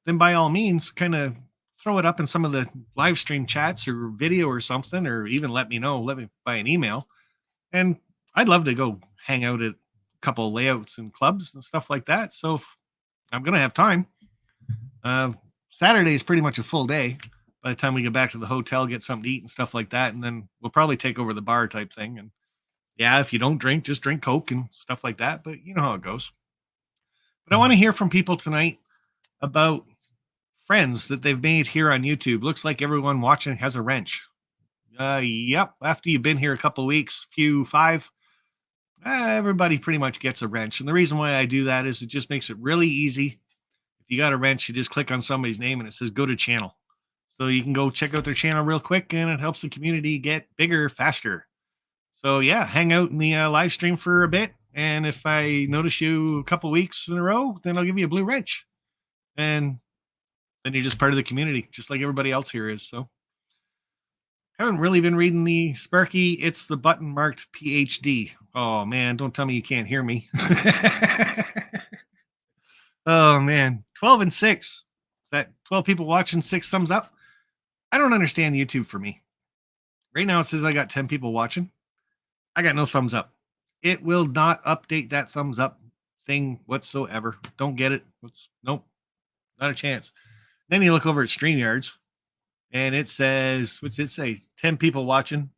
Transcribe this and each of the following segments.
then by all means, kind of throw it up in some of the live stream chats or video or something, or even let me by an email. And I'd love to go hang out at a couple of layouts and clubs and stuff like that. So if I'm going to have time. Saturday is pretty much a full day. By the time we get back to the hotel, get something to eat and stuff like that. And then we'll probably take over the bar type thing. And yeah, if you don't drink, just drink Coke and stuff like that. But you know how it goes. But I want to hear from people tonight about friends that they've made here on YouTube. Looks like everyone watching has a wrench. Yep. After you've been here a couple of weeks, five, everybody pretty much gets a wrench. And the reason why I do that is it just makes it really easy. If you got a wrench, you just click on somebody's name and it says go to channel. So you can go check out their channel real quick, and it helps the community get bigger faster. So yeah, hang out in the live stream for a bit. And if I notice you a couple weeks in a row, then I'll give you a blue wrench. And then you're just part of the community, just like everybody else here is. So haven't really been reading the Sparky. It's the button marked PhD. Oh man, don't tell me you can't hear me. Oh man, 12 and 6. Is that 12 people watching, 6 thumbs up? I don't understand YouTube for me. Right now it says I got 10 people watching. I got no thumbs up. It will not update that thumbs up thing whatsoever. Don't get it. Nope, not a chance. Then you look over at StreamYards, and it says, what's it say? 10 people watching.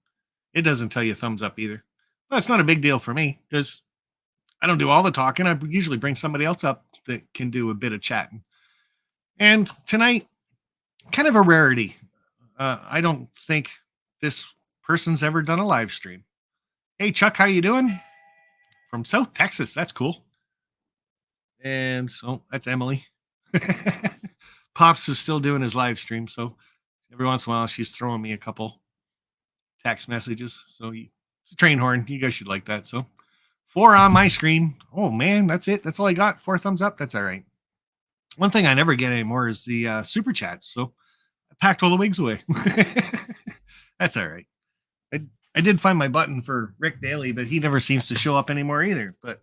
It doesn't tell you thumbs up either. Well, it's not a big deal for me because I don't do all the talking. I usually bring somebody else up that can do a bit of chatting. And tonight, kind of a rarity. I don't think this person's ever done a live stream. Hey, Chuck, how you doing? From South Texas. That's cool. And so that's Emily. Pops is still doing his live stream. So every once in a while, she's throwing me a couple text messages. So it's a train horn. You guys should like that. So 4 on my screen. Oh, man, that's it. That's all I got. 4 thumbs up. That's all right. One thing I never get anymore is the super chats. So I packed all the wigs away. That's all right. I did find my button for Rick Daly, but he never seems to show up anymore either. But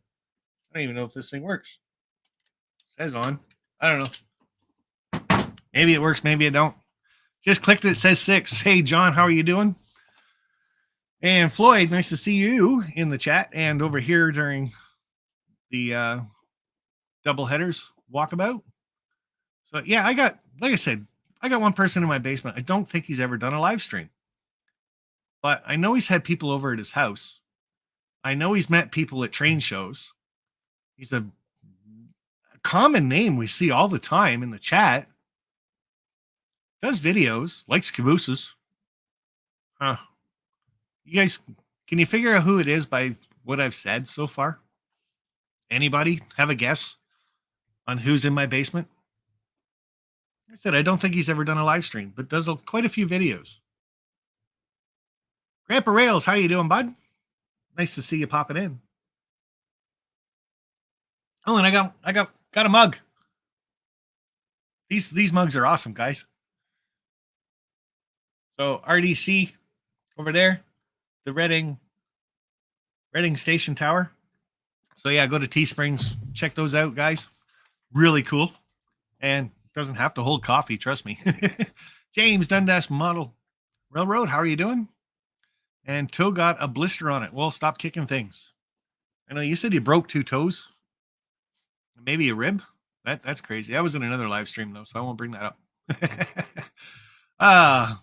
I don't even know if this thing works. It says on. I don't know. Maybe it works. Maybe it don't. Just clicked it. It says 6. Hey, John, how are you doing? And Floyd, nice to see you in the chat and over here during the double headers walkabout. So yeah, like I said, I got one person in my basement. I don't think he's ever done a live stream, but I know he's had people over at his house. I know he's met people at train shows. He's a common name we see all the time in the chat. Does videos, likes cabooses. Huh. You guys, can you figure out who it is by what I've said so far? Anybody have a guess on who's in my basement? Like I said, I don't think he's ever done a live stream, but does quite a few videos. Grandpa Rails, how you doing, bud? Nice to see you popping in. Oh, and I got a mug. These mugs are awesome, guys. So RDC over there, the Reading Station Tower. So yeah, go to Teesprings, check those out, guys. Really cool. And doesn't have to hold coffee, trust me. James Dundas Model Railroad, how are you doing? And toe got a blister on it. Well, stop kicking things. I know you said you broke 2 toes. Maybe a rib. That's crazy. That was in another live stream though, so I won't bring that up.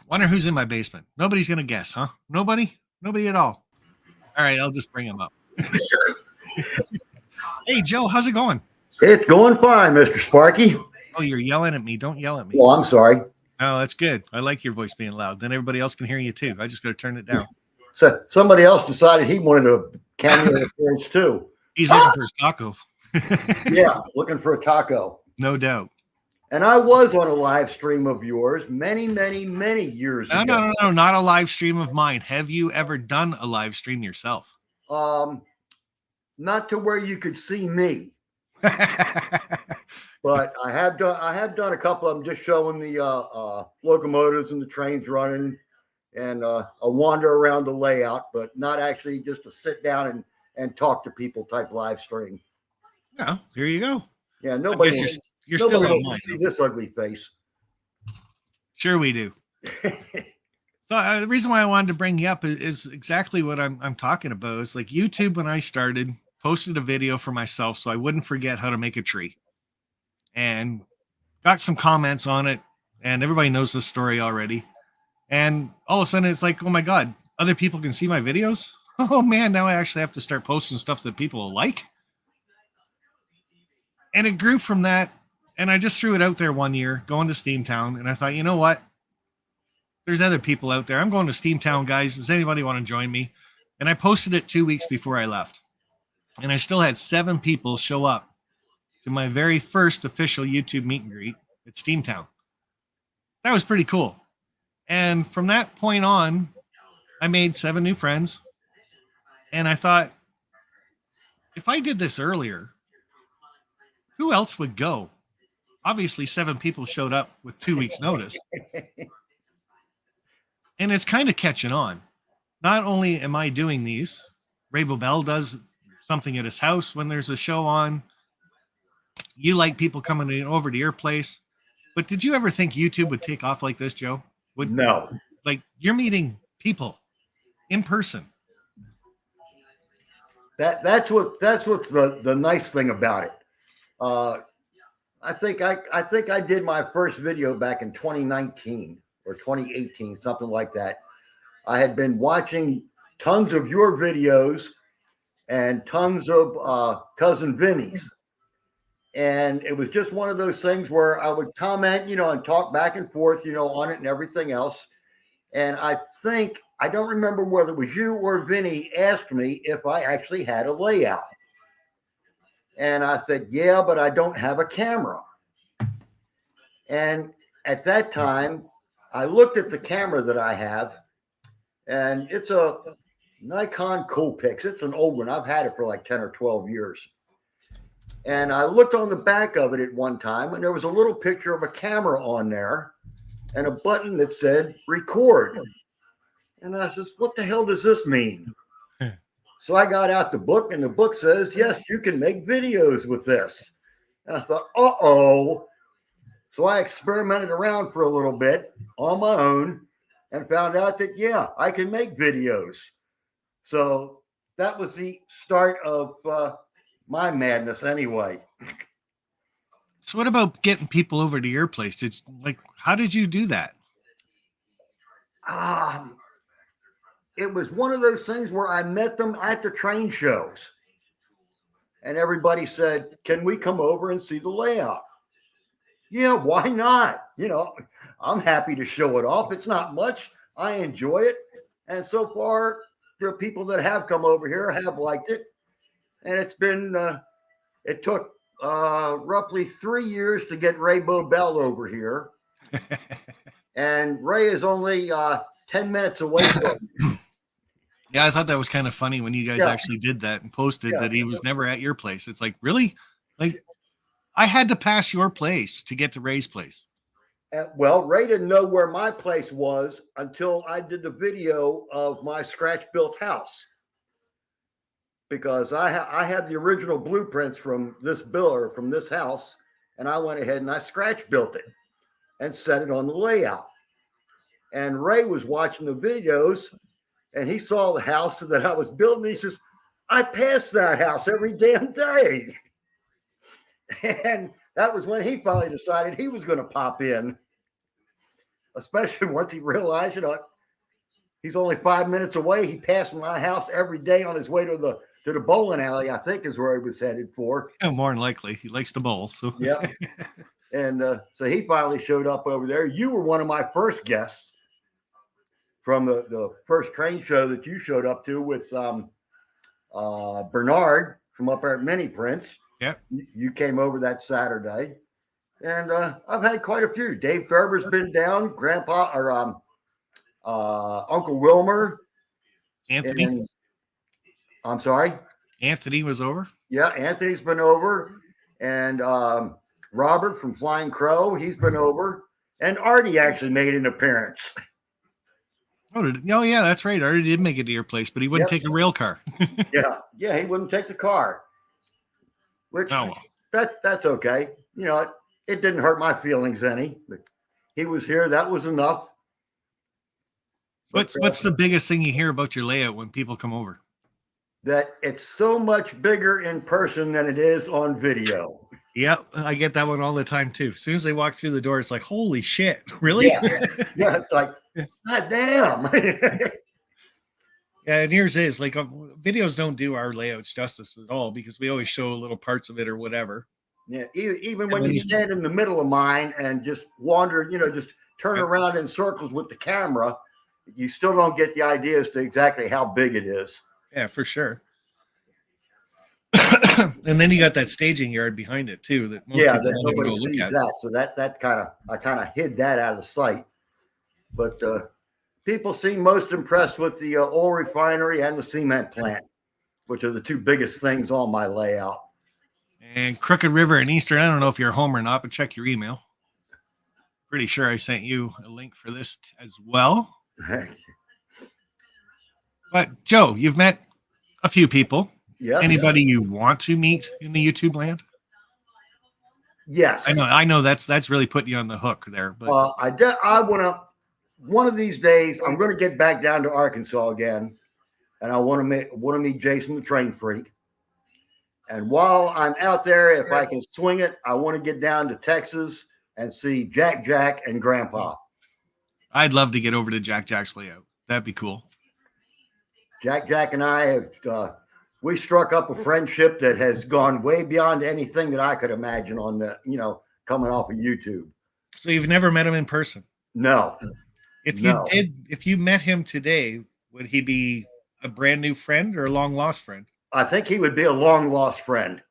Wonder who's in my basement. Nobody's gonna guess, huh? Nobody at all. All right, I'll just bring him up. Hey Joe, how's it going? It's going fine, Mr. Sparky. Oh, you're yelling at me. Don't yell at me. Well, I'm sorry. Oh, that's good. I like your voice being loud. Then everybody else can hear you too. I just got to turn it down. So somebody else decided he wanted a cameo appearance too. He's looking for his taco. Yeah, looking for a taco. No doubt. And I was on a live stream of yours many years ago. No, not a live stream of mine. Have you ever done a live stream yourself? Not to where you could see me. But I have done a couple of them, just showing the locomotives and the trains running, and a wander around the layout, but not actually just to sit down and talk to people type live stream. Yeah, here you go. Yeah, nobody. You're Nobody still on wants mine. to see this ugly face. Sure, we do. So the reason why I wanted to bring you up is exactly what I'm talking about. It's like YouTube, when I started, posted a video for myself so I wouldn't forget how to make a tree, and got some comments on it, and everybody knows this story already. And all of a sudden, it's like, oh my God, other people can see my videos. Oh man, now I actually have to start posting stuff that people will like. And it grew from that. And I just threw it out there one year, going to Steamtown, and I thought, you know what? There's other people out there. I'm going to Steamtown, guys. Does anybody want to join me? And I posted it 2 weeks before I left. And I still had 7 people show up to my very first official YouTube meet and greet at Steamtown. That was pretty cool. And from that point on, I made 7 new friends. And I thought, if I did this earlier, who else would go? Obviously, 7 people showed up with 2 weeks' notice. And it's kind of catching on. Not only am I doing these, Rainbow Bell does something at his house when there's a show on. You like people coming over to your place. But did you ever think YouTube would take off like this, Joe? No. Like, you're meeting people in person. That's what's the nice thing about it. I think I did my first video back in 2019 or 2018, something like that. I had been watching tons of your videos and tons of Cousin Vinny's. And it was just one of those things where I would comment, and talk back and forth, on it and everything else. And I don't remember whether it was you or Vinny asked me if I actually had a layout. And I said, yeah, but I don't have a camera. And at that time, I looked at the camera that I have, and it's a Nikon Coolpix. It's an old one. I've had it for like 10 or 12 years. And I looked on the back of it at one time, and there was a little picture of a camera on there and a button that said record. And I says, what the hell does this mean? So I got out the book, and the book says, yes, you can make videos with this. And I thought, uh-oh. So I experimented around for a little bit on my own and found out that, yeah, I can make videos. So that was the start of my madness anyway. So what about getting people over to your place? How did you do that? It was one of those things where I met them at the train shows. And everybody said, can we come over and see the layout? Yeah, why not? I'm happy to show it off. It's not much. I enjoy it. And so far, the people that have come over here have liked it. And it's been, it took roughly 3 years to get Rainbow Bell over here. And Ray is only 10 minutes away from me. Yeah, I thought that was kind of funny when you guys actually did that and posted that he was never at your place. It's like, really? Like, I had to pass your place to get to Ray's place. Well, Ray didn't know where my place was until I did the video of my scratch-built house. Because I had the original blueprints from this builder, from this house, and I went ahead and I scratch-built it and set it on the layout. And Ray was watching the videos, and he saw the house that I was building. He says, I pass that house every damn day. And that was when he finally decided he was going to pop in, especially once he realized, he's only 5 minutes away. He passed my house every day on his way to the bowling alley, I think is where he was headed for. Oh, more than likely. He likes to bowl. So yeah. And so he finally showed up over there. You were one of my first guests from the first train show that you showed up to with Bernard from up there at Mini Prince. Yeah. You came over that Saturday. And I've had quite a few. Dave Thurber's been down, Grandpa or Uncle Wilmer. Anthony. And, I'm sorry? Anthony was over? Yeah, Anthony's been over. And Robert from Flying Crow, he's been over. And Artie actually made an appearance. Oh, yeah, that's right. Artie did make it to your place, but he wouldn't take a rail car. Yeah, he wouldn't take the car. Which that's okay. it didn't hurt my feelings any. He was here. That was enough. What's the biggest thing you hear about your layout when people come over? That it's so much bigger in person than it is on video. Yep, I get that one all the time too. As soon as they walk through the door, it's like, holy shit, really? Yeah, it's like, God damn. Yeah, and here's is like videos don't do our layouts justice at all because we always show little parts of it or whatever. Yeah, even when you stand in the middle of mine and just wander, just turn around in circles with the camera, you still don't get the idea as to exactly how big it is. Yeah, for sure. And then you got that staging yard behind it too. That most people don't even go look at. That. So that I kind of hid that out of sight. But people seem most impressed with the oil refinery and the cement plant, which are the two biggest things on my layout. And Crooked River and Eastern, I don't know if you're home or not, but check your email. Pretty sure I sent you a link for this as well. But Joe, you've met a few people. Yeah. Anybody you want to meet in the YouTube land? Yes. I know that's really putting you on the hook there. But I want to. One of these days, I'm going to get back down to Arkansas again, and I want to meet Jason the Train Freak. And while I'm out there, if I can swing it, I want to get down to Texas and see Jack and Grandpa. I'd love to get over to Jack's layout. That'd be cool. Jack and I have we struck up a friendship that has gone way beyond anything that I could imagine on the coming off of YouTube. So you've never met him in person? No. If you met him today, would he be a brand new friend or a long lost friend? I think he would be a long lost friend.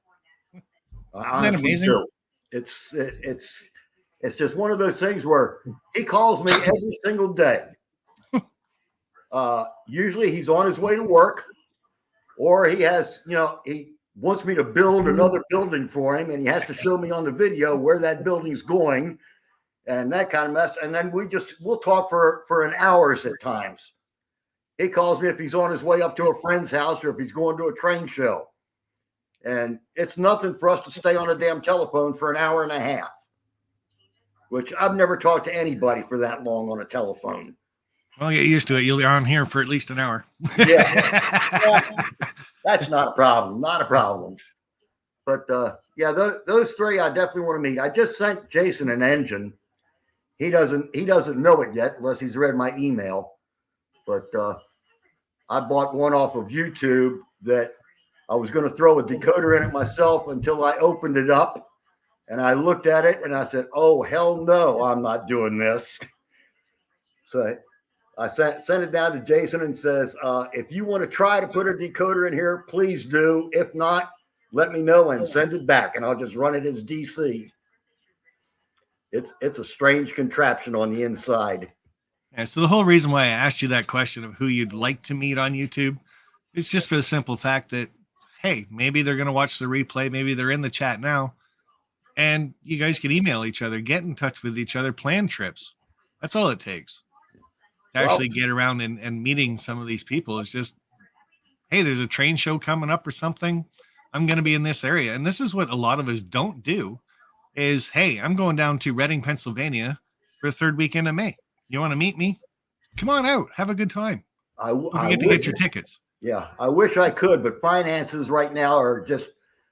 Isn't that amazing? It's just one of those things where he calls me every single day. Usually he's on his way to work, or he has, he wants me to build another building for him, and he has to show me on the video where that building's going. And that kind of mess. And then we'll talk for an hours at times. He calls me if he's on his way up to a friend's house or if he's going to a train show. And it's nothing for us to stay on a damn telephone for an hour and a half, which I've never talked to anybody for that long on a telephone. Well, get used to it. You'll be on here for at least an hour. Yeah. That's not a problem. Not a problem. But those three I definitely want to meet. I just sent Jason an engine. He doesn't know it yet unless he's read my email. But I bought one off of YouTube that I was going to throw a decoder in it myself until I opened it up and I looked at it and I said, "Oh, hell no, I'm not doing this." So I sent it down to Jason and says, "If you want to try to put a decoder in here, please do. If not, let me know and send it back, and I'll just run it as DC." It's a strange contraption on the inside. Yeah, so the whole reason why I asked you that question of who you'd like to meet on YouTube is just for the simple fact that, hey, maybe they're going to watch the replay. Maybe they're in the chat now. And you guys can email each other, get in touch with each other, plan trips. That's all it takes to actually get around and meeting some of these people. Is just, hey, there's a train show coming up or something. I'm going to be in this area. And this is what a lot of us don't do is, hey, I'm going down to Reading, Pennsylvania for the third weekend of May. You want to meet me? Come on out. Have a good time. Don't forget to get your tickets. Yeah, I wish I could, but finances right now are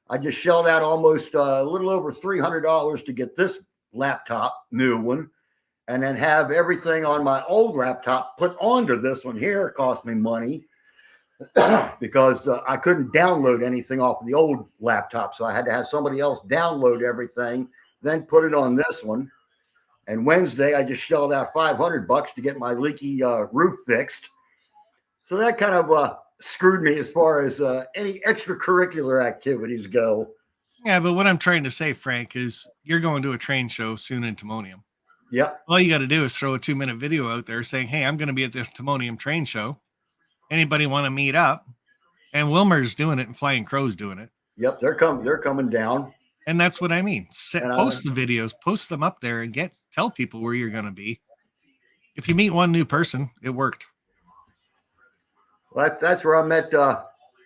I just shelled out almost a little over $300 to get this laptop, new one, and then have everything on my old laptop put onto this one here. It cost me money because I couldn't download anything off of the old laptop. So I had to have somebody else download everything, then put it on this one. And Wednesday, I just shelled out $500 to get my leaky roof fixed. So that kind of screwed me as far as any extracurricular activities go. Yeah, but what I'm trying to say, Frank, is you're going to a train show soon in Timonium. Yep. All you got to do is throw a 2-minute video out there saying, hey, I'm going to be at the Timonium train show. Anybody want to meet up? And Wilmer's doing it and Flying Crow's doing it. Yep, they're coming down. And that's what I mean. Post the videos, post them up there, and tell people where you're going to be. If you meet one new person, it worked. Well, that's where I met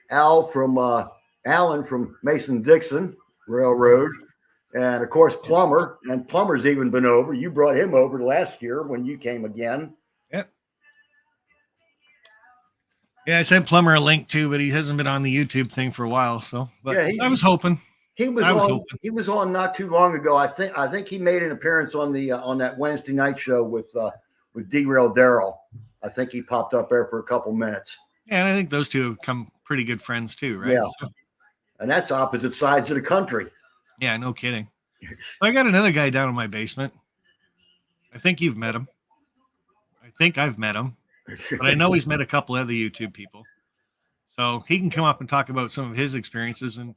Alan from Mason-Dixon Railroad. And of course, Plumber's even been over. You brought him over last year when you came again. Yep. Yeah, I sent Plumber a link too, but he hasn't been on the YouTube thing for a while. So, but Yeah, I was hoping. He was on not too long ago. I think he made an appearance on the on that Wednesday night show with Derail Daryl. I think he popped up there for a couple minutes. Yeah, and I think those two have become pretty good friends too, right? Yeah. So, and that's opposite sides of the country. Yeah, no kidding. So I got another guy down in my basement. I think you've met him. I think I've met him, but I know he's met a couple other YouTube people. So he can come up and talk about some of his experiences and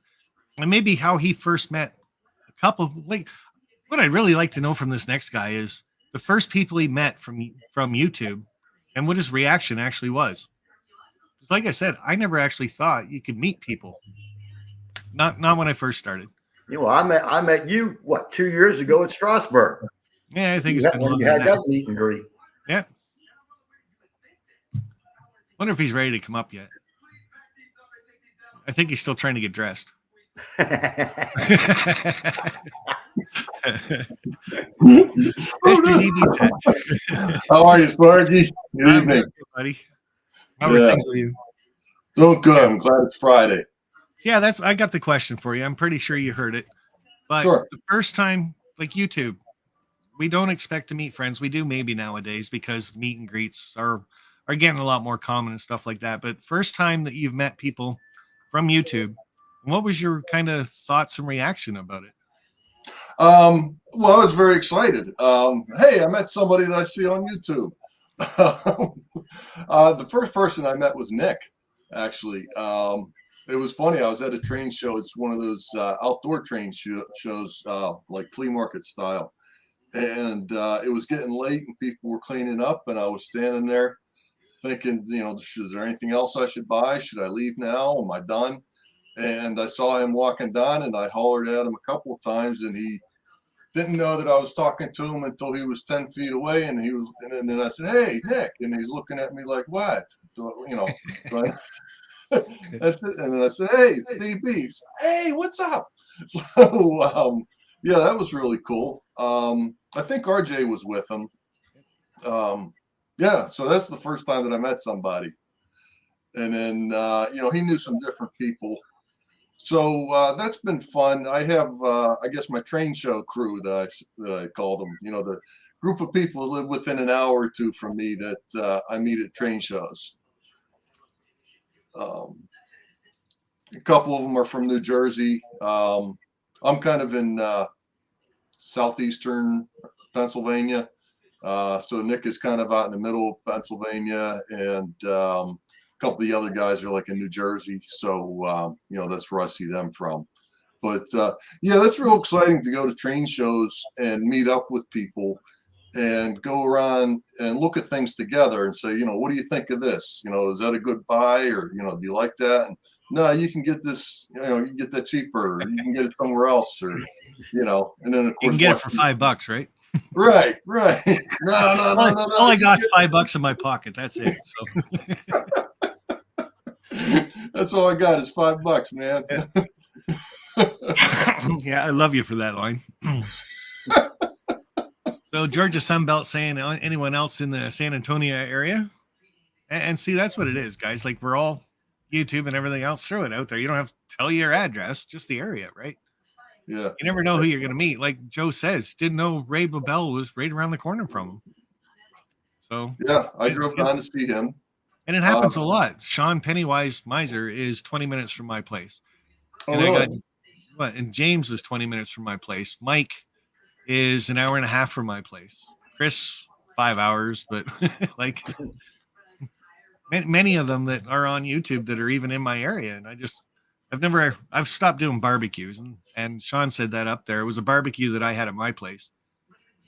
maybe how he first met a couple. Like, what I'd really like to know from this next guy is the first people he met from YouTube and what his reaction actually was. Because like I said, I never actually thought you could meet people. Not when I first started. You know, I met you 2 years ago at Strasbourg. Yeah, I think it's been longer you had than that meet and greet. Yeah. Wonder if he's ready to come up yet. I think he's still trying to get dressed. Mr. DB10. How are you, Sparky? Good evening, buddy. How are things with you? Doing good. I'm glad it's Friday. Yeah, I got the question for you. I'm pretty sure you heard it. But the first time, like YouTube, we don't expect to meet friends. We do maybe nowadays because meet and greets are getting a lot more common and stuff like that. But first time that you've met people from YouTube, what was your kind of thoughts and reaction about it? Well, I was very excited. Hey, I met somebody that I see on YouTube. The first person I met was Nick, actually. It was funny. I was at a train show. It's one of those outdoor train shows, like flea market style. And it was getting late and people were cleaning up. And I was standing there thinking, is there anything else I should buy? Should I leave now? Am I done? And I saw him walking down and I hollered at him a couple of times and he didn't know that I was talking to him until he was 10 feet away. And then I said, "Hey, Nick." And he's looking at me like, "What?" Right? That's it. And then I said, "Hey, it's DB." He said, "Hey, what's up?" So, yeah, that was really cool. I think RJ was with him. Yeah, so that's the first time that I met somebody. And then, he knew some different people. So that's been fun. I have, I guess, my train show crew that I call them, the group of people that live within an hour or two from me that I meet at train shows. A couple of them are from New Jersey. I'm kind of in southeastern Pennsylvania. So Nick is kind of out in the middle of Pennsylvania, and a couple of the other guys are like in New Jersey. So, that's where I see them from. But yeah, that's real exciting to go to train shows and meet up with people and go around and look at things together and say, what do you think of this? Is that a good buy? Or, do you like that? And no, you can get this, you can get that cheaper, or you can get it somewhere else, or, and then of course you can get it for $5, right? Right. No. All I got is $5 in my pocket. That's it. So that's all I got is $5, man. Yeah, I love you for that line. So Georgia Sunbelt saying anyone else in the San Antonio area? And see, that's what it is, guys. Like, we're all YouTube and everything else. Throw it out there. You don't have to tell your address, just the area, right? Yeah. You never know who you're going to meet. Like Joe says, didn't know Ray Babel was right around the corner from him. So yeah, I drove down to see him. And it happens a lot. Sean Pennywise Miser is 20 minutes from my place. And really? And James is 20 minutes from my place. Mike is an hour and a half from my place. Chris, 5 hours, but like many of them that are on YouTube that are even in my area. And I've stopped doing barbecues. And Sean said that up there. It was a barbecue that I had at my place.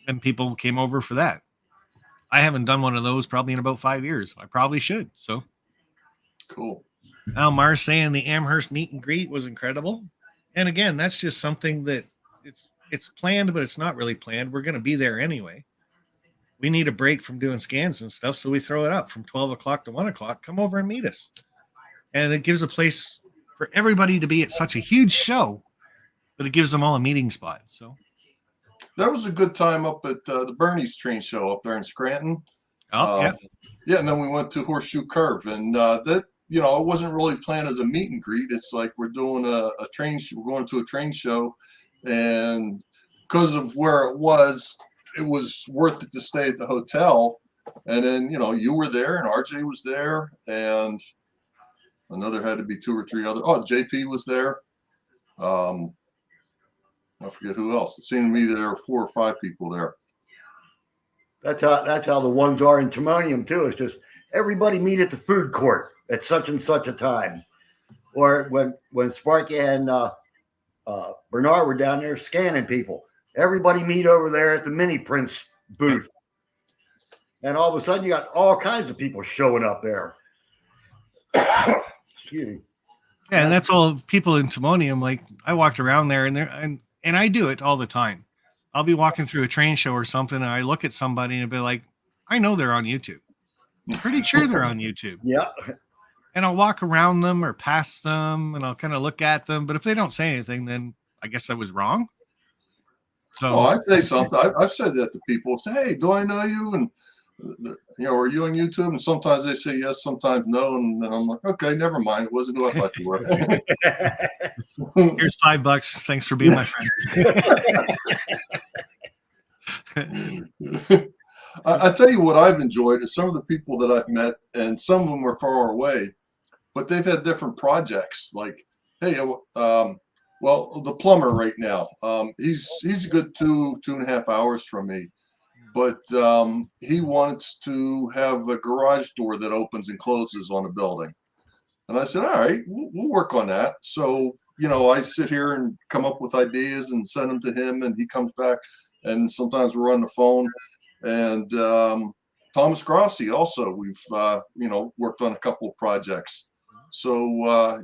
And people came over for that. I haven't done one of those probably in about 5 years. I probably should. So cool. Now Mar's saying the Amherst meet and greet was incredible. And again, that's just something that it's planned, but it's not really planned. We're going to be there anyway. We need a break from doing scans and stuff. So we throw it up from 12 o'clock to 1 o'clock. Come over and meet us. And it gives a place for everybody to be at such a huge show but it gives them all a meeting spot. So That was a good time up at the Bernie's train show up there in Scranton. yeah. Yeah, and then we went to Horseshoe Curve, and that, you know, it wasn't really planned as a meet and greet. It's like we're doing a train. We're going to a train show, and because of where it was worth it to stay at the hotel. And then, you know, you were there, and RJ was there, and another had to be 2 or 3 other. Oh, JP was there. I forget who else. It seemed to me there were 4 or 5 people there. That's how the ones are in Timonium too. It's just everybody meet at the food court at such and such a time. Or when Sparky and Bernard were down there scanning people, everybody meet over there at the mini prints booth. And all of a sudden you got all kinds of people showing up there. Excuse me. Yeah, and that's all people in Timonium. Like I walked around there, and I do it all the time. I'll be walking through a train show or something, and I look at somebody and I'll be like, I know they're on YouTube. I'm pretty sure they're on YouTube. Yeah. And I'll walk around them or past them, and I'll kind of look at them. But if they don't say anything, then I guess I was wrong. So I say something. I've said that to people. Say, hey, do I know you? And you know, are you on YouTube? And sometimes they say yes, sometimes no. And then I'm like, okay, never mind. It wasn't who I thought you were. Here's $5. Thanks for being my friend. I tell you what I've enjoyed is some of the people that I've met, and some of them were far away, but they've had different projects. Like, hey, well, the plumber right now, he's a good 2.5 hours from me, but he wants to have a garage door that opens and closes on a building. And I said, all right, we'll work on that. So, you know, I sit here and come up with ideas and send them to him, and he comes back, and sometimes we're on the phone. And Thomas Grossi also, we've, you know, worked on a couple of projects. So,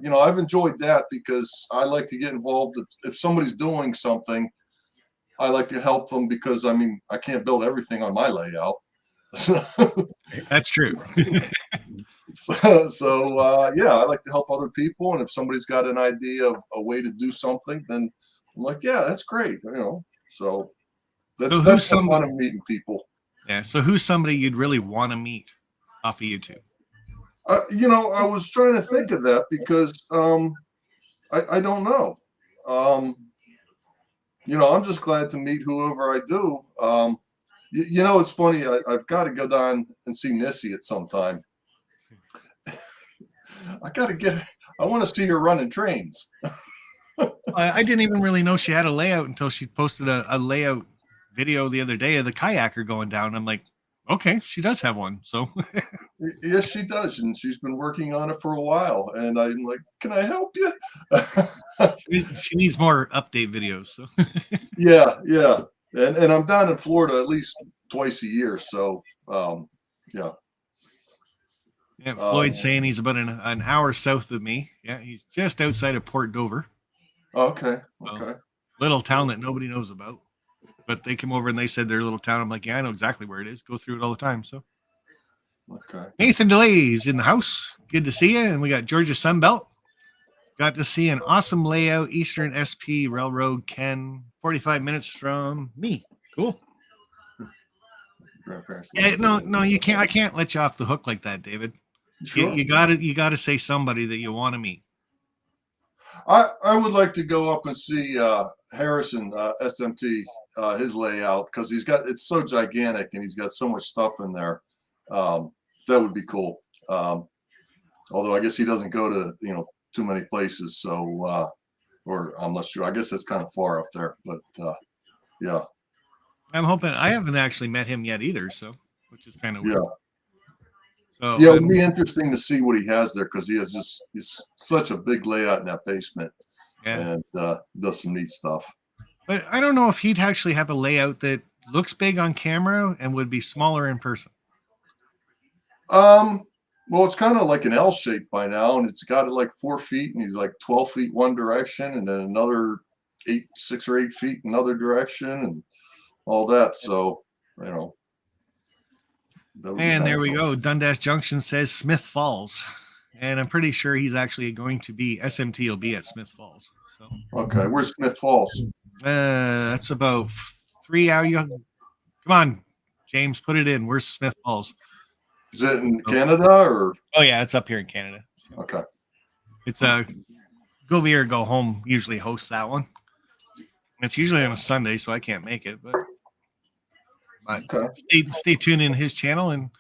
you know, I've enjoyed that because I like to get involved. If somebody's doing something, I like to help them because, I mean, I can't build everything on my layout. That's true. So yeah, I like to help other people. And if somebody's got an idea of a way to do something, then I'm like, yeah, that's great. You know, so that's the fun of meeting people. Yeah. So who's somebody you'd really want to meet off of YouTube? You know, I was trying to think of that because I don't know. You know, I'm just glad to meet whoever I do. You know, it's funny. I've got to go down and see Missy at some time. I want to see her running trains. I didn't even really know she had a layout until she posted a layout video the other day of the kayaker going down. I'm like, okay, she does have one. So yes, she does, and she's been working on it for a while. And I'm like, can I help you? she needs more update videos. So yeah, and I'm down in Florida at least twice a year. So yeah. Yeah, Floyd's saying he's about an hour south of me. Yeah, he's just outside of Port Dover. Okay. Little town that nobody knows about. But they came over and they said their little town. I'm like, yeah, I know exactly where it is. Go through it all the time. So okay. Nathan DeLay's in the house. Good to see you. And we got Georgia Sunbelt. Got to see an awesome layout, Eastern SP Railroad, Ken, 45 minutes from me. Cool. Yeah, no, you can't. I can't let you off the hook like that, David. Sure. You gotta say somebody that you want to meet. I would like to go up and see Harrison SMT, his layout, because it's so gigantic and he's got so much stuff in there. That would be cool. Although I guess he doesn't go to, you know, too many places, so or I'm not sure. I guess that's kind of far up there, but yeah. I'm hoping. I haven't actually met him yet either, so which is kind of weird. So, yeah, it'd be interesting to see what he has there because he's such a big layout in that basement, and does some neat stuff. But I don't know if he'd actually have a layout that looks big on camera and would be smaller in person. Well, it's kind of like an L shape by now, and it's got it like 4 feet, and he's like 12 feet one direction, and then another 6 or 8 feet another direction, and all that. So, you know. And there we go. Dundas Junction says Smith Falls. And I'm pretty sure he's actually going to be, SMT will be at Smith Falls. So Okay, where's Smith Falls? that's about 3 hours. Come on, James, put it in. Where's Smith Falls? Is it in Canada or? Oh yeah, it's up here in Canada. So Okay. it's a go here or go home. Usually hosts that one. It's usually on a Sunday, so I can't make it. But Okay. stay tuned in his channel, and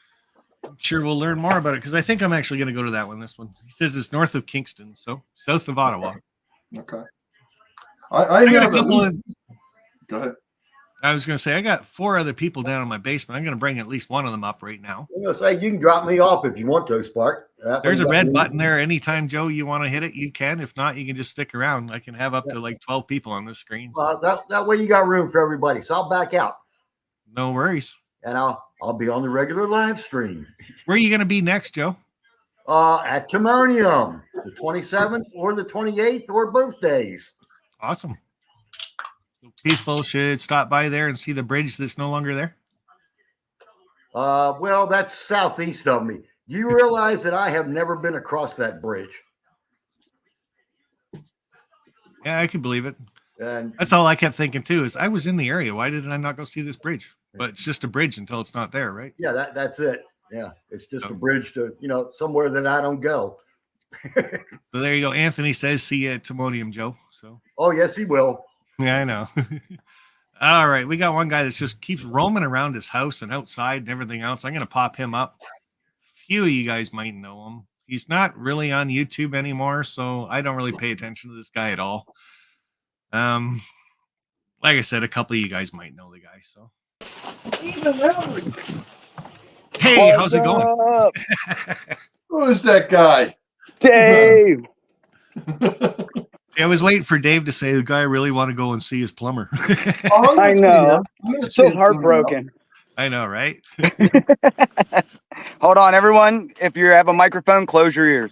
I'm sure we'll learn more about it because I think I'm actually going to go to that one. This one, he says it's north of Kingston, so south of Ottawa. Okay. I got have a couple of. Go ahead. I was going to say I got 4 other people down in my basement. I'm going to bring at least one of them up right now. I'm gonna say you can drop me off if you want to, Spark. There's a red button there. Anytime, Joe, you want to hit it, you can. If not, you can just stick around. I can have up to like 12 people on the screen. So. That way you got room for everybody. So I'll back out. No worries. And I'll be on the regular live stream. Where are you going to be next, Joe? At Timonium, the 27th or the 28th or both days. Awesome. So people should stop by there and see the bridge that's no longer there. Well, that's southeast of me. You realize that I have never been across that bridge. Yeah, I can believe it. And that's all I kept thinking too. Is I was in the area. Why didn't I not go see this bridge? But it's just a bridge until it's not there, right? Yeah, that's it. Yeah, it's just a bridge to somewhere that I don't go. So there you go. Anthony says, "See you at Timonium, Joe." So. Oh yes, he will. Yeah, I know. All right, we got one guy that just keeps roaming around his house and outside and everything else. I'm going to pop him up. Few of you guys might know him. He's not really on YouTube anymore, so I don't really pay attention to this guy at all. Like I said, a couple of you guys might know the guy. So, hey, how's it going? Who is that guy? Dave. See, I was waiting for Dave to say the guy really want to go and see his plumber. I know. I'm so heartbroken. I know, right? Hold on, everyone. If you have a microphone, close your ears.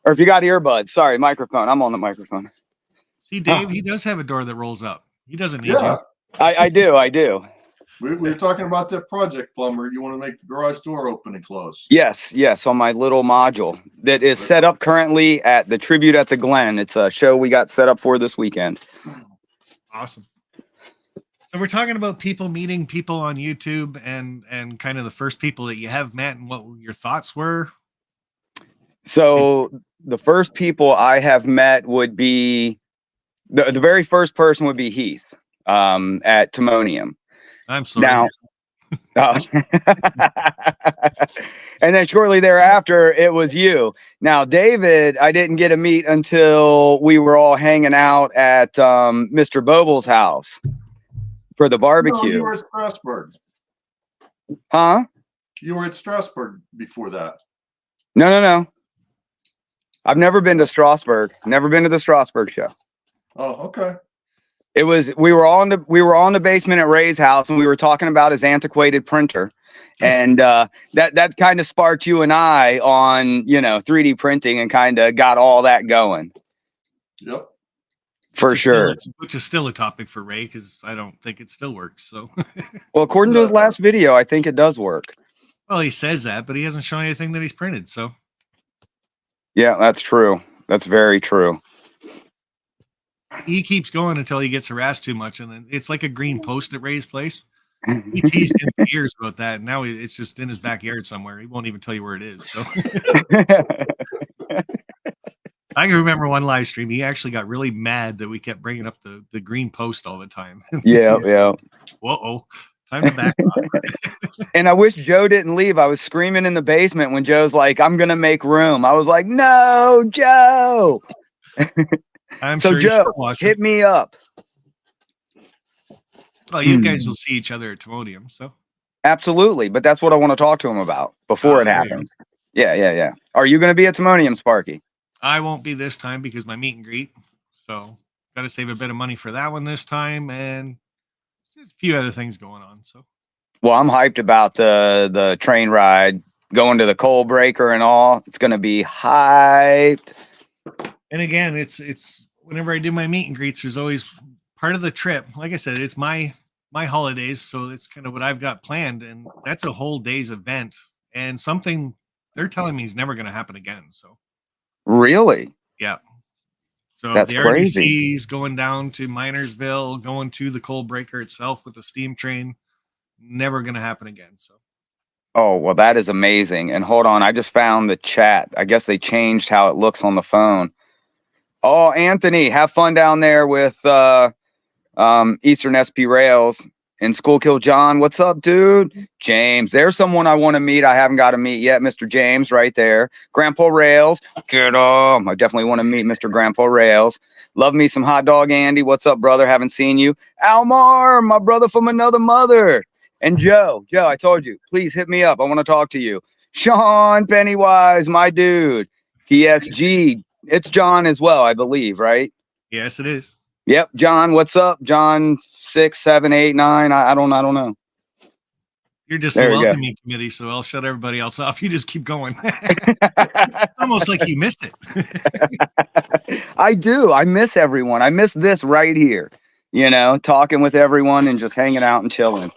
Or if you got earbuds, sorry, microphone. I'm on the microphone. See, Dave, he does have a door that rolls up. He doesn't need you. I do. We were talking about that project, plumber. You want to make the garage door open and close. Yes, on my little module that is set up currently at the Tribute at the Glen. It's a show we got set up for this weekend. Awesome. So we're talking about people meeting people on YouTube and kind of the first people that you have met and what your thoughts were. So the first people I have met would be the very first person would be Heath at Timonium. I'm sorry. Now, and then shortly thereafter, it was you. Now, David, I didn't get to meet until we were all hanging out at Mr. Boble's house for the barbecue. No, you were at Strasbourg. Huh? You were at Strasbourg before that. No. I've never been to Strasbourg. Never been to the Strasbourg show. Oh, okay. It was we were on the basement at Ray's house, and we were talking about his antiquated printer, and that kind of sparked you and I on 3D printing and kind of got all that going. Yep, for sure. Which is still a topic for Ray because I don't think it still works. So, well, according to his last video, I think it does work. Well, he says that, but he hasn't shown anything that he's printed. So, yeah, that's true. That's very true. He keeps going until he gets harassed too much, and then it's like a green post at Ray's place. He teased him for years about that, and now it's just in his backyard somewhere. He won't even tell you where it is. So I can remember one live stream. He actually got really mad that we kept bringing up the green post all the time. Yeah. Whoa, time to back up. And I wish Joe didn't leave. I was screaming in the basement when Joe's like, "I'm gonna make room." I was like, "No, Joe." I'm so sure Joe, hit me up. Well, you guys will see each other at Timonium, so absolutely. But that's what I want to talk to him about before it happens. Yeah. Are you going to be at Timonium, Sparky? I won't be this time because my meet and greet. So got to save a bit of money for that one this time, and just a few other things going on. So, well, I'm hyped about the train ride, going to the coal breaker and all. It's going to be hyped. And again, it's whenever I do my meet and greets, there's always part of the trip. Like I said, it's my holidays, so it's kind of what I've got planned, and that's a whole day's event and something they're telling me is never going to happen again. So really, Yeah. So That's the crazy. RDC's going down to Minersville, going to the coal breaker itself with the steam train. Never going to happen again. So. Oh, well, that is amazing. And hold on, I just found the chat. I guess they changed how it looks on the phone. Oh, Anthony, have fun down there with Eastern SP Rails. And Schoolkill John, what's up, dude? James, there's someone I want to meet. I haven't got to meet yet. Mr. James right there. Grandpa Rails, get on. I definitely want to meet Mr. Grandpa Rails. Love me some hot dog Andy. What's up, brother? Haven't seen you. Almar, my brother from another mother. And Joe, I told you, please hit me up. I want to talk to you. Sean Pennywise, my dude. TSG, it's John as well, I believe, right? Yes, it is. Yep, John, what's up? John 6, 7, 8, 9. I don't know. You're just There the we go. welcoming committee, so I'll shut everybody else off. You just keep going. It's almost like you missed it. I do. I miss everyone. I miss this right here. You know, talking with everyone and just hanging out and chilling.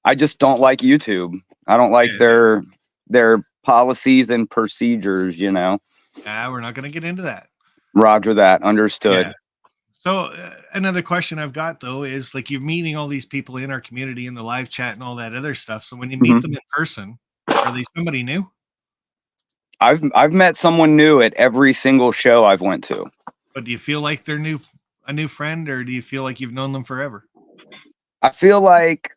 I just don't like YouTube. I don't like their policies and procedures, you know. We're not going to get into that. Roger that. Understood. Yeah. So another question I've got though is like you're meeting all these people in our community in the live chat and all that other stuff. So when you meet them in person, are they somebody new? I've met someone new at every single show I've went to. But do you feel like they're a new friend, or do you feel like you've known them forever? I feel like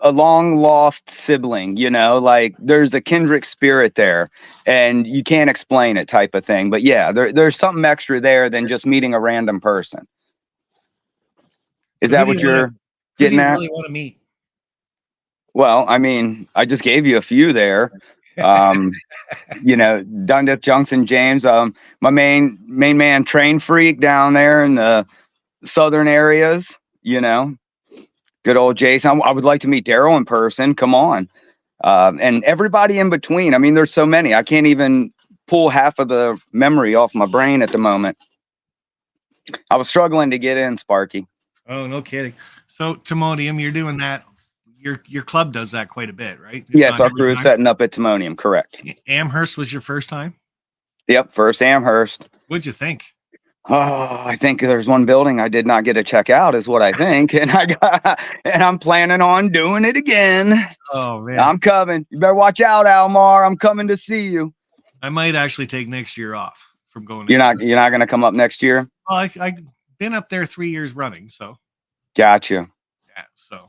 a long lost sibling, you know, like there's a kindred spirit there and you can't explain it type of thing. But yeah, there's something extra there than just meeting a random person. Is that what you're getting at? Who do you really want to meet? Well, I mean, I just gave you a few there. You know, Dundas, Junction, James, my main man Train Freak down there in the southern areas, you know. Good old Jason. I would like to meet Daryl in person. Come on. And everybody in between. I mean, there's so many. I can't even pull half of the memory off my brain at the moment. I was struggling to get in, Sparky. Oh, no kidding. So Timonium, you're doing that. Your club does that quite a bit, right? Yes, our crew is setting up at Timonium, correct. Amherst was your first time? Yep, first Amherst. What'd you think? Oh, I think there's one building I did not get to check out, is what I think, and I'm planning on doing it again. Oh man, I'm coming. You better watch out, Almar. I'm coming to see you. I might actually take next year off from going. To you're not going to come up next year? Well, I've been up there 3 years running, so. Gotcha. Yeah. So.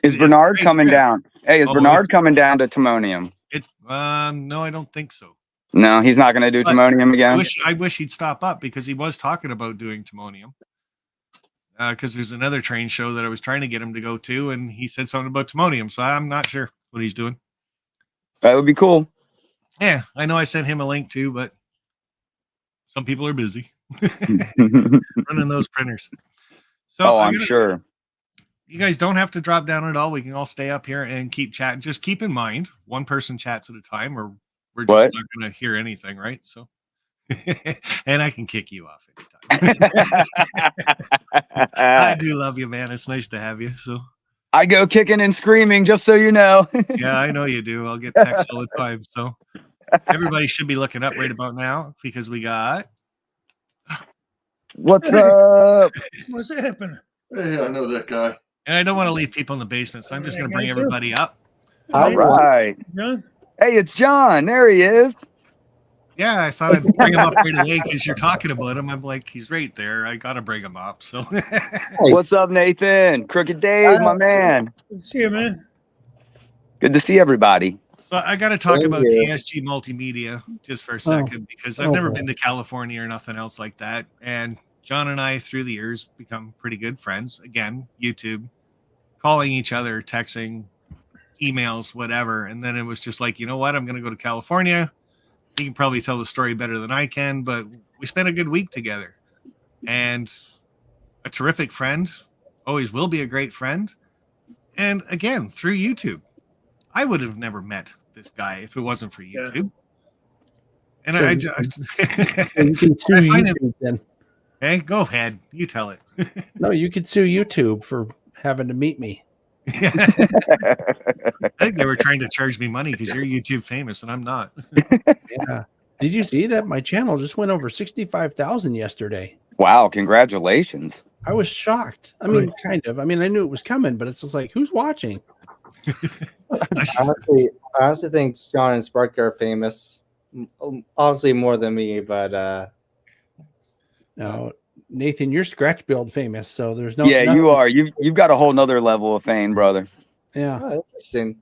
Is Bernard coming down? Hey, is Bernard coming down to Timonium? It's no, I don't think so. No, he's not going to do Timonium again. I wish he'd stop up because he was talking about doing Timonium. Because there's another train show that I was trying to get him to go to, and he said something about Timonium, so I'm not sure what he's doing. That would be cool. Yeah, I know I sent him a link too, but some people are busy running those printers. So I'm sure. You guys don't have to drop down at all. We can all stay up here and keep chatting. Just keep in mind, one person chats at a time, or we're just not going to hear anything, right? So, and I can kick you off anytime. I do love you, man. It's nice to have you. So I go kicking and screaming, just so you know. Yeah, I know you do. I'll get texts all the time. So everybody should be looking up right about now because we got. What's up? What's happening? Hey, I know that guy. And I don't want to leave people in the basement, so I'm just going to bring everybody up. All right. John? Hey, it's John. There he is. Yeah, I thought I'd bring him up right away because you're talking about him. I'm like, he's right there. I got to bring him up. So, what's up, Nathan? Crooked Dave, my man. Good to see you, man. Good to see everybody. So I got to talk about TSG Multimedia just for a second because I've never been to California or nothing else like that. And John and I, through the years, become pretty good friends. Again, YouTube, calling each other, texting, emails, whatever. And then it was just like, you know what? I'm going to go to California. You can probably tell the story better than I can, but we spent a good week together. And a terrific friend, always will be a great friend. And again, through YouTube. I would have never met this guy if it wasn't for YouTube. And so I you can sue YouTube then. Hey, go ahead. You tell it. No, you could sue YouTube for having to meet me. I think they were trying to charge me money because you're YouTube famous and I'm not. Yeah. Did you see that my channel just went over 65,000 yesterday? Wow, congratulations. I was shocked. I mean, kind of. I mean, I knew it was coming, but it's just like, who's watching? Honestly, I also think John and Sparky are famous. Obviously more than me, but No, Nathan, you're scratch build famous, so there's no. Yeah, nothing- you are. You've got a whole nother level of fame, brother. Yeah, oh, interesting.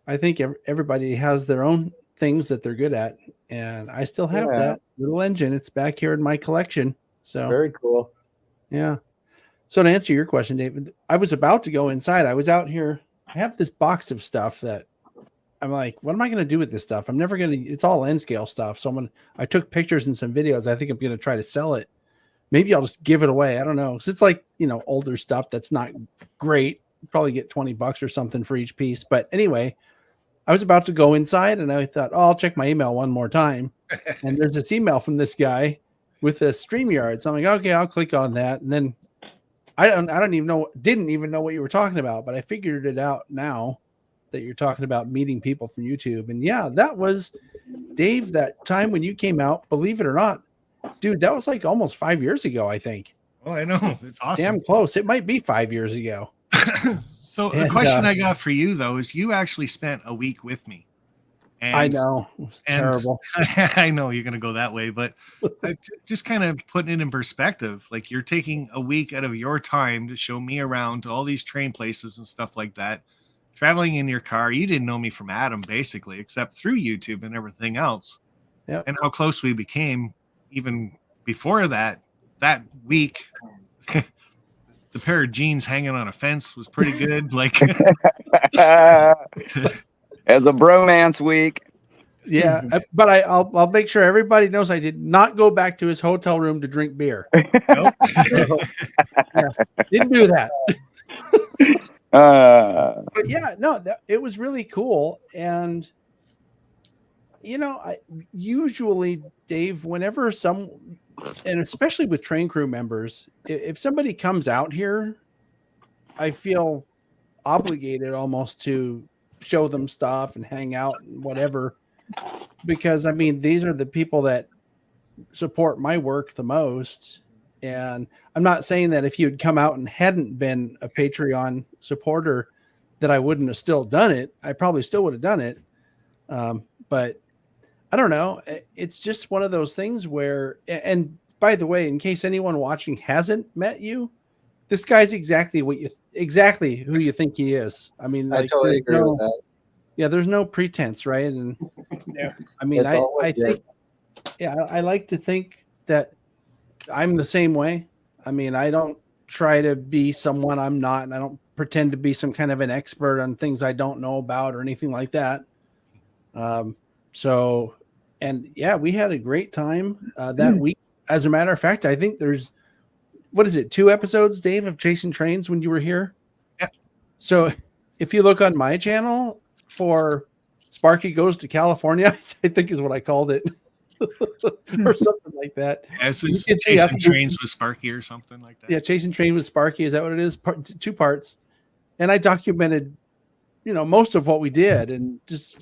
I think everybody has their own things that they're good at, and I still have Yeah. that little engine. It's back here in my collection. So Very cool. yeah. So to answer your question, David, I was about to go inside. I was out here. I have this box of stuff that I'm like, what am I going to do with this stuff? I'm never going to. It's all N scale stuff. So I took pictures and some videos. I think I'm going to try to sell it. Maybe I'll just give it away. I don't know. Cause it's like, older stuff that's not great. Probably get $20 or something for each piece. But anyway, I was about to go inside and I thought, I'll check my email one more time. And there's this email from this guy with a StreamYard. So I'm like, okay, I'll click on that. And then didn't even know what you were talking about, but I figured it out now that you're talking about meeting people from YouTube. And yeah, that was Dave, that time when you came out, believe it or not, dude, that was like almost 5 years ago, I think. Oh, I know. It's awesome. Damn close. It might be 5 years ago. So the And, question I got for you though is you actually spent a week with me. And, I know. It was terrible. I know you're going to go that way, but just kind of putting it in perspective, like you're taking a week out of your time to show me around to all these train places and stuff like that, traveling in your car. You didn't know me from Adam basically, except through YouTube and everything else. Yep. And how close we became even before that week. The pair of jeans hanging on a fence was pretty good. Like As a bromance week. Yeah, but I'll make sure everybody knows I did not go back to his hotel room to drink beer. nope. Didn't do that. But yeah, no, it was really cool. And I usually, Dave, whenever and especially with train crew members, if somebody comes out here, I feel obligated almost to show them stuff and hang out and whatever, because I mean, these are the people that support my work the most. And I'm not saying that if you'd come out and hadn't been a Patreon supporter that I wouldn't have still done it. I probably still would have done it. But I don't know. It's just one of those things where, and by the way, in case anyone watching hasn't met you, this guy's exactly who you think he is. I mean, I totally agree with that. Yeah, there's no pretense, right? And Yeah. I mean, I think, I like to think that I'm the same way. I mean, I don't try to be someone I'm not, and I don't pretend to be some kind of an expert on things I don't know about or anything like that. So, and yeah, we had a great time that week. As a matter of fact, I think there's, 2 episodes, Dave, of Chasing Trains when you were here? Yeah. So if you look on my channel for Sparky Goes to California, I think is what I called it. Or something like that. As Chasing Trains with Sparky or something like that. Yeah, Chasing Train with Sparky. Is that what it is? 2 parts. And I documented, most of what we did. And just,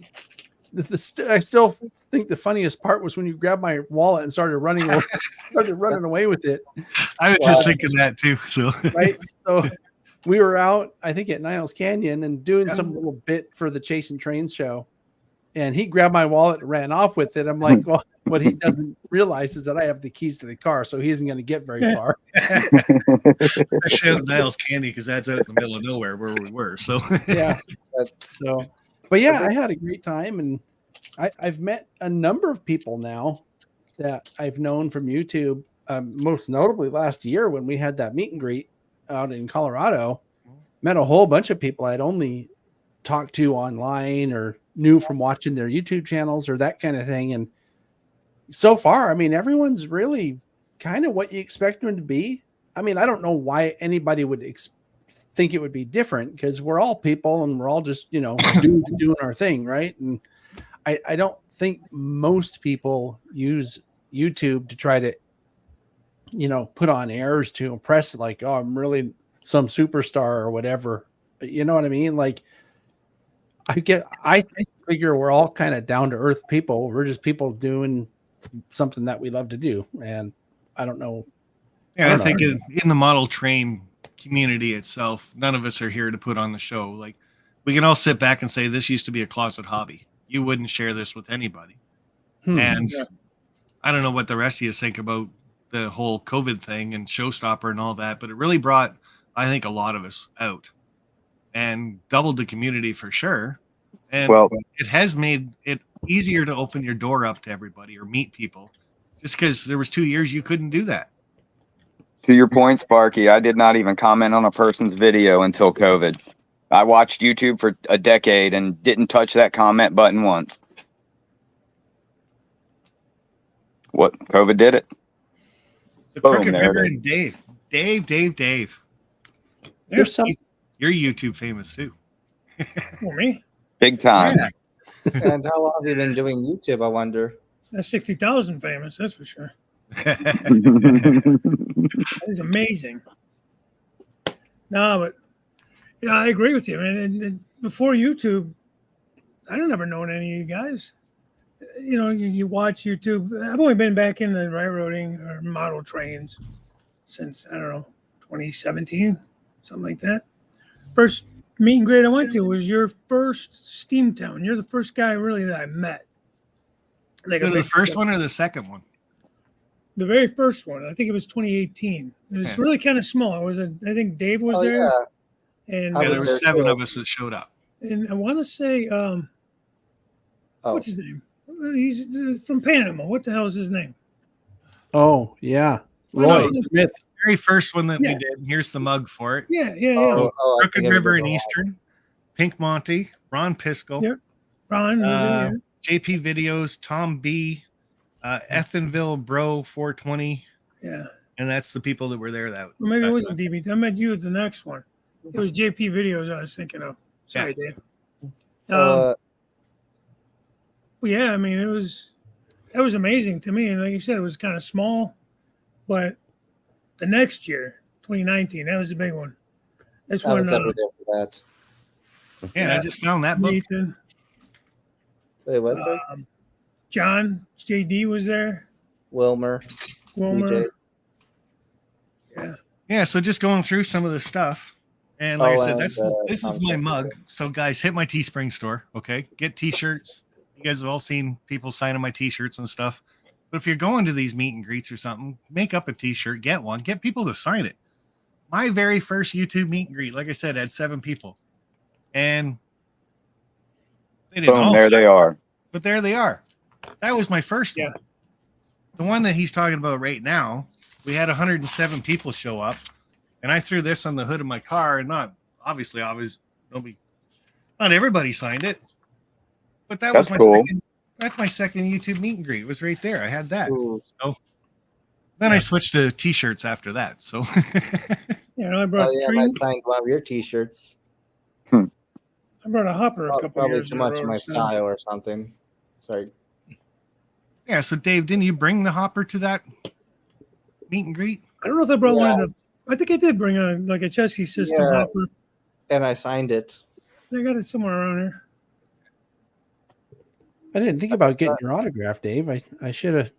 I still think the funniest part was when you grabbed my wallet and started running away with it. I was just thinking that too. So right. So we were out, I think, at Niles Canyon and doing some little bit for the Chasing Trains show. And he grabbed my wallet and ran off with it. I'm like, well, what he doesn't realize is that I have the keys to the car, so he isn't going to get very far. Especially at Niles Candy, because that's out in the middle of nowhere where we were. So yeah. So, but yeah, I had a great time, and I've met a number of people now that I've known from YouTube. Most notably last year when we had that meet and greet out in Colorado, met a whole bunch of people I'd only talked to online or knew from watching their YouTube channels or that kind of thing. And so far, I mean, everyone's really kind of what you expect them to be. I mean, I don't know why anybody would think it would be different, because we're all people and we're all just, doing our thing. Right. And I don't think most people use YouTube to try to, put on airs to impress, like, oh, I'm really some superstar or whatever. You know what I mean? Like, I figure we're all kind of down to earth people. We're just people doing something that we love to do. And I don't know. Yeah, I don't think know. in the model train community itself, none of us are here to put on the show. Like, we can all sit back and say this used to be a closet hobby. You wouldn't share this with anybody. And I don't know what the rest of you think about the whole COVID thing and Showstopper and all that, but it really brought, I think, a lot of us out and doubled the community for sure. And Well, it has made it easier to open your door up to everybody or meet people, just because there was 2 years you couldn't do that. to your point, Sparky, I did not even comment on a person's video until COVID. I watched YouTube for a decade and didn't touch that comment button once. What? COVID did it? The Boom, Crooked there it River is. and Dave. There's some. You're YouTube famous too. For me, Big time. And how long have you been doing YouTube, I wonder? that's 60,000 famous. That's for sure. That is amazing. No, but I agree with you, man. And before YouTube, I don't ever known any of you guys. You watch YouTube. I've only been back in the railroading or model trains since, I don't know, 2017, something like that. First meet and greet I went to was your first Steamtown. You're the first guy really that I met. Like Go to the first one or the second one? The very first one. I think it was 2018. It was really kind of small. It was I think Dave was there. Yeah. And I Yeah, was there were there 7 too. of us that showed up. and I want to say what's his name? He's from Panama. What the hell is his name? Oh, yeah. Roy No. Smith. Very first one that we Yeah. did. Here's the mug for it. Yeah. I Crooked think it River was and Eastern, Pink Monty, Ron Piskel, Yep. Ron was in there. JP Videos, Tom B, Ethanville Bro 420, Yeah. and that's the people that were there. That Well, maybe it that wasn't time. DB. I met you at the next one. It was JP Videos I was thinking of. Sorry, Dave. Well, yeah, I mean, that was amazing to me. And like you said, it was kind of small, but the next year, 2019, that was the big one. That's I when was never there for that. Yeah, I just found that book. Nathan, Wait, what's it? John, JD was there. Wilmer. Wilmer. DJ. Yeah. Yeah, so just going through some of the stuff. And like I said, this is my Tom mug. Shanks. So guys, hit my Teespring store, okay? Get t-shirts. You guys have all seen people signing my t-shirts and stuff. But if you're going to these meet and greets or something, make up a t-shirt, get one, get people to sign it. My very first YouTube meet and greet, like I said, had 7 people. And they didn't all Boom, there sign, they are. but there they are. That was my first Yeah. one. The one that he's talking about right now, we had 107 people show up, and I threw this on the hood of my car, and not everybody signed it, but That's my cool. that's my second YouTube meet and greet. It was right there. I had that. Ooh. So then I switched to t-shirts after that. So I brought Oh, yeah, three. I signed one of your t-shirts. I brought a hopper a couple Probably years too in a much of row, my so- style or something. Sorry. yeah. So Dave, didn't you bring the hopper to that meet and greet? I don't know if I brought one of the. I think I did bring a chassis system Yeah. hopper. And I signed it. I got it somewhere around here. I didn't think about getting your autograph, Dave. I should have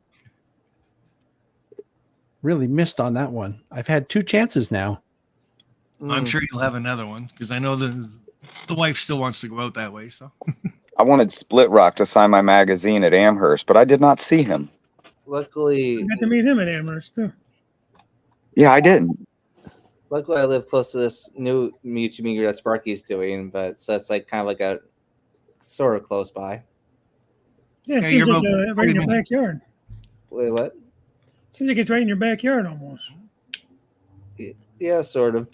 really missed on that one. I've had 2 chances now. I'm sure you'll have another one because I know the wife still wants to go out that way. So I wanted Split Rock to sign my magazine at Amherst, but I did not see him. Luckily, I got to meet him at Amherst too. Yeah, I didn't. luckily I live close to this new YouTube meter that Sparky's doing, but so it's like kind of like a sort of close by. Yeah, it Yeah, seems you're like about right in 40 your minutes. backyard. Wait, what? Seems like it's right in your backyard almost. Yeah, sort of.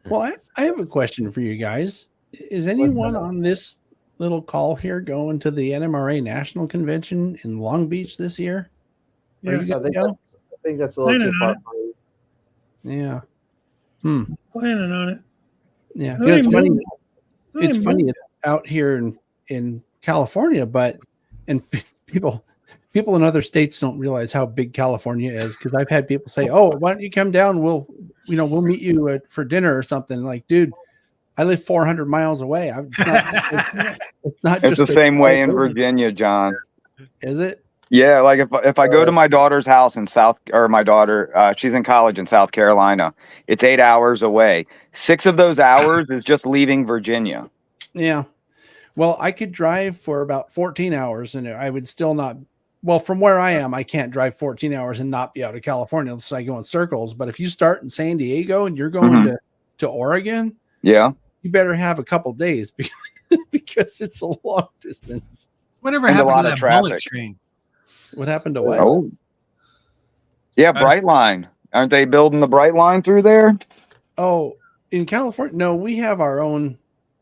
Well, I have a question for you guys. Is anyone on this little call here going to the NMRA National Convention in Long Beach this year? Are Yeah, you I gonna think go? that's a little Planning too far. on it. for me. Yeah. planning on it. Yeah. I You know, it's don't funny. even know. It's funny it's out here in California, but people in other states don't realize how big California is, because I've had people say, "Oh, why don't you come down? We'll meet you for dinner or something." Like, dude, I live 400 miles away. It's not It's just the same way in building. Virginia, John. Is it? Yeah, like if I go to my daughter's house in my daughter, she's in college in South Carolina. It's 8 hours away. 6 of those hours is just leaving Virginia. Yeah. Well, I could drive for about 14 hours and I would still not. Well, from where I am, I can't drive 14 hours and not be out of California unless I go in circles. But if you start in San Diego and you're going to Oregon, yeah, you better have a couple days because it's a long distance. Whatever And a happened lot to of that bullet traffic. train? What happened to what? Oh, yeah, Brightline. Aren't they building the Brightline through there? Oh, in California? No, we have our own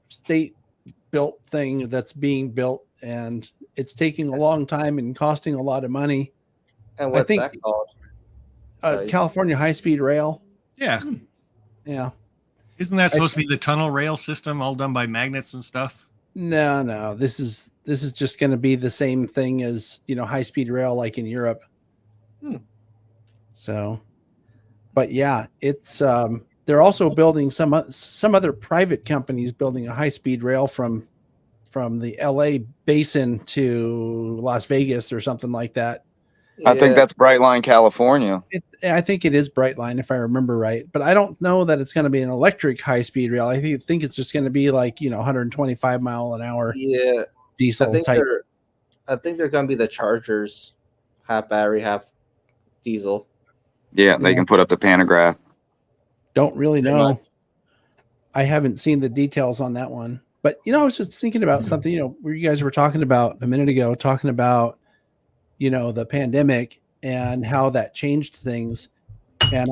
state built thing that's being built, and it's taking a long time and costing a lot of money. And what's think- that called? Sorry. California high-speed rail. Yeah. Yeah. Isn't that supposed to be the tunnel rail system all done by magnets and stuff? No. This is just going to be the same thing as, high-speed rail like in Europe. So, but yeah, it's they're also building some other private companies building a high-speed rail from the LA basin to Las Vegas or something like that. I think that's Brightline, California. I think it is Brightline if I remember right, but I don't know that it's going to be an electric high-speed rail. I think it's just going to be like 125 mile an hour diesel type. I think they're going to be the Chargers, half battery, half diesel. Yeah, they can put up the pantograph. Don't really know. I haven't seen the details on that one, but I was just thinking about something. Where you guys were talking about a minute ago, talking about the pandemic and how that changed things. And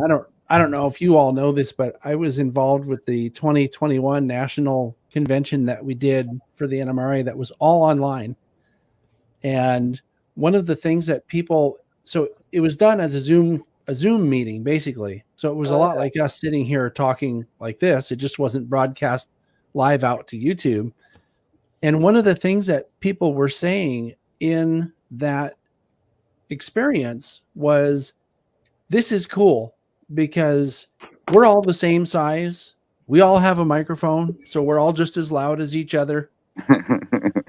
I don't know if you all know this, but I was involved with the 2021 national convention that we did for the NMRA that was all online. And one of the things that so it was done as a Zoom meeting, basically. So it was a lot like us sitting here talking like this. It just wasn't broadcast live out to YouTube. And one of the things that people were saying in that experience was, this is cool because we're all the same size. We all have a microphone, so we're all just as loud as each other.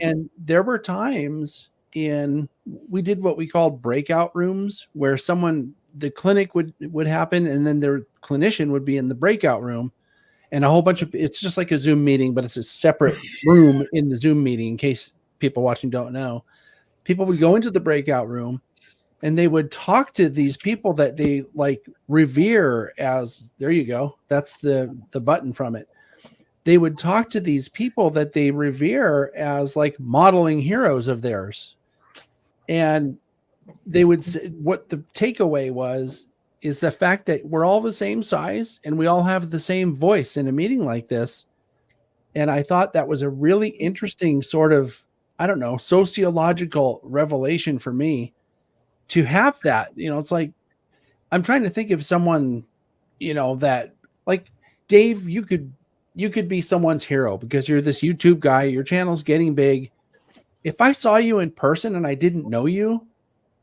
And there were times we did what we called breakout rooms where the clinic would happen and then their clinician would be in the breakout room, and a whole bunch of, it's just like a Zoom meeting, but it's a separate room in the Zoom meeting. In case people watching don't know, people would go into the breakout room and they would talk to these people that they like revere as, there you go. That's the button from it. They would talk to these people that they revere as like modeling heroes of theirs. And they would say, what the takeaway is the fact that we're all the same size and we all have the same voice in a meeting like this. And I thought that was a really interesting sort of, I don't know, sociological revelation for me to have that. It's like, I'm trying to think of someone, that like Dave, you could be someone's hero because you're this YouTube guy, your channel's getting big. If I saw you in person and I didn't know you,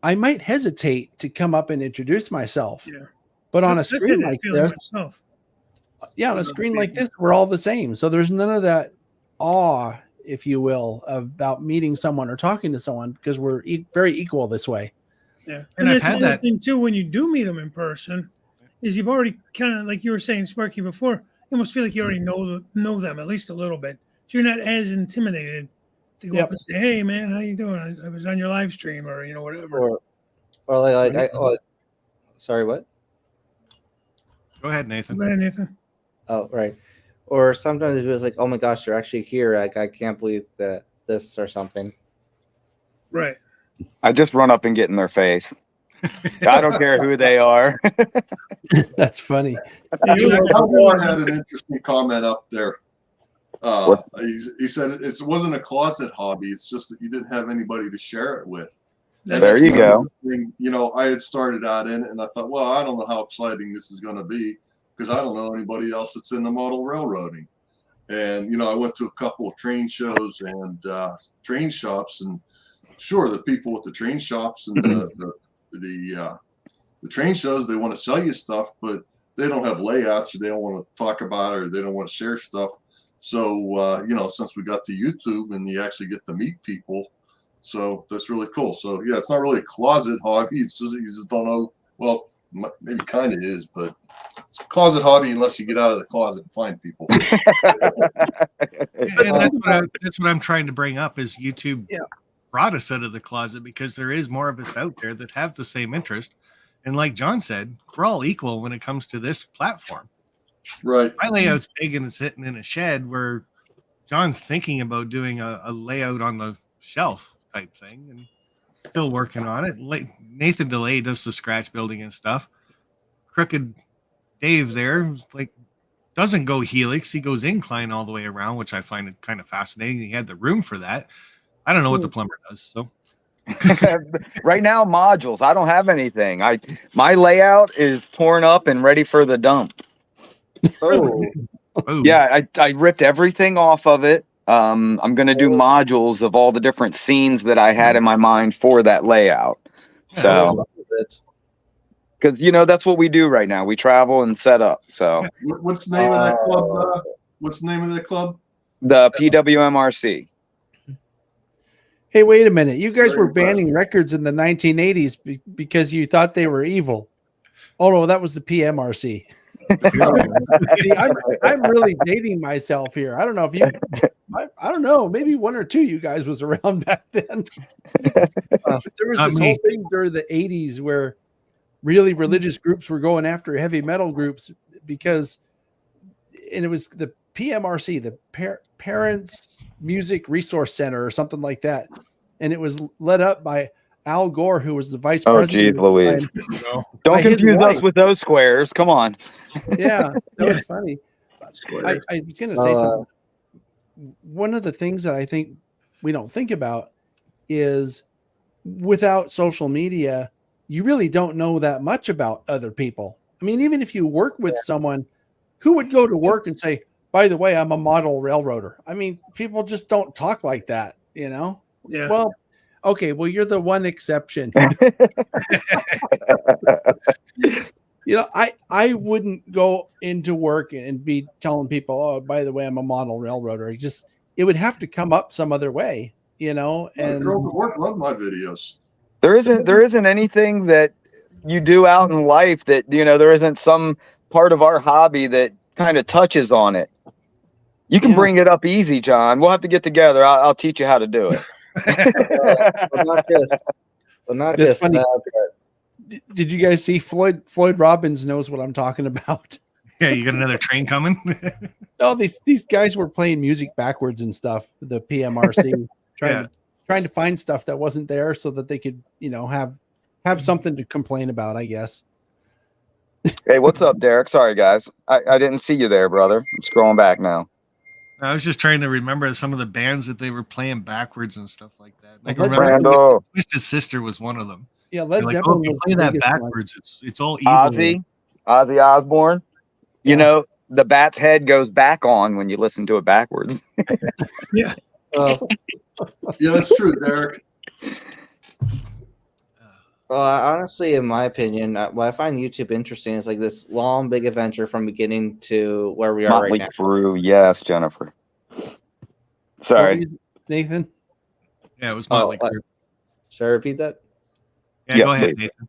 I might hesitate to come up and introduce myself. Yeah. But on a screen like this, on a screen like this, we're all the same. So there's none of that awe, if you will, about meeting someone or talking to someone because we're very equal this way. Yeah. And that's another thing too, when you do meet them in person, is you've already kind of, like you were saying, Sparky, before, you almost feel like you already know them at least a little bit. So you're not as intimidated to go up and say, "Hey, man, how you doing? I was on your live stream," or whatever. Or sorry, what? Go ahead, Nathan. Go ahead, Nathan. Oh, right. Or sometimes it was like, "Oh my gosh, you're actually here! Like, I can't believe that this or something." Right. I just run up and get in their face. I don't care who they are. That's funny. Cowboy had an interesting comment up there. He said it wasn't a closet hobby. It's just that you didn't have anybody to share it with. And there you go. I had started out in it, and I thought, well, I don't know how exciting this is going to be because I don't know anybody else that's in the model railroading. And I went to a couple of train shows and train shops, and sure, the people at the train shops and the train shows, they want to sell you stuff, but they don't have layouts, or they don't want to talk about it, or they don't want to share stuff. So, you know, since we got to YouTube and you actually get to meet people, so that's really cool. So yeah, it's not really a closet hobby. It's just, you just don't know. Well, maybe kind of is, but it's a closet hobby unless you get out of the closet and find people. And that's what I'm trying to bring up is YouTube Yeah. brought us out of the closet because there is more of us out there that have the same interest. And like John said, we're all equal when it comes to this platform. Right. My layout's big and it's sitting in a shed where John's thinking about doing a layout on the shelf type thing and still working on it. Nathan DeLay does the scratch building and stuff. Crooked Dave there, like, doesn't go helix. He goes incline all the way around, which I find it kind of fascinating. He had the room for that. I don't know what the plumber does. So Right now, modules. I don't have anything. My layout is torn up and ready for the dump. Oh, boom. Yeah, I ripped everything off of it. I'm gonna do modules of all the different scenes that I had in my mind for that layout. So, because you know that's what we do right now. We travel and set up. So What's the name of that club? What's the name of that club? the PWMRC. Hey, wait a minute. You guys Very were banning records in the 1980s because you thought they were evil. Oh, no, that was the PMRC. See, I'm really dating myself here. I don't know if you, I don't know, maybe one or two of you guys was around back then. There was this whole thing during the 80s where really religious groups were going after heavy metal groups because, and it was the PMRC, the Parents Music Resource Center or something like that. And it was led up by Al Gore, who was the vice president. Oh, geez, Louise. Don't confuse us with those squares. Come on. Yeah, that was funny. I was going to say something. One of the things that I think we don't think about is without social media, you really don't know that much about other people. I mean, even if you work with someone, who would go to work and say, by the way, I'm a model railroader? I mean, people just don't talk like that, you know? Yeah. Well, okay, well, you're the one exception. You know, I wouldn't go into work and be telling people, oh, by the way, I'm a model railroader. It would have to come up some other way, you know? And girls at work love my videos. There isn't anything that you do out in life that, you know, there isn't some part of our hobby that kind of touches on it. You can bring it up easy, John. We'll have to get together. I'll teach you how to do it. not just did you guys see Floyd Robbins knows what I'm talking about? Yeah, you got another train coming? No, these guys were playing music backwards and stuff, the PMRC, trying to find stuff that wasn't there so that they could, you know, have something to complain about, I guess. Hey, what's up, Derek? Sorry, guys. I didn't see you there, brother. I'm scrolling back now. I was just trying to remember some of the bands that they were playing backwards and stuff like that. Like, Well, remember Twisted Sister was one of them. Yeah, Led like, Zeppelin if you was play the that biggest one. backwards, it's all evil. Ozzy Osbourne. You know, the bat's head goes back on when you listen to it backwards. Yeah. Yeah, that's true, Derek. Well, honestly, in my opinion, what I find YouTube interesting is like this long, big adventure from beginning to where we are Motley right now. Crue, yes, Jennifer. Sorry, Nathan. Yeah, it was Motley Crue. Should I repeat that? Yeah, yes, go ahead, please. Nathan.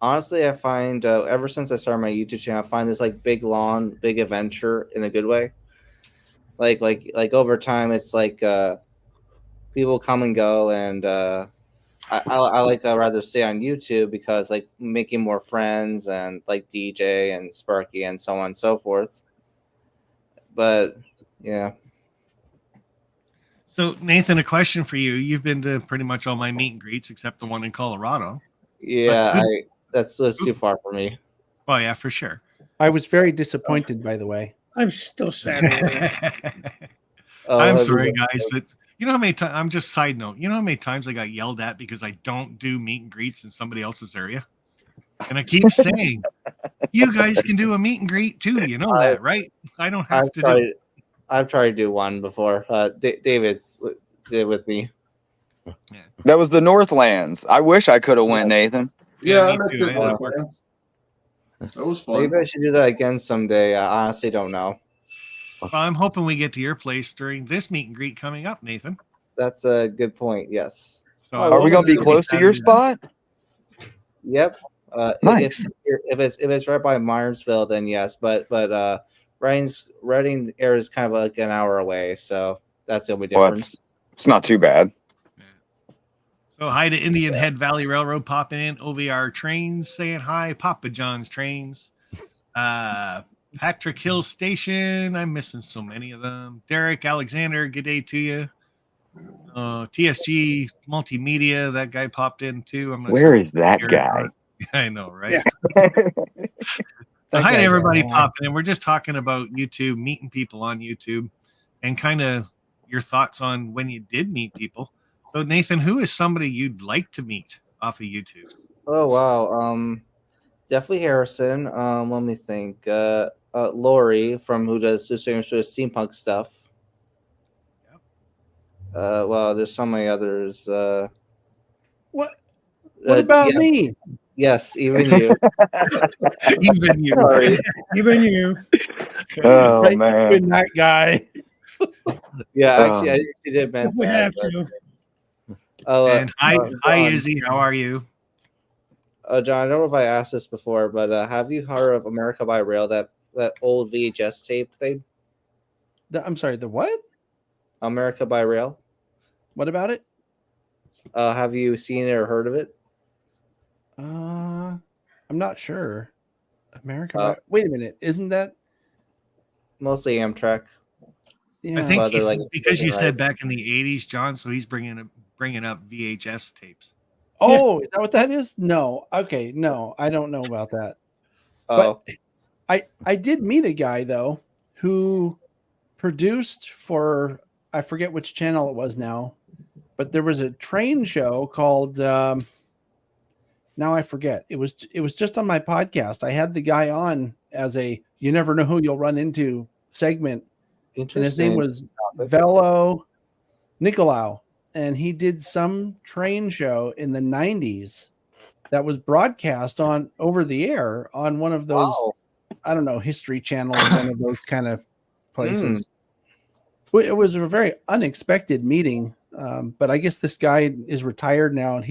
Honestly, I find ever since I started my YouTube channel, I find this like big, long, big adventure in a good way. Like over time, it's like people come and go, and I like to rather stay on YouTube because like making more friends and like DJ and Sparky and so on and so forth. But yeah. So Nathan, a question for you. You've been to pretty much all my meet and greets except the one in Colorado. Yeah, that's too far for me. Oh yeah, for sure. I was very disappointed, by the way. I'm still sad. I'm sorry, guys, but you know how many times? I'm just side note. You know how many times I got yelled at because I don't do meet and greets in somebody else's area, and I keep saying, "You guys can do a meet and greet too." You know that, right? I don't have to do. I've tried to do one before. David did with me. Yeah. That was the Northlands. I wish I could have went, Nathan. Yeah, me I too. met that was fun. Maybe I should do that again someday. I honestly don't know. Well, I'm hoping we get to your place during this meet and greet coming up, Nathan. That's a good point. Yes. So Oh, Are we well, gonna be close to your spot? Yep. Nice. If it's right by Myersville, then yes. But Reading Air is kind of like an hour away, so that's the only Well, difference. it's not too bad. So hi to Indian Head Valley Railroad popping in, OVR Trains saying hi, Papa John's Trains, Patrick Hill Station. I'm missing so many of them. Derek Alexander, good day to you. TSG Multimedia, that guy popped in too. I'm not Where sure is that here or guy? not. I know, right? Yeah. So That hi to guy's everybody on. popping in. We're just talking about YouTube, meeting people on YouTube, and kind of your thoughts on when you did meet people. So Nathan, who is somebody you'd like to meet off of YouTube? Oh wow. Definitely Harrison. Let me think. Lori who does steampunk stuff. Yep. Well, there's so many others. What about yeah, me? Yes, even you. Even you. Sorry. Even you. Oh Right, man. even that guy. Yeah, actually, I actually did meant We that. have but- to. Oh, And hi, John. Izzy. How are you? John, I don't know if I asked this before, but have you heard of America by Rail? That old VHS tape thing, I'm sorry, the what? America by Rail. What about it? Have you seen it or heard of it? I'm not sure. America. Uh, Wait a minute. Isn't that? Mostly Amtrak. Yeah. I think Well, they're he's, like because you said rights. back in the 80s, John, so he's bringing up VHS tapes. Oh, is that what that is? No. Okay. No, I don't know about that. Oh, But I did meet a guy though who produced for, I forget which channel it was now, but there was a train show called now I forget. It was just on my podcast. I had the guy on as a you never know who you'll run into segment, and his name interesting. was Velo Nicolau, and he did some train show in the 90s that was broadcast on over the air on one of those Wow. I don't know, History Channel or one of those kind of places. It was a very unexpected meeting, but I guess this guy is retired now, and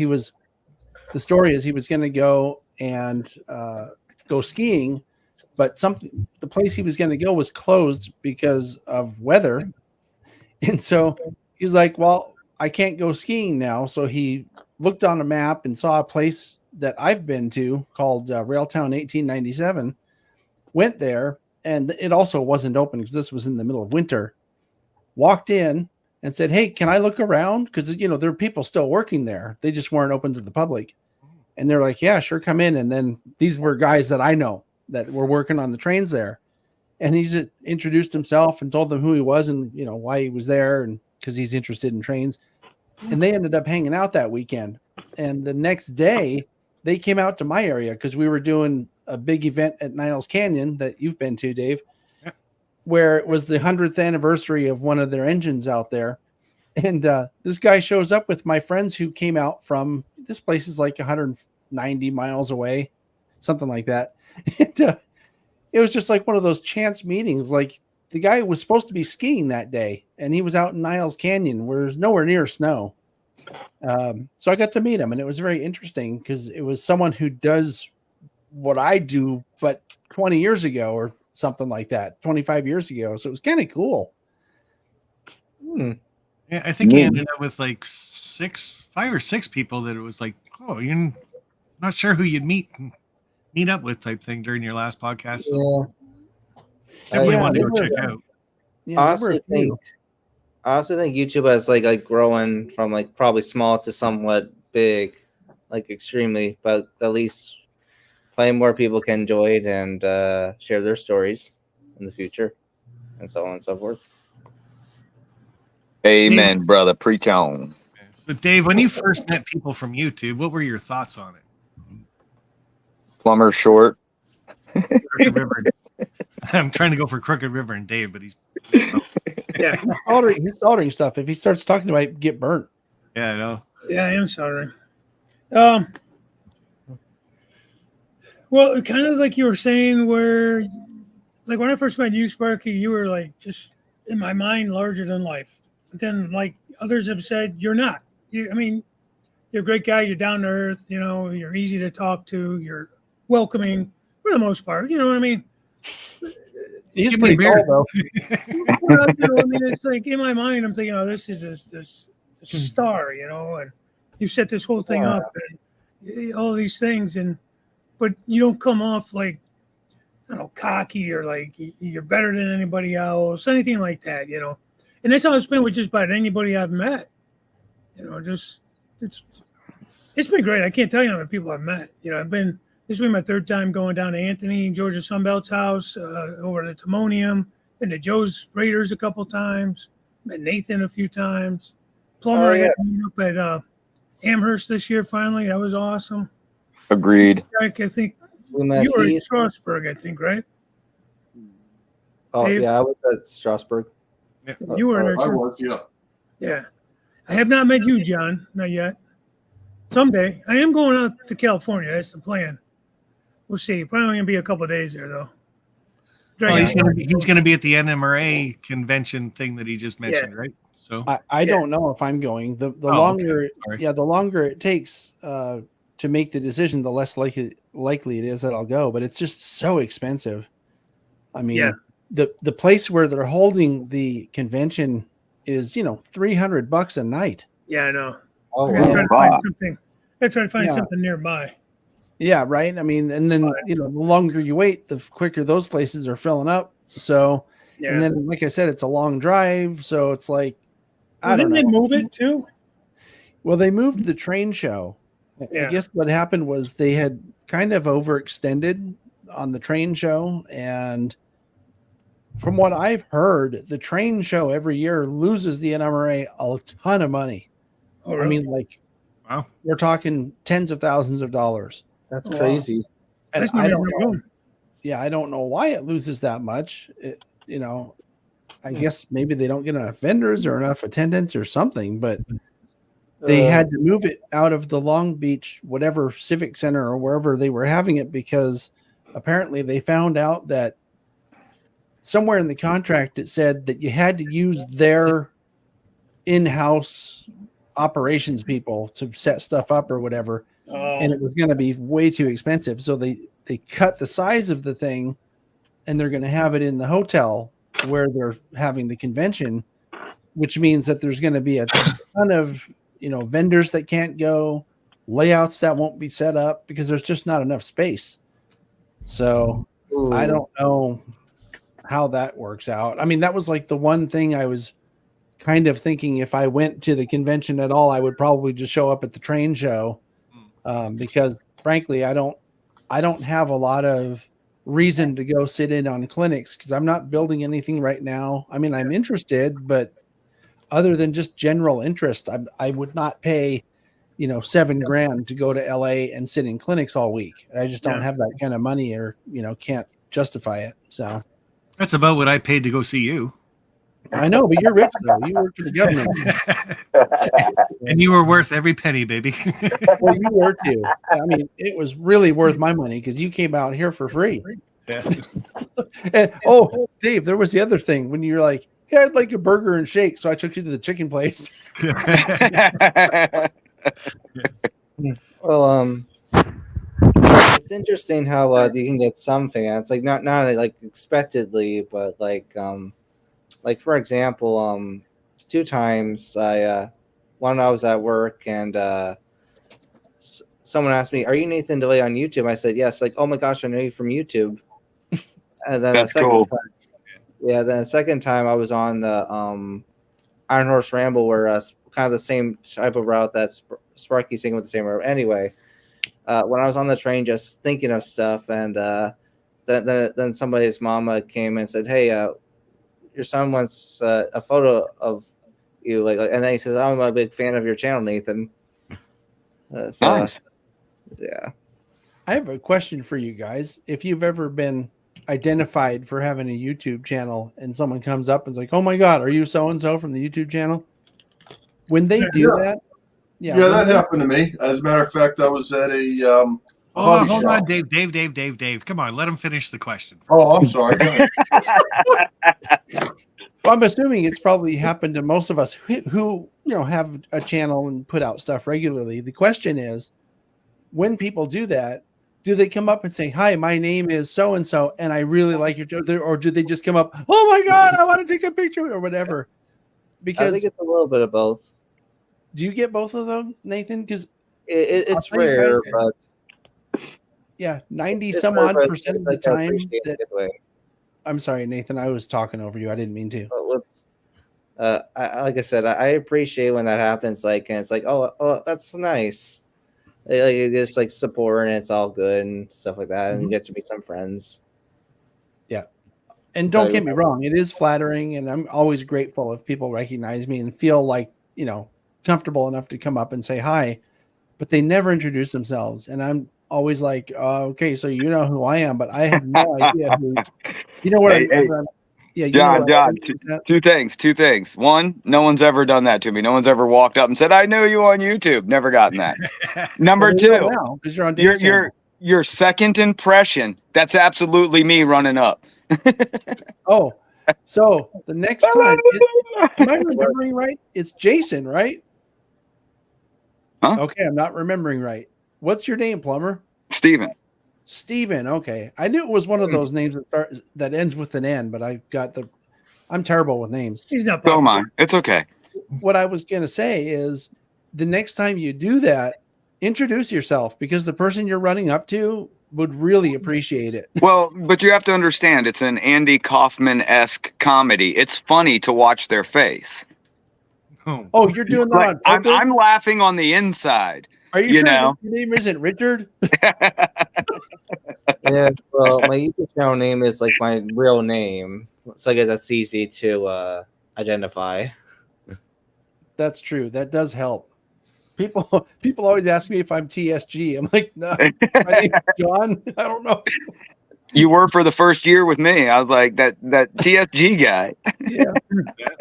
the story is he was going to go and go skiing, but the place he was going to go was closed because of weather, and so he's like, well, I can't go skiing now. So he looked on a map and saw a place that I've been to called Railtown 1897, went there, and it also wasn't open because this was in the middle of winter. Walked in and said, hey, can I look around? Because, there are people still working there. They just weren't open to the public. And they're like, yeah, sure, come in. And then these were guys that I know that were working on the trains there. And he's introduced himself and told them who he was and, why he was there, and because he's interested in trains. And they ended up hanging out that weekend. And the next day, they came out to my area because we were doing a big event at Niles Canyon that you've been to, Dave, where it was the 100th anniversary of one of their engines out there. And this guy shows up with my friends who came out from this place is like 190 miles away, something like that. And it was just like one of those chance meetings. Like the guy was supposed to be skiing that day, and he was out in Niles Canyon where there's nowhere near snow. So I got to meet him, and it was very interesting because it was someone who does what I do, but 20 years ago or something like that, 25 years ago. So it was kind of cool. Yeah, I think he ended up with like 5 or 6 people that it was like, oh, you're not sure who you'd meet up with type thing during your last podcast. So definitely wanted to go check out. Yeah, I honestly think YouTube has like growing from like probably small to somewhat big, like extremely, but at least plenty more people can enjoy it and share their stories in the future, and so on and so forth. Amen, brother. Preach on. So Dave, when you first met people from YouTube, what were your thoughts on it? Plumber short. Crooked River. I'm trying to go for Crooked River and Dave, but he's Yeah. He's soldering stuff. If he starts talking about it, get burnt. yeah, I know. Yeah, I am sorry. Well, kind of like you were saying, where like when I first met you, Sparky, you were like just in my mind larger than life. But then, like others have said, you're not. I mean, you're a great guy. You're down to earth. You know, you're easy to talk to. You're welcoming for the most part. You know what I mean? He's Give me a pretty tall, beer. though. Well, you know, I mean, it's like in my mind, I'm thinking, oh, this is this star, you know, and you set this whole thing up and all these things, but you don't come off like, I don't know, cocky or like you're better than anybody else, anything like that, you know. And that's how it's been with just about anybody I've met. You know, just it's been great. I can't tell you how many people I've met. You know, this will be my third time going down to Anthony Georgia Sunbelt's house, over to Timonium, been to Joe's Raiders a couple times, met Nathan a few times. Plumber, I got to meet up at Amherst this year finally. That was awesome. Agreed. I think We met you were in Heath. Strasbourg, I think, right? Oh Dave? yeah, I was at Strasbourg. You were in I there. was, yeah. Yeah. I have not met you, John. Not yet. Someday. I am going out to California. That's the plan. We'll see. Probably going to be a couple of days there, though. Well, he's gonna be at the NMRA convention thing that he just mentioned, right? So I don't know if I'm going. The longer, Sorry. the longer it takes to make the decision, the less likely it is that I'll go. But it's just so expensive. I mean, the place where they're holding the convention is $300 a night. Yeah, I know. Oh, I gotta wow. try to find something nearby. Yeah, right. I mean, and then the longer you wait, the quicker those places are filling up. So, and then like I said, it's a long drive, so it's like I don't know. Didn't they move it too? Well, they moved the train show. I guess what happened was they had kind of overextended on the train show, and from what I've heard, the train show every year loses the NMRA a ton of money. Oh, really? I mean, like, wow, we're talking tens of thousands of dollars. That's crazy. And That's I not don't even know. good. Yeah, I don't know why it loses that much. I guess maybe they don't get enough vendors or enough attendance or something, but they had to move it out of the Long Beach, whatever Civic Center or wherever they were having it, because apparently they found out that somewhere in the contract it said that you had to use their in-house operations people to set stuff up or whatever. And it was going to be way too expensive. So they cut the size of the thing, and they're going to have it in the hotel where they're having the convention, which means that there's going to be a ton of, vendors that can't go, layouts that won't be set up because there's just not enough space. So I don't know how that works out. I mean, that was like the one thing I was kind of thinking if I went to the convention at all, I would probably just show up at the train show. Because frankly, I don't have a lot of reason to go sit in on clinics because I'm not building anything right now. I mean, I'm interested, but other than just general interest, I would not pay, $7,000 to go to LA and sit in clinics all week. I just don't have that kind of money or, can't justify it. So that's about what I paid to go see you. I know, but you're rich though. You work for the government. And you were worth every penny, baby. Well, you were too. I mean, it was really worth my money because you came out here for free. Yeah. And Dave, there was the other thing when you're like, "Hey, I'd like a burger and shake," so I took you to the chicken place. Well, it's interesting how you can get some fans, like not like expectedly, but like for example, 2 times one I was at work and someone asked me, "Are you Nathan DeLay on YouTube?" I said, "Yes." Like, "Oh my gosh, I know you from YouTube." And then That's cool. Then the second time I was on the Iron Horse Ramble, where kind of the same type of route that Sparky's taking with the same route. Anyway, when I was on the train, just thinking of stuff, and then somebody's mama came and said, "Hey, your son wants a photo of you," like, and then he says, "I'm a big fan of your channel, Nathan." Nice. Yeah. I have a question for you guys. If you've ever been identified for having a YouTube channel and someone comes up and is like, "Oh my God, are you so-and-so from the YouTube channel?" When they do that, Yeah, that happened to me. As a matter of fact, I was at a Hold on, Dave. Come on, let him finish the question. Oh, I'm sorry. Go ahead. Well, I'm assuming it's probably happened to most of us who have a channel and put out stuff regularly. The question is, when people do that, do they come up and say, "Hi, my name is so and so, and I really like your joke," or do they just come up, "Oh my God, I want to take a picture," or whatever? Because I think it's a little bit of both. do you get both of them, Nathan? Because It's I'll tell you rare, guys, but yeah, 90 it's some rare, odd but percent of it's the like I time. appreciate it that way. I'm sorry, Nathan. I was talking over you. I didn't mean to. But like I said, I appreciate when that happens. Like, and it's like, oh, that's nice. Like you just like support, and it's all good and stuff like that, and you get to meet some friends. Yeah. And don't get me wrong, it is flattering, and I'm always grateful if people recognize me and feel like, comfortable enough to come up and say hi, but they never introduce themselves. And I'm always like, okay, so you know who I am, but I have no idea who, yeah. John, two things. One, no one's ever done that to me. No one's ever walked up and said, "I knew you on YouTube." Never gotten that. Number two, because you're on Dave's channel. your second impression, that's absolutely me running up. Oh, so the next time, am I remembering right? It's Jason, right? Huh? Okay, I'm not remembering right. What's your name, Plumber? Steven. Steven. Okay, I knew it was one of those names that ends with an N, but I'm terrible with names. He's not. So am I. It's okay. What I was gonna say is, the next time you do that, introduce yourself, because the person you're running up to would really appreciate it. Well, but you have to understand, it's an Andy Kaufman-esque comedy. It's funny to watch their face. Oh, you're doing that on purpose? I'm laughing on the inside. Are you sure your name isn't Richard? Yeah, well, my YouTube channel name is like my real name, so I guess that's easy to identify. That's true. That does help. People always ask me if I'm TSG. I'm like, no, my name's John. I don't know. You were for the first year with me. I was like, that TSG guy. Yeah.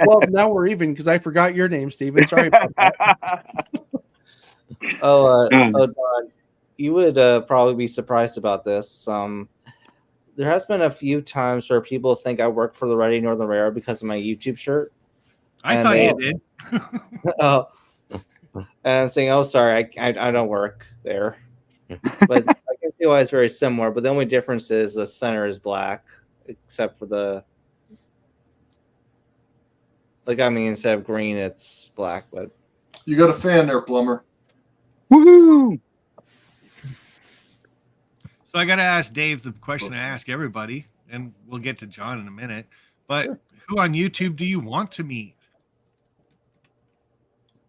Well, now we're even because I forgot your name, Steven. Sorry about that. Don, you would probably be surprised about this. There has been a few times where people think I work for the Ready Northern Railroad because of my YouTube shirt. I thought you did. And I'm saying, oh, sorry, I don't work there. But I can see why it's very similar. But the only difference is the center is black, except for instead of green, it's black. But You got a fan there, Plumber. Woohoo! So I got to ask Dave the question I ask everybody, and we'll get to John in a minute. But who on YouTube do you want to meet?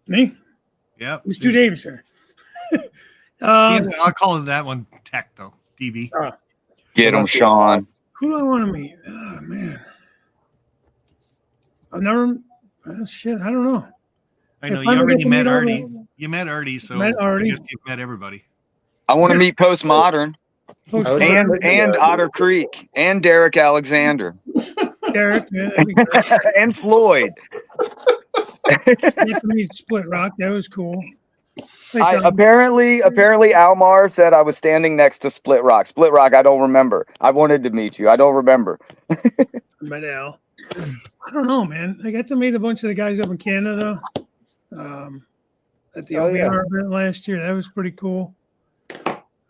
Me? Yeah, It's 2 Davis here. I'll call it that one Tech though. DB. Get him, Sean. Who do I want to meet? Oh man, I've never. Shit, I don't know. I know you already met Artie. You met Artie, so I guess you've met everybody. I want to meet Postmodern and Otter Creek and Derek Alexander. Derek, yeah, that'd be great. And Floyd. Get to meet Split Rock. That was cool. Apparently Almar said I was standing next to Split Rock. Split Rock, I don't remember. I wanted to meet you. I don't remember. Met Al. I don't know, man. I got to meet a bunch of the guys up in Canada at the OBR event last year. That was pretty cool.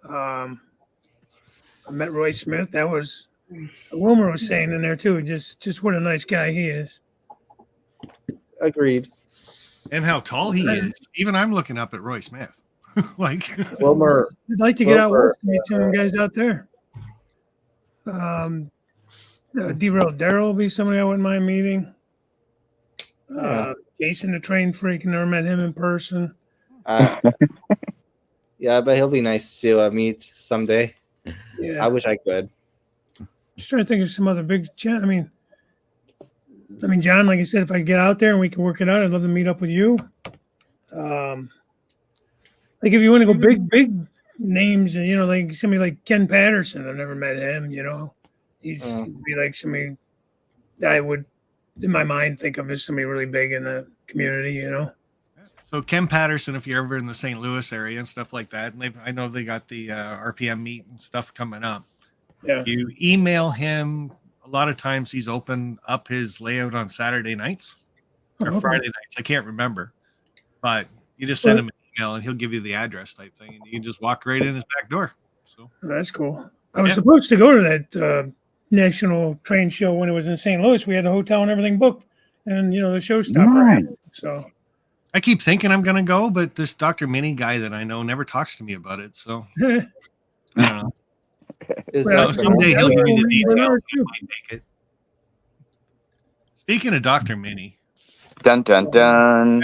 I met Roy Smith. That was Wilmer was saying in there too. Just what a nice guy he is. Agreed. And how tall he is. Even I'm looking up at Roy Smith. Like Wilmer. I'd like to get out west to meet some of the guys out there. Derailed Daryl will be somebody I wouldn't mind meeting. Jason the Train Freak, never met him in person. Yeah, I bet he'll be nice to meet someday. Yeah, I wish I could. Just trying to think of some other big. I mean, John, like I said, if I get out there and we can work it out, I'd love to meet up with you. Like if you want to go big names, like somebody like Ken Patterson. I've never met him. He'd be like somebody that I would, in my mind, think of as somebody really big in the community. So Ken Patterson, if you're ever in the St. Louis area and stuff like that, and I know they got the RPM meet and stuff coming up. Yeah. You email him. A lot of times he's open up his layout on Saturday nights or Okay. Friday nights. I can't remember, but you just send him an email and he'll give you the address type thing, and you can just walk right in his back door. So That's cool. I was Yeah. supposed to go to that national train show when it was in St. Louis. We had the hotel and everything booked, and the show stopped. Right after. So I keep thinking I'm going to go, but this Dr. Mini guy that I know never talks to me about it. So I don't know. Is Well, that Someday he'll give me the details. Bernard, I might make it. Speaking of Dr. Mini, Dun dun dun.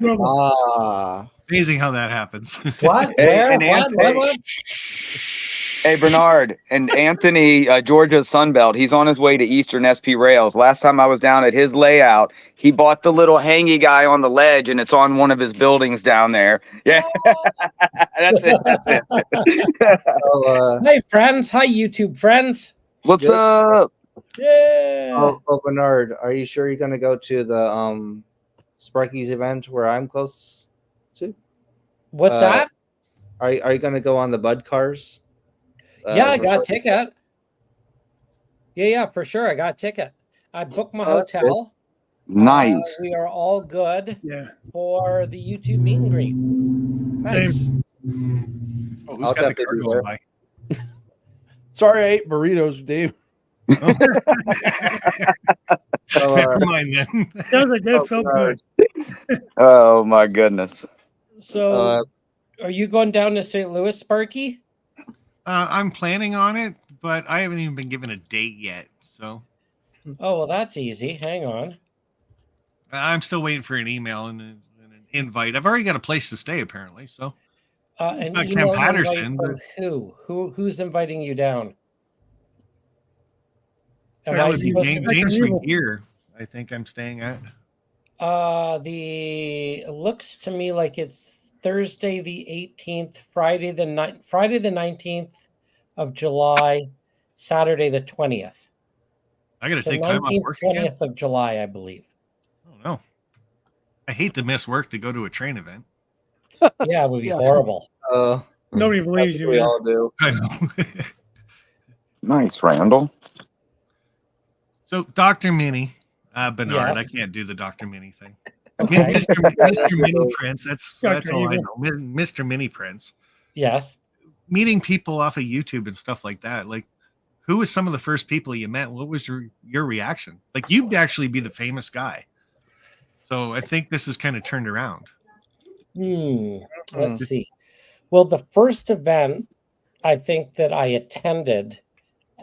Ah, amazing how that happens. What? Hey, Where? and What? Hey, Bernard and Anthony, Georgia's Sunbelt. He's on his way to Eastern SP Rails. Last time I was down at his layout, he bought the little hangy guy on the ledge, and it's on one of his buildings down there. Yeah, that's it. That's it. so, Hey, friends. Hi, YouTube friends. What's Good. up? Yeah. Bernard, are you sure you're gonna go to the Sparky's event where I'm close to? What's that? Are you gonna go on the Bud cars? Yeah, I for got a Sparky? ticket. Yeah, for sure. I got a ticket. I booked my Oh, that's good. hotel. Nice. We are all good yeah. for the YouTube meet and greet. Nice. Oh, who's I'll got the definitely car be going there. by? Sorry, I ate burritos, Dave. So, Never mind then. Sounds like that felt Bernard, good. Oh my goodness. So, are you going down to St. Louis, Sparky? I'm planning on it, but I haven't even been given a date yet. So Oh, well, that's easy. Hang on. I'm still waiting for an email and an invite. I've already got a place to stay, apparently. So An Not Ken email invite Patterson, from who's inviting you down? Am that I would be supposed James, to- James Evil. Regier. I think I'm staying at. It looks to me like it's Thursday the 18th, Friday the 19th of July, Saturday the 20th. I got to So take time off 19th, work again. 20th of July, I believe. Oh no! I hate to miss work to go to a train event. Yeah, it would be Yeah. horrible. Nobody believes you. we Man. all do. I know. Nice, Randall. So Dr. Mini, Bernard, Yes. I can't do the Dr. Mini thing. Okay. Mr. Mini Prince. That's Dr. all I Evil. know. Mr. Mini Prince. Yes. Meeting people off of YouTube and stuff like that. Like, who was some of the first people you met? What was your reaction? Like, you'd actually be the famous guy. So I think this is kind of turned around. Let's see. Well, the first event I think that I attended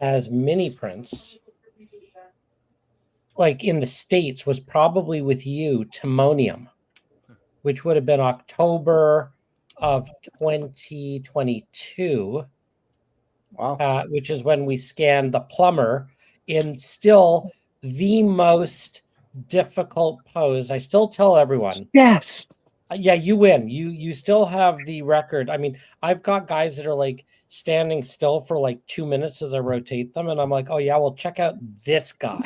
as Mini Prince, like in the States, was probably with you, Timonium, which would have been October of 2022, Wow. which is when we scanned the plumber in still the most difficult pose. I still tell everyone, Yes. yeah, you win. You still have the record. I mean, I've got guys that are like standing still for like 2 minutes as I rotate them, and I'm like, oh yeah, well, check out this guy.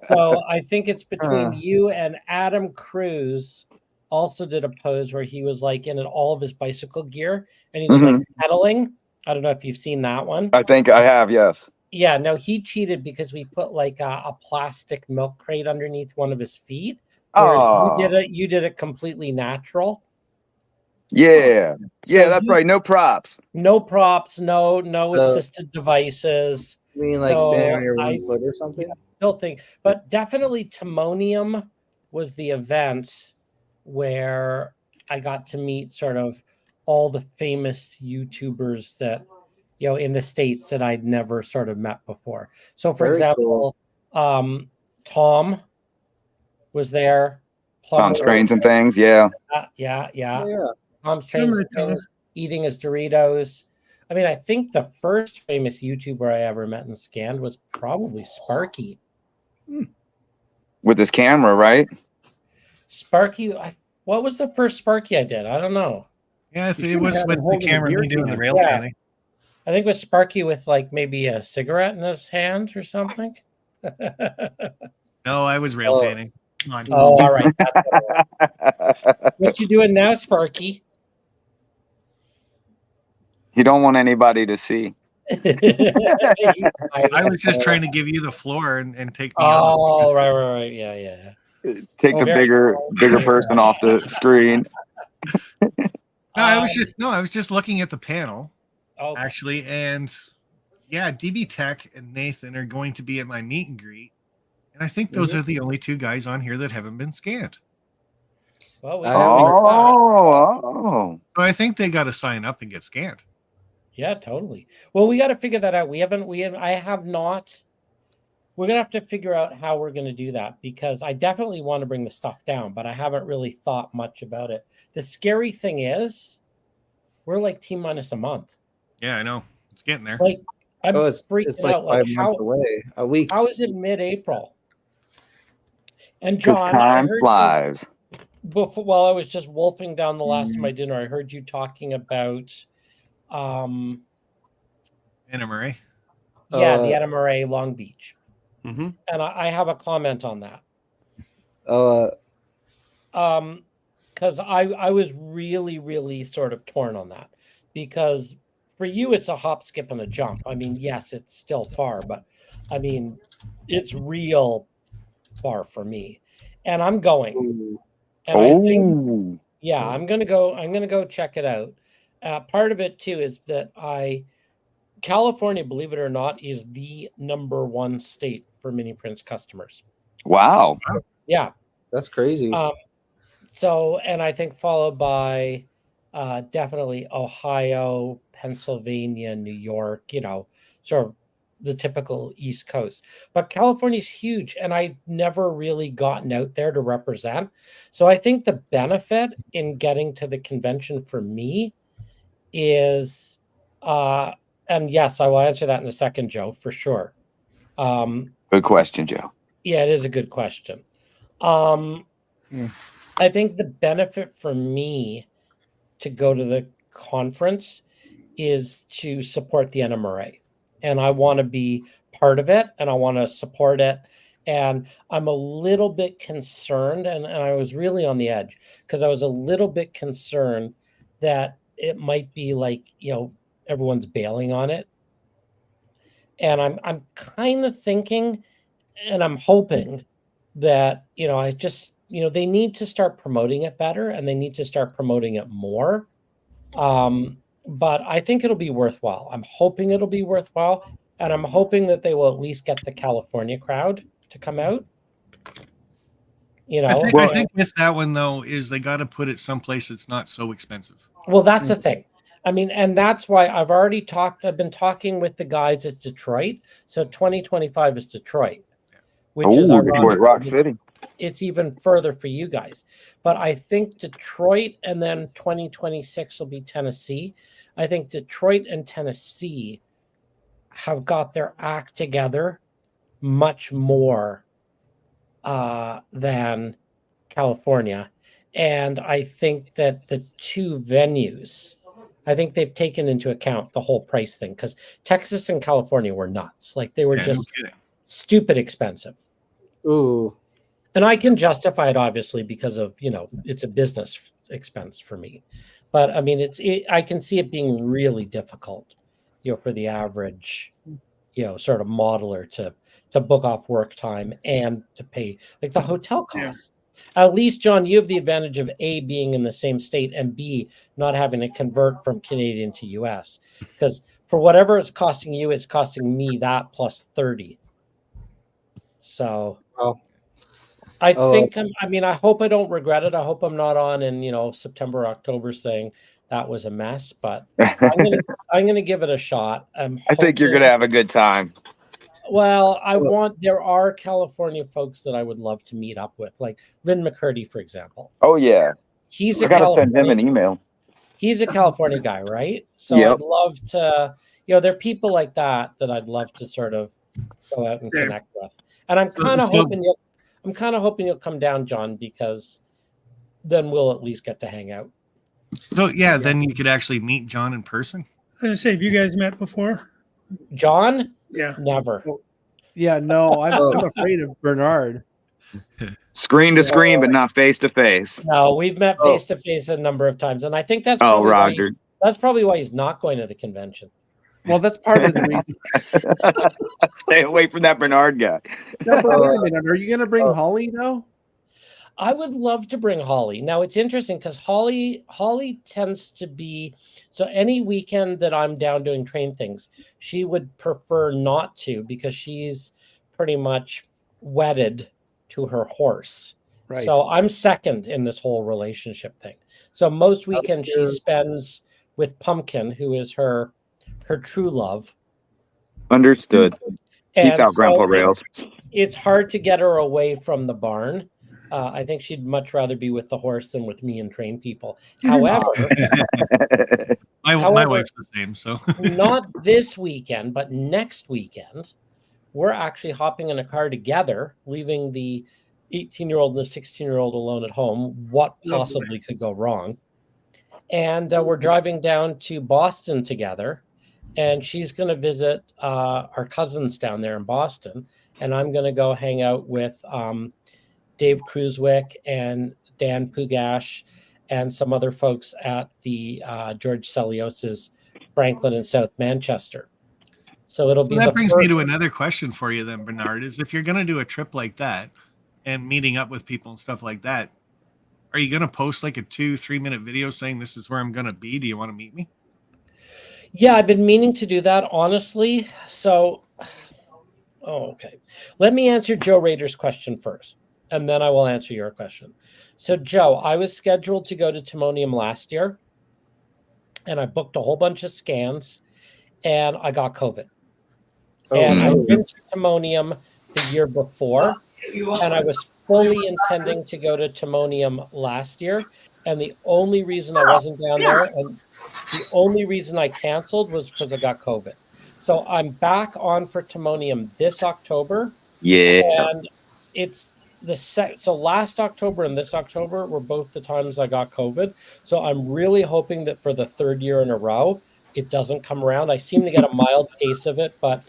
So I think it's between you and Adam Cruz. Also did a pose where he was like in all of his bicycle gear and he was like pedaling. I don't know if you've seen that one. I think I have, yes. Yeah, no, he cheated because we put like a plastic milk crate underneath one of his feet. Whereas Oh, you did it completely natural. yeah. Yeah, So that's you- right. No props. No props, no assisted devices. You mean like No, standing on your I- one foot or something? Still think, but definitely Timonium was the event where I got to meet sort of all the famous YouTubers that in the States that I'd never sort of met before. So for Very example, Tom was there. Tom's Plumber, trains and things. Yeah. yeah. Yeah. Tom's trains Remember and Tom. things, eating his Doritos. I mean, I think the first famous YouTuber I ever met and scanned was probably Sparky. With his camera, right? Sparky, what was the first Sparky I did? I don't know. Yeah, You it should was have with him the holding a camera beer me doing the can. rail Yeah. canning. I think it was Sparky with like maybe a cigarette in his hand or something. No, I was rail Oh. fanning. Come on. Oh, all right. That's what it was. What you doing now, Sparky? You don't want anybody to see. I was just trying to give you the floor and take me off. Oh, right. Yeah. Take the very bigger person off the screen. No, I was just looking at the panel Okay. actually, and yeah, DB Tech and Nathan are going to be at my meet and greet, and I think those are the only two guys on here that haven't been scanned. Well, we I gotta haven't- fix that. Oh. So I think they got to sign up and get scanned. Yeah, totally. Well, we got to figure that out. I have not. We're gonna have to figure out how we're gonna do that because I definitely want to bring the stuff down, but I haven't really thought much about it. The scary thing is, we're like T-minus a month. Yeah, I know. It's getting there. Like I'm it's freaking like out. Like 5 how months away. A week. how is it mid-April? And Because John, time flies. While I was just wolfing down the last of my dinner, I heard you talking about, Anna Murray. the NMRA Long Beach, Mm-hmm. and I have a comment on that. Because I was really sort of torn on that because for you it's a hop, skip, and a jump. I mean, yes, it's still far, but I mean, it's real far for me, and I'm going. And I think, yeah, I'm gonna go check it out. Part of it too is that California, believe it or not, is the #1 state for mini prints customers. Wow. Yeah. That's crazy. So, and I think followed by definitely Ohio, Pennsylvania, New York, sort of the typical East Coast. But California's huge, and I've never really gotten out there to represent. So I think the benefit in getting to the convention for me is, and yes, I will answer that in a second, Joe, for sure. Good question, Joe. Yeah, it is a good question. I think the benefit for me to go to the conference is to support the NMRA. And I want to be part of it and I want to support it. And I'm a little bit concerned, and I was really on the edge because I was a little bit concerned that it might be like, everyone's bailing on it. And I'm kind of thinking and I'm hoping that, they need to start promoting it better and they need to start promoting it more. But I think it'll be worthwhile. I'm hoping it'll be worthwhile. And I'm hoping that they will at least get the California crowd to come out. I think with that one though, is they got to put it someplace that's not so expensive. Well, that's the thing. I mean, and that's why I've been talking with the guys at Detroit. So 2025 is Detroit, which is Detroit Rock City. It's even further for you guys. But I think Detroit and then 2026 will be Tennessee. I think Detroit and Tennessee have got their act together much more than California. And I think that the two venues, I think they've taken into account the whole price thing because Texas and California were nuts. Like they were just stupid expensive. Ooh. And I can justify it obviously because of, it's a business expense for me. But I mean, I can see it being really difficult, for the average, sort of modeler to book off work time and to pay like the hotel costs. At least, John, you have the advantage of A, being in the same state, and B, not having to convert from Canadian to US. Because for whatever it's costing you, it's costing me that plus 30. So I think I hope I don't regret it. I hope I'm not on in, September, October saying that was a mess, but I'm gonna give it a shot. I think you're gonna have a good time. Well, there are California folks that I would love to meet up with, like Lynn McCurdy, for example. Oh yeah. I gotta send him an email. He's a California guy, right? So I'd love to, there are people like that I'd love to sort of go out and connect with. And I'm kind of hoping you'll come down, John, because then we'll at least get to hang out. So then you could actually meet John in person. I was gonna say, have you guys met before? John? Yeah. Never. Yeah, no, I'm afraid of Bernard. Screen to screen, but not face to face. No, we've met Oh. face to face a number of times, and I think that's Oh, probably why he's not going to the convention. Well, that's part of the reason. Stay away from that Bernard guy. No, but wait a minute. Are you going to bring Holly though? I would love to bring Holly. Now it's interesting because Holly tends to be so any weekend that I'm down doing train things, she would prefer not to because she's pretty much wedded to her horse. Right. So I'm second in this whole relationship thing. So most weekends she spends with Pumpkin, who is her true love. Understood. Peace out, Grandpa Rails. It's hard to get her away from the barn. I think she'd much rather be with the horse than with me and train people. However, my wife's the same. So not this weekend, but next weekend, we're actually hopping in a car together, leaving the 18-year-old and the 16-year-old alone at home. What possibly could go wrong? And we're driving down to Boston together. And she's going to visit our cousins down there in Boston. And I'm going to go hang out with Dave Cruzwick and Dan Pugash and some other folks at the George Celios's Franklin and South Manchester. So that brings me to another question for you then, Bernard, is if you're going to do a trip like that and meeting up with people and stuff like that, are you going to post like a 2-3 minute video saying this is where I'm going to be? Do you want to meet me? Yeah, I've been meaning to do that, honestly. So, okay. Let me answer Joe Rader's question first, and then I will answer your question. So, Joe, I was scheduled to go to Timonium last year, and I booked a whole bunch of scans, and I got COVID. And I've been to Timonium the year before, and I was fully intending to go to Timonium last year. And the only reason I wasn't down there and the only reason I canceled was because I got COVID. So I'm back on for Timonium this October. Yeah. And it's so last October and this October were both the times I got COVID. So I'm really hoping that for the third year in a row, it doesn't come around. I seem to get a mild case of it, but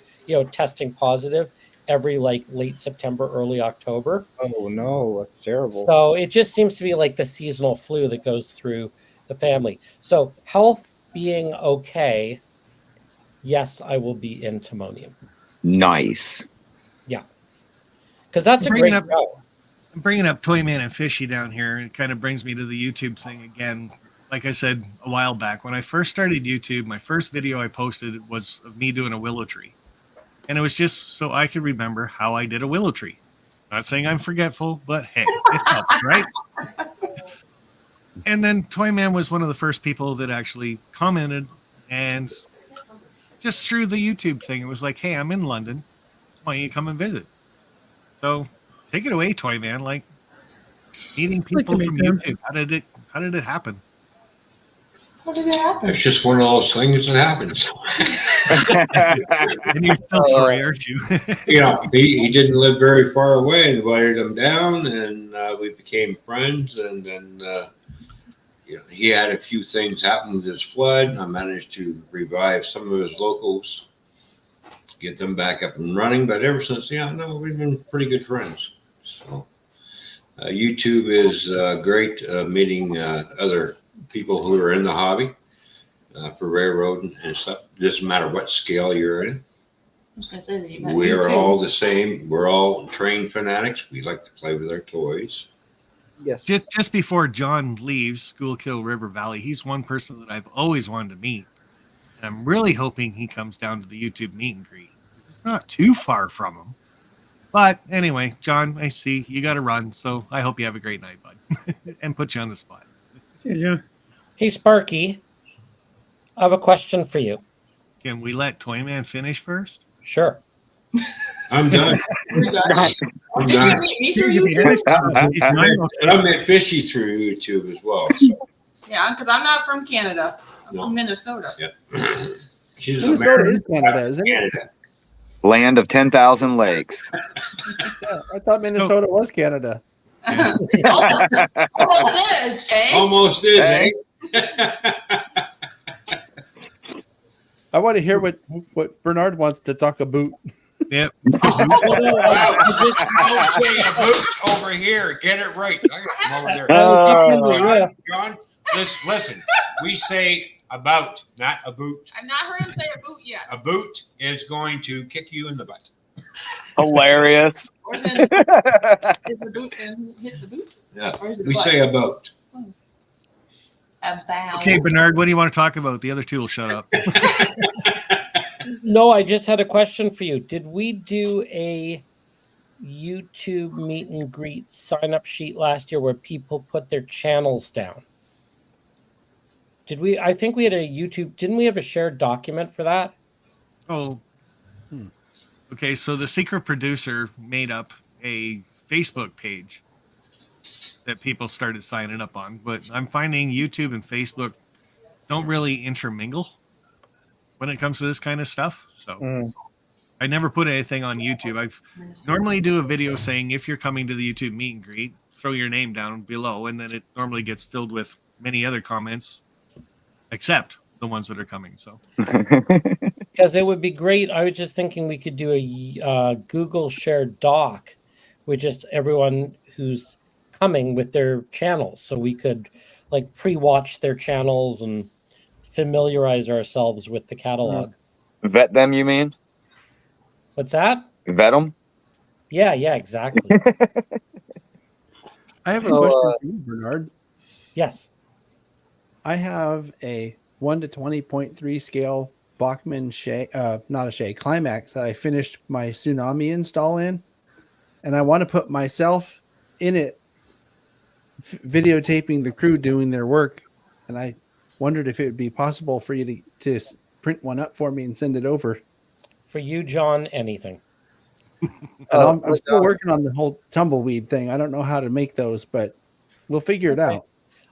testing positive every late September, early October. Oh no, that's terrible. So it just seems to be like the seasonal flu that goes through the family. So health being okay, yes, I will be in Timonium. Nice. Yeah. Because that's a great show. I'm bringing up Toyman and Fishy down here. It kind of brings me to the YouTube thing again. Like I said a while back, when I first started YouTube, my first video I posted was of me doing a willow tree. And it was just so I could remember how I did a willow tree. Not saying I'm forgetful, but hey, it helps, right? And then Toyman was one of the first people that actually commented, and just through the YouTube thing, it was like, hey, I'm in London. Why don't you come and visit? So take it away, Toyman. Like meeting people from YouTube. How did it happen? How did it happen? It's just one of those things that happens. And you're still sorry, aren't you? He didn't live very far away. Invited him down, and we became friends. And then, he had a few things happen with his flood. I managed to revive some of his locals, get them back up and running. But ever since, we've been pretty good friends. So YouTube is great meeting other people who are in the hobby for railroad and stuff. Doesn't matter what scale you're in. I was going to say that you met We me are too. all the same. We're all train fanatics. We like to play with our toys. Yes. Just before John leaves Schuylkill River Valley, he's one person that I've always wanted to meet. And I'm really hoping he comes down to the YouTube meet and greet. It's not too far from him. But anyway, John, I see you got to run. So I hope you have a great night, bud. And put you on the spot. Yeah. Hey, Sparky, I have a question for you. Can we let Toyman finish first? Sure. I'm done. You're done. I'm Did you done. meet me through YouTube? And I met Fishy through YouTube as well. So. Yeah, because I'm not from Canada. I'm No. from Minnesota. Yeah. She's Minnesota American. is Canada, isn't it? Canada. Land of 10,000 lakes. Yeah, I thought Minnesota was Canada. Almost is, eh? Almost is, eh? I want to hear what Bernard wants to talk about. Yep. Don't say a boot over here. Get it right. I got them over there. John, listen. We say about, not a boot. I've not heard him say a boot yet. A boot is going to kick you in the butt. Hilarious. Or is it hit the boot and hit the boot? Yeah. Or is it We butt? say about. About. Okay, Bernard, what do you want to talk about? The other two will shut up. No, I just had a question for you. Did we do a YouTube meet and greet sign up sheet last year where people put their channels down? Did we? I think we had a YouTube. Didn't we have a shared document for that? Oh. Okay, so the secret producer made up a Facebook page that people started signing up on, but I'm finding YouTube and Facebook don't really intermingle when it comes to this kind of stuff. So I never put anything on YouTube. I've normally do a video saying if you're coming to the YouTube meet and greet, throw your name down below, and then it normally gets filled with many other comments, except the ones that are coming. So because it would be great. I was just thinking we could do a Google shared doc with just everyone who's coming with their channels, so we could like pre-watch their channels and familiarize ourselves with the catalog. Vet them, you mean? What's that? Vet them? Yeah, exactly. I have a question for you, Bernard. Yes. I have a 1 to 20.3 scale Bachmann Climax that I finished my tsunami install in, and I want to put myself in it, videotaping the crew doing their work, and I wondered if it would be possible for you to print one up for me and send it over. For you, John, anything. And I'm still working on the whole tumbleweed thing. I don't know how to make those, but we'll figure it out.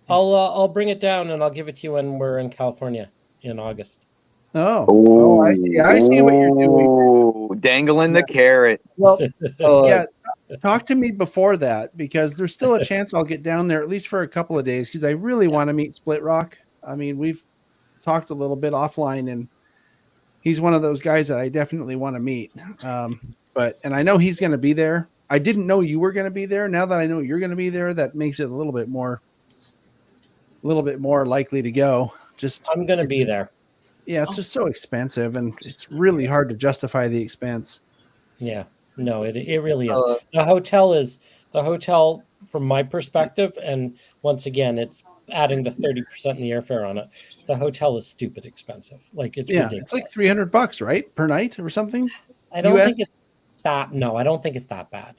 I'll bring it down and I'll give it to you when we're in California in August. Oh, I see what you're doing. Dangling the carrot. Well, yeah, talk to me before that, because there's still a chance I'll get down there at least for a couple of days, because I really want to meet Split Rock. I mean, we've talked a little bit offline, and he's one of those guys that I definitely want to meet. And I know he's going to be there. I didn't know you were going to be there. Now that I know you're going to be there, that makes it a little bit more likely to go. I'm going to be there. Yeah, it's just so expensive, and it's really hard to justify the expense. Yeah, no, it really is. The hotel from my perspective, and once again, it's adding the 30% in the airfare on it. The hotel is stupid expensive. Like it's ridiculous. It's like $300, right, per night or something. I don't think it's that. No, I don't think it's that bad.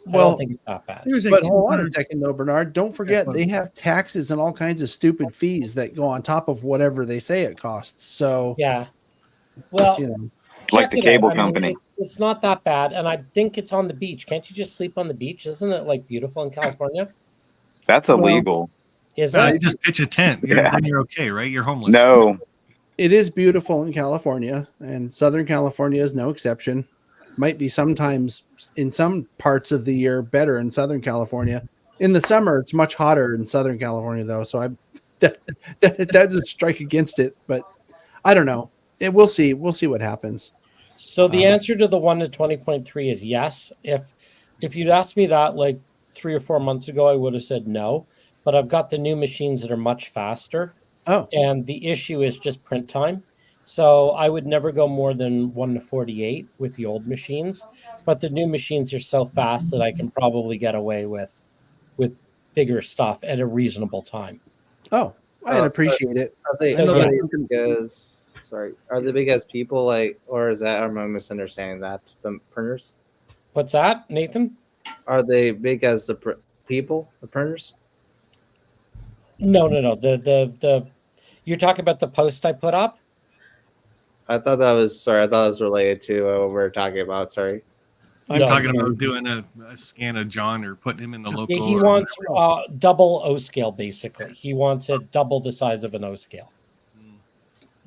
I don't think it's that bad. But hold on a second, though, Bernard. Don't forget they have taxes and all kinds of stupid fees that go on top of whatever they say it costs. So yeah, well, like the cable company. It's not that bad, and I think it's on the beach. Can't you just sleep on the beach? Isn't it like beautiful in California? That's illegal. Is No, it? you just pitch a tent. Then you're okay, right? You're homeless. No. It is beautiful in California, and Southern California is no exception. Might be sometimes in some parts of the year better in Southern California. In the summer, it's much hotter in Southern California, though. So that doesn't strike against it, but I don't know. We'll see. We'll see what happens. So the answer to the 1 to 20.3 is yes. If you'd asked me that like 3 or 4 months ago, I would have said no. But I've got the new machines that are much faster. Oh. And the issue is just print time. So I would never go more than 1 to 48 with the old machines. But the new machines are so fast that I can probably get away with bigger stuff at a reasonable time. Oh, I appreciate it. Are they, I know are that's they something- big as, are they big as people, like, or is that, am I misunderstanding that, the printers? What's that, Nathan? Are they big as the people, the printers? No. The you're talking about the post I put up? I thought that was related to what we were talking about. Sorry. He's talking about doing a scan of John or putting him in the local. He wants double O scale, basically. He wants it double the size of an O scale.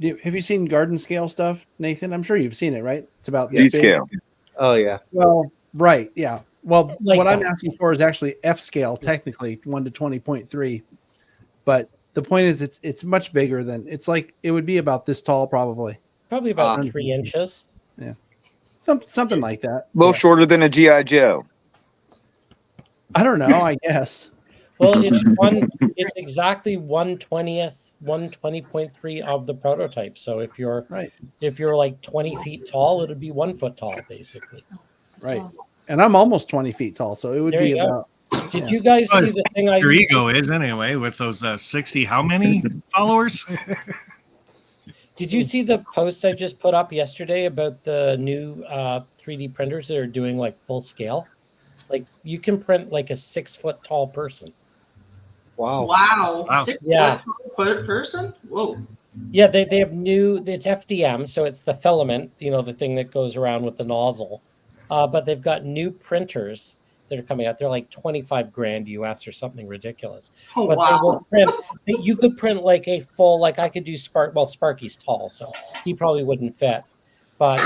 Have you seen garden scale stuff, Nathan? I'm sure you've seen it, right? It's about D scale. Oh yeah. Well, right, yeah. Well, Like what that. I'm asking for is actually F scale, technically 1 to 20.3. But the point is, it's much bigger than, it's like it would be about this tall, probably. Probably about 3 inches. Yeah. something like that. A little shorter than a GI Joe. I don't know. I guess. Well, it's exactly 1/20th, 120.3 of the prototype. So if you're like 20 feet tall, it'd be 1 foot tall, basically. Right. And I'm almost 20 feet tall, so it would There be you go. about. Did you guys see the thing I Your ego is anyway with those 60 how many followers? Did you see the post I just put up yesterday about the new 3D printers that are doing like full scale? Like you can print like a 6 foot tall person. Wow. Wow. 6 Yeah. foot tall person? Whoa. Yeah, they have it's FDM, so it's the filament, the thing that goes around with the nozzle. But they've got new printers that are coming out. They're like 25 grand US or something ridiculous. Oh, but wow. they will print. You could print like a full, like I could do Sparky's tall, so he probably wouldn't fit. But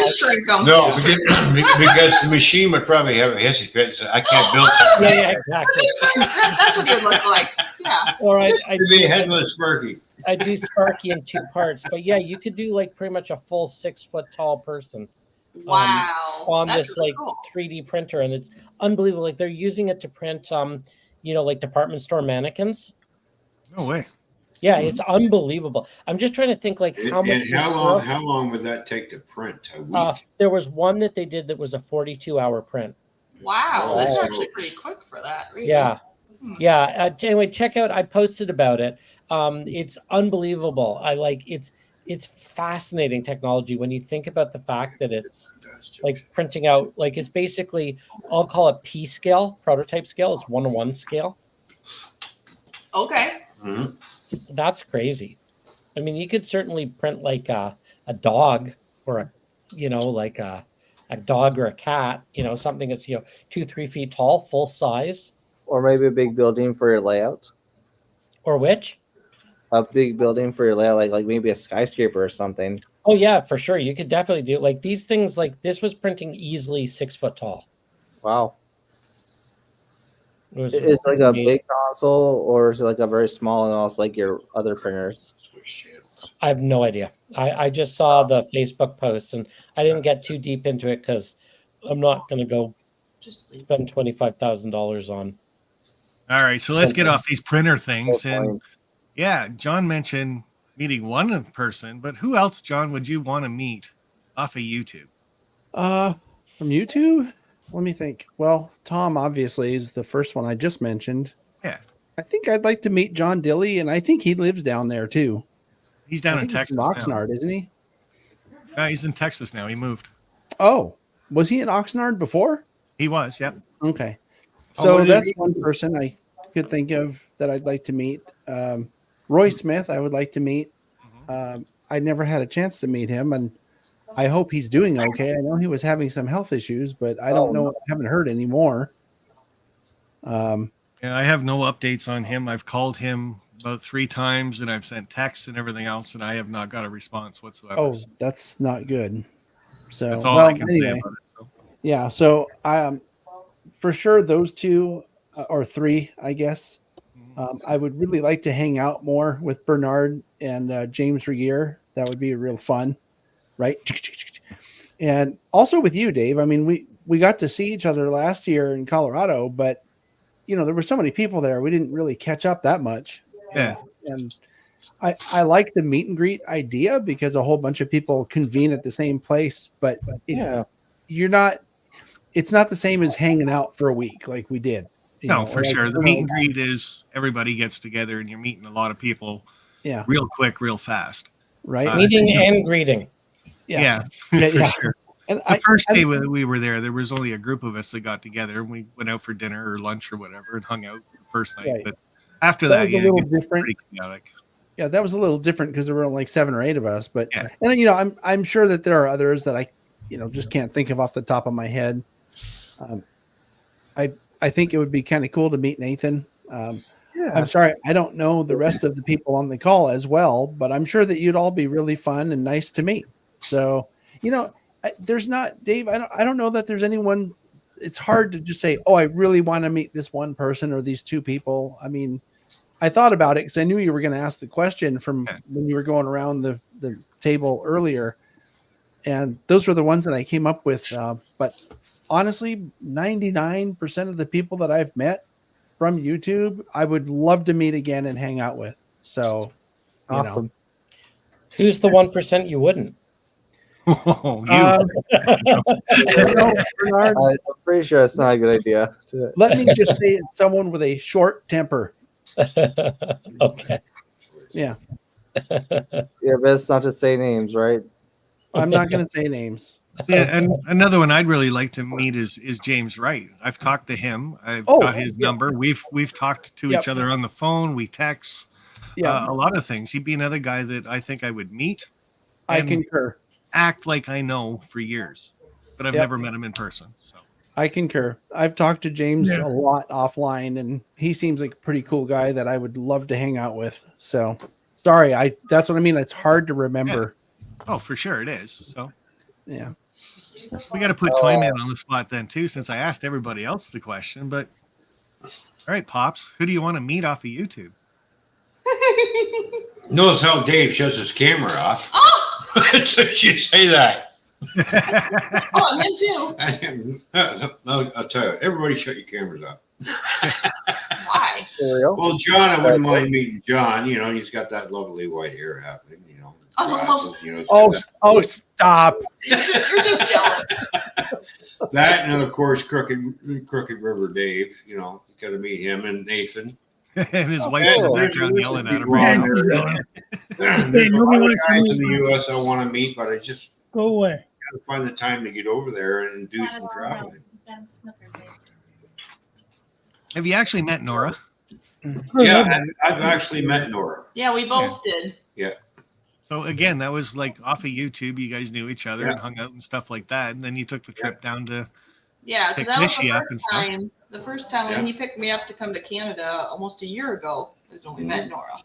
shrink them. No, because the machine would probably have a hissy fit. So I can't build something. Yeah, exactly. That's what it look like. Yeah. Or I'd be a headless Sparky. I do Sparky in 2 parts, but yeah, you could do like pretty much a full 6 foot tall person. Wow. On That's this really like cool. 3D printer, and it's unbelievable. Like they're using it to print like department store mannequins. No way. Yeah, it's unbelievable. I'm just trying to think like how much. And how long would that take to print? A week? There was one that they did that was a 42-hour print. Wow. That's actually pretty quick for that. Really. Yeah. Yeah. Anyway, check out. I posted about it. It's unbelievable. It's fascinating technology when you think about the fact that it's like printing out, like it's basically, I'll call it P scale, prototype scale. It's 1:1 scale. Okay. Mm-hmm. That's crazy. I mean, you could certainly print like a dog or like a dog or a cat, something that's, 2-3 feet tall, full size. Or maybe a big building for your layout. Or which? A big building for your layout, like maybe a skyscraper or something. Oh yeah, for sure. You could definitely do like these things. Like this was printing easily 6 foot tall. Wow. It was It's like a big console, or is it like a very small and also like your other printers? I have no idea. I just saw the Facebook post and I didn't get too deep into it because I'm not going to go spend $25,000 on. All right, so let's get off these printer things. And yeah, John mentioned meeting one person, but who else, John, would you want to meet off of YouTube? From YouTube? Let me think. Well, Tom obviously is the first one I just mentioned. Yeah. I think I'd like to meet John Dilly, and I think he lives down there too. He's down in Texas in Oxnard, isn't he? He's in Texas now. He moved. Oh, was he in Oxnard before? He was, yep. Okay. So that's one person I could think of that I'd like to meet. Roy Smith, I would like to meet. I never had a chance to meet him, and I hope he's doing okay. I know he was having some health issues, but I don't know. I haven't heard any more. Yeah, I have no updates on him. I've called him about 3 times, and I've sent texts and everything else, and I have not got a response whatsoever. Oh, that's not good. So that's all I can say about it. So. Yeah, so for sure those 2 or 3, I guess. I would really like to hang out more with Bernard and James Regier. That would be real fun, right? And also with you, Dave. I mean, we got to see each other last year in Colorado, but there were so many people there, we didn't really catch up that much. Yeah. And I like the meet and greet idea because a whole bunch of people convene at the same place, but it's not the same as hanging out for a week like we did. No, for sure. The meet and greet is everybody gets together and you're meeting a lot of people real quick, real fast. Right. Meeting and greeting. Yeah, for sure. And the first day we were there was only a group of us that got together and we went out for dinner or lunch or whatever and hung out the first night. Right. But after that, was a little different. Pretty chaotic. Yeah, that was a little different because there were like 7 or 8 of us. But and I'm sure that there are others that I just can't think of off the top of my head. I think it would be kind of cool to meet Nathan. I'm sorry, I don't know the rest of the people on the call as well, but I'm sure that you'd all be really fun and nice to meet. So, there's not, Dave, I don't know that there's anyone. It's hard to just say, oh, I really want to meet this one person or these 2 people. I mean, I thought about it because I knew you were going to ask the question from when you were going around the table earlier. And those were the ones that I came up with. But honestly, 99% of the people that I've met from YouTube, I would love to meet again and hang out with. So, you know. Awesome. Who's the 1% you wouldn't? Oh, you. Bernard, I'm pretty sure it's not a good idea. let me just say it's someone with a short temper. Okay. Yeah. Yeah, best not to say names, right? I'm not going to say names. Yeah, and another one I'd really like to meet is James Wright. I've talked to him. I've Oh, got his yeah. number. We've talked to Yep. each other on the phone. We text. Yeah, A lot of things. He'd be another guy that I think I would meet. I and concur. act like I know for years, but I've Yep. never met him in person. So I concur. I've talked to James Yeah. a lot offline, and he seems like a pretty cool guy that I would love to hang out with. So, sorry, that's what I mean. It's hard to remember. oh, for sure it is. So Yeah. we got to put Toyman on the spot then too, since I asked everybody else the question. But all right, Pops, who do you want to meet off of YouTube? Notice how Dave shuts his camera off. Oh, So you say that. oh, and him too. I'll tell you, everybody shut your cameras off. Why? For real? Well, John, I wouldn't mind meeting John. You know, he's got that lovely white hair happening. You know, Oh, glasses, you know, he's got Oh, stop. You're just jealous. that, and then of course Crooked River Dave. You know, you got to meet him and Nathan. And his wife's in the there's background a yelling list at of him. people Yeah, There's a nobody lot of likes to guys meet in the me. U.S. I want to meet, but I just Go away. got to find the time to get over there and do some traveling. Have you actually met Nora? Yeah, I've actually met Nora. Yeah, we both did. So again, that was like off of YouTube. You guys knew each other Yeah. and hung out and stuff like that. And then you took the trip down to Yeah, because Pick that was the Mishy up first and stuff. time. The first time when he picked me up to come to Canada almost a year ago is when we met Nora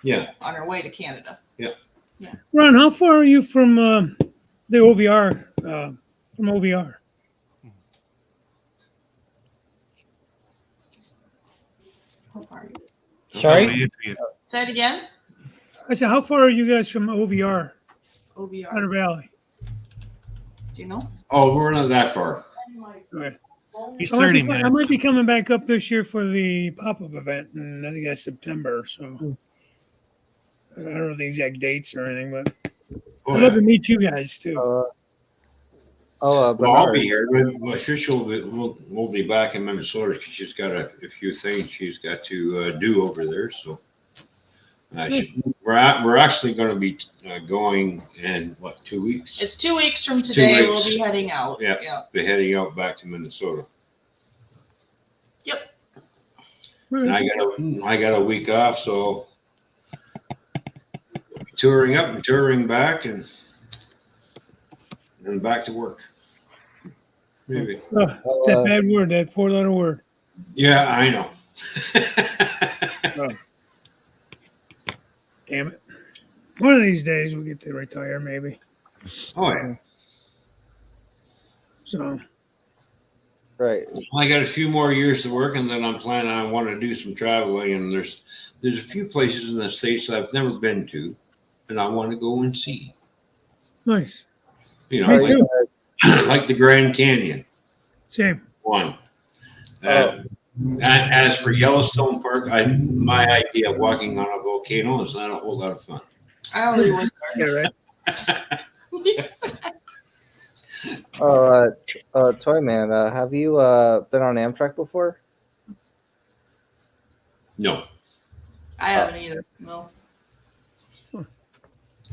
Yeah. on her way to Canada. Ron, how far are you from the OVR? From OVR? How far are you? Sorry? Say it again. I said, how far are you guys from OVR, OVR. Hunter Valley? Do you know? Oh, we're not that far. Okay. He's I might 30 be- I minutes. might be coming back up this year for the pop-up event, and I think that's September. So I don't know the exact dates or anything, but Oh, I'd love to meet you guys too. well, I'll Bernard. be here. My sister will be back in Minnesota. She's got a few things she's got to do over there. So we're actually going to be going in 2 weeks. It's 2 weeks from today. We'll weeks. be heading out. Yeah. We're heading out back to Minnesota. Yep. And I got a week off, so touring up and touring back, and back to work. Maybe. That bad word, that four-letter word. Yeah, I know. Damn it. One of these days we'll get to retire, maybe. Oh yeah. So Right. I got a few more years to work, and then I'm planning. I want to do some traveling, and there's a few places in the States that I've never been to, and I want to go and see. nice. You Me know, too. like the Grand Canyon. Same. One. As for Yellowstone Park, my idea of walking on a volcano is not a whole lot of fun. I already was there. Yeah, right. Toy Man, have you been on Amtrak before? No. I haven't either. No.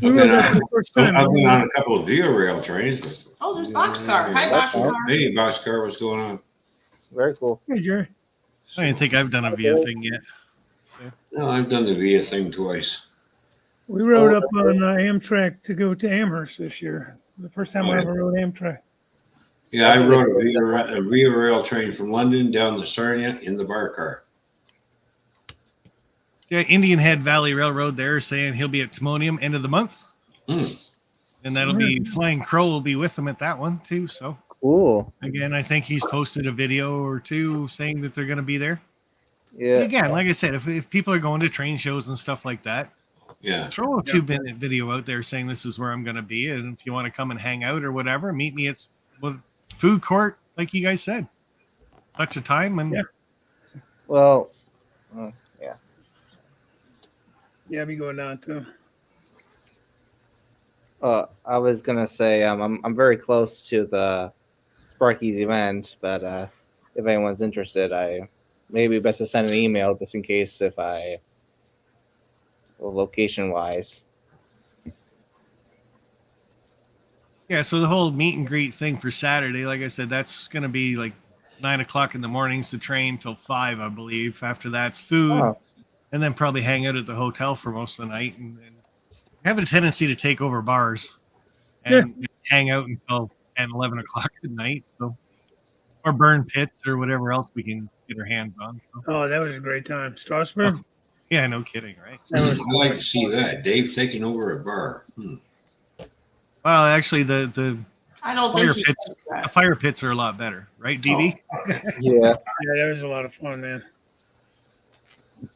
We were there for the first time. I've been on a couple of Via Rail trains. Oh, there's Boxcar. Hi, That's Boxcar. Hey, Boxcar, what's going on? Very cool. Hey, Jerry. I don't think I've done a VIA thing yet. No, I've done the Via thing twice. We rode up on Amtrak to go to Amherst this year. The first time Oh, I yeah. ever rode Amtrak. Yeah, I rode a Via Rail train from London down to Sarnia in the bar car. Yeah, Indian Head Valley Railroad there saying he'll be at Timonium end of the month. Mm. And that'll be Flying Crow will be with them at that one too. So Cool. again, I think he's posted a video or two saying that they're going to be there. Yeah. But again, like I said, if people are going to train shows and stuff like that, Yeah. Throw a 2-minute video out there saying this is where I'm going to be, and if you want to come and hang out or whatever, meet me at food court, like you guys said. Such a time, and Well, Yeah, I'll be going down too. I was gonna say I'm very close to the Sparky's event, but if anyone's interested, I maybe best to send an email just in case if location wise. yeah. So the whole meet and greet thing for Saturday, like I said, that's going to be like 9:00 in the mornings to train till 5, I believe. After that's food, Oh. and then probably hang out at the hotel for most of the night, and I have a tendency to take over bars and hang out until 10, 11 o'clock at night. So, or burn pits or whatever else we can get our hands on. So, Oh, that was a great time. Strasbourg. yeah, no kidding, right? That was I'd like to see that. Dave taking over a bar. Well, actually, the I don't fire think he pits, does that. the fire pits are a lot better, right, DB? Yeah. Yeah, that was a lot of fun, man.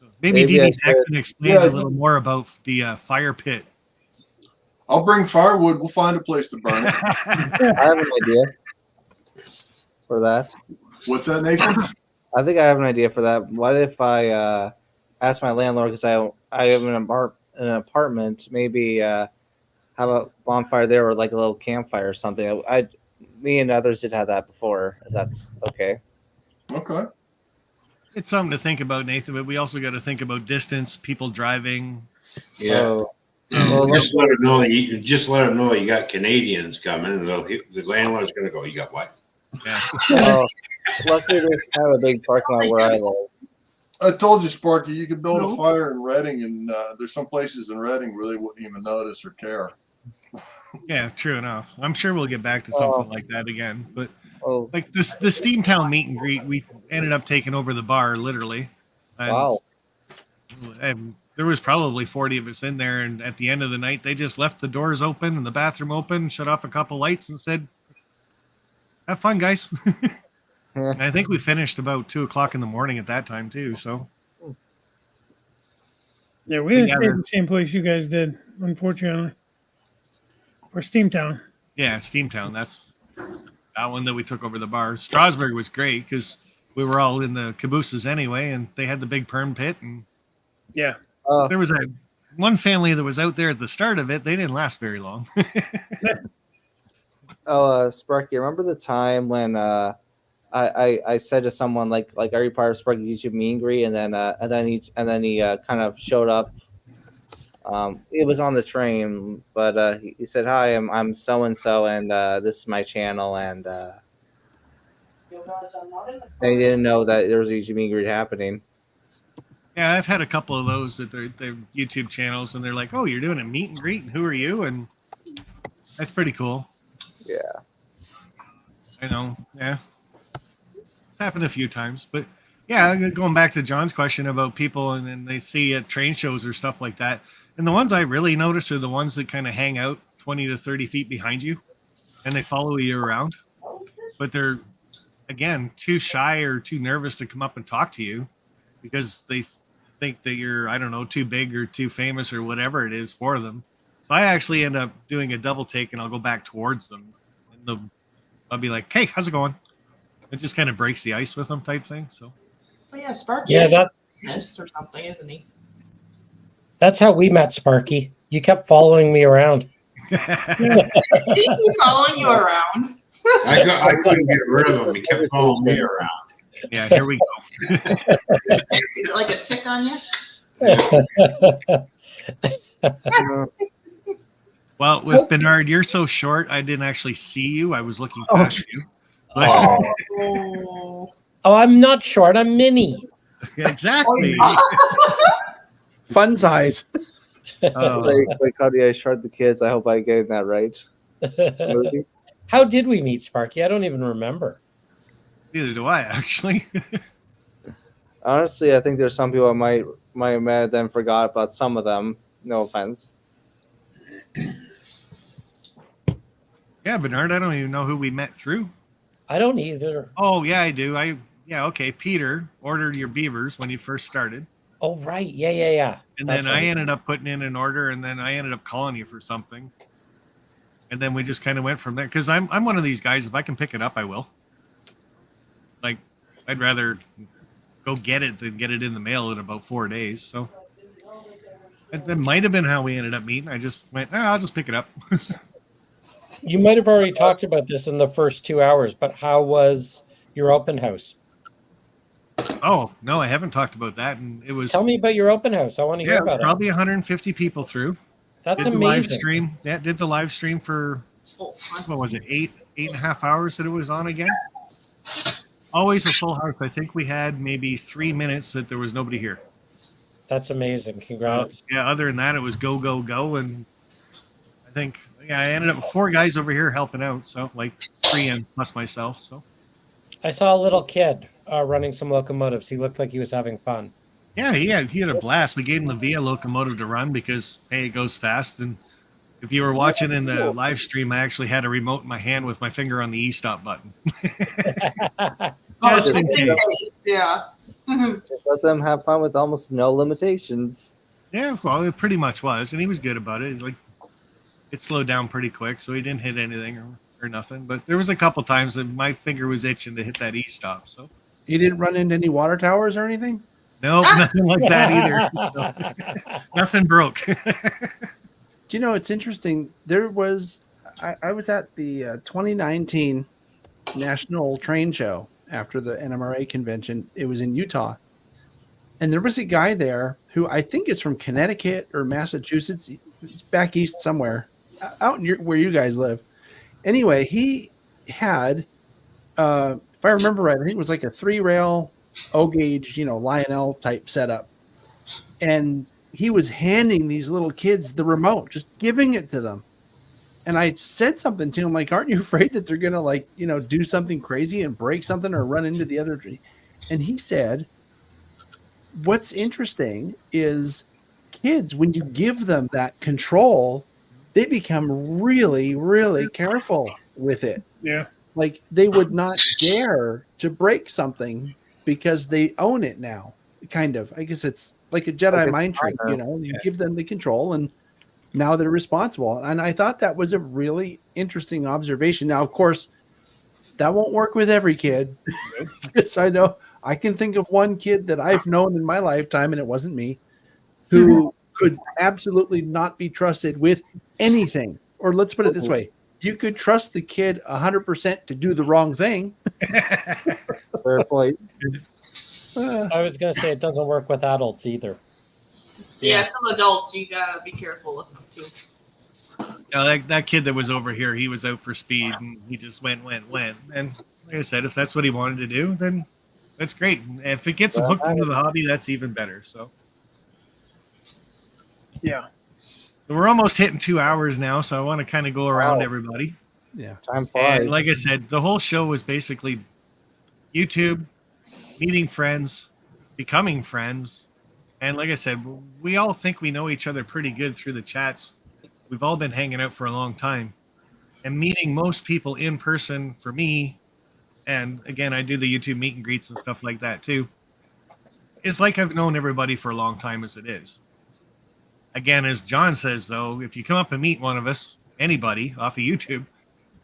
So maybe Maybe I DB Tech should- can explain Yeah. a little more about the fire pit. I'll bring firewood. We'll find a place to burn it. I have an idea for that. What's that, Nathan? I think I have an idea for that. What if I ask my landlord, because I have an apartment, maybe have a bonfire there or like a little campfire or something. Me and others did have that before. If that's okay. Okay. It's something to think about, Nathan, but we also got to think about distance, people driving. Yeah. So, well, Just let them know. You got Canadians coming, and the landlord's going to go. You got what? Yeah. luckily, there's kind of a big parking lot where I live. I told you, Sparky, you could build No. a fire in Reading, and there's some places in Reading where they wouldn't even notice or care. Yeah, true enough. I'm sure we'll get back to something like that again. But Oh, like the Steamtown meet and greet, we ended up taking over the bar literally. And, wow. and there was probably 40 of us in there, and at the end of the night, they just left the doors open and the bathroom open, shut off a couple lights, and said, "Have fun, guys." And I think we finished about 2:00 in the morning at that time too. So Yeah, we didn't Yeah, stay at the same place you guys did, unfortunately. Or Steamtown. yeah, Steamtown. That's that one that we took over the bar. Strasbourg was great because we were all in the cabooses anyway, and they had the big perm pit, and Yeah. there was one family that was out there at the start of it. They didn't last very long. Sparky, remember the time when I said to someone like are you part of Sparky's YouTube meet and greet, and then he kind of showed up. It was on the train, but he said, "Hi, I'm so and so, and this is my channel," and he didn't know that there was a YouTube meet and greet happening. Yeah, I've had a couple of those at their YouTube channels, and they're like, "Oh, you're doing a meet and greet, and who are you?" And that's pretty cool. Yeah. I know. Yeah, it's happened a few times, but yeah, going back to John's question about people and they see at train shows or stuff like that, and the ones I really notice are the ones that kind of hang out 20 to 30 feet behind you, and they follow you around, but they're again too shy or too nervous to come up and talk to you because they think that you're, I don't know, too big or too famous or whatever it is for them. So I actually end up doing a double take, and I'll go back towards them, and I'll be like, "Hey, how's it going?" It just kind of breaks the ice with them, type thing. So Oh yeah, Sparky. Yeah, is that or something, isn't he? that's how we met, Sparky. You kept following me around. Did he keep following you around? I couldn't get rid of him. He kept following me around. yeah, here we go. Is it like a tick on you? Well, with Bernard, you're so short, I didn't actually see you. I was looking past you. But, Oh. Oh, I'm not short. I'm mini. exactly. Fun size. Oh. Like how do I short the kids? I hope I get that right. Movie. How did we meet, Sparky? I don't even remember. Neither do I, actually. Honestly, I think there's some people I might have met then forgot about some of them. No offense. Yeah, Bernard, I don't even know who we met through. I don't either. Oh, yeah, I do. Yeah, okay. Peter ordered your beavers when you first started. Oh, right. Yeah. And That's then I right. ended up putting in an order, and then I ended up calling you for something. And then we just kind of went from there. Because I'm one of these guys, if I can pick it up, I will. Like, I'd rather go get it than get it in the mail in about 4 days. So that might have been how we ended up meeting. I just went, I'll just pick it up. You might have already talked about this in the first 2 hours, but how was your open house? Oh, no, I haven't talked about that. And it was. Tell me about your open house. I want to hear Yeah, it was about probably 150 people through. That's did the live amazing. stream. Yeah, did the live stream for what was it, 8.5 hours that it was on again? Always a full house. I think we had maybe 3 minutes that there was nobody here. That's amazing. Congrats. Yeah, other than that, it was go, go, go. And I think, I ended up with 4 guys over here helping out. So, like 3 and plus myself. So, I saw a little kid running some locomotives. He looked like he was having fun. yeah, he had a blast. We gave him the Via locomotive to run because, hey, it goes fast. And if you were watching in the live stream, I actually had a remote in my hand with my finger on the e-stop button. Oh, Just in case. Yeah. Just let them have fun with almost no limitations. Yeah, well, it pretty much was, and he was good about it. Like, it slowed down pretty quick, so he didn't hit anything or nothing. But there was a couple times that my finger was itching to hit that e-stop. So You didn't run into any water towers or anything? no, nothing like that either. So, nothing broke. Do you know, it's interesting. There was, I was at the 2019 National Train Show after the NMRA convention. It was in Utah. And there was a guy there who I think is from Connecticut or Massachusetts. He's back east somewhere, out in where you guys live. Anyway, he had, if I remember right, I think it was like a 3-rail O-gauge, Lionel type setup. And he was handing these little kids the remote, just giving it to them. And I said something to him, like, aren't you afraid that they're going to do something crazy and break something or run into the other tree? And he said, what's interesting is kids, when you give them that control, they become really, really careful with it. Yeah. Like they would not dare to break something because they own it now. Kind of, I guess it's like a Jedi mind trick, you give them the control and now they're responsible. And I thought that was a really interesting observation. Now, of course, that won't work with every kid. Because I know I can think of one kid that I've known in my lifetime, and it wasn't me, who could absolutely not be trusted with anything. Or let's put it this way. You could trust the kid 100% to do the wrong thing. Fair point. I was going to say it doesn't work with adults either. Yeah, some adults you gotta be careful with them too. That kid that was over here, he was out for speed, and he just went. And like I said, if that's what he wanted to do, then that's great. And if it gets him hooked into the hobby, that's even better. So, yeah. So we're almost hitting 2 hours now, so I want to kind of go around everybody. Yeah, time flies. And like I said, the whole show was basically YouTube, meeting friends, becoming friends. And like I said, we all think we know each other pretty good through the chats. We've all been hanging out for a long time. And meeting most people in person for me, and again, I do the YouTube meet and greets and stuff like that too, it's like I've known everybody for a long time as it is. Again, as John says, though, if you come up and meet one of us, anybody off of YouTube,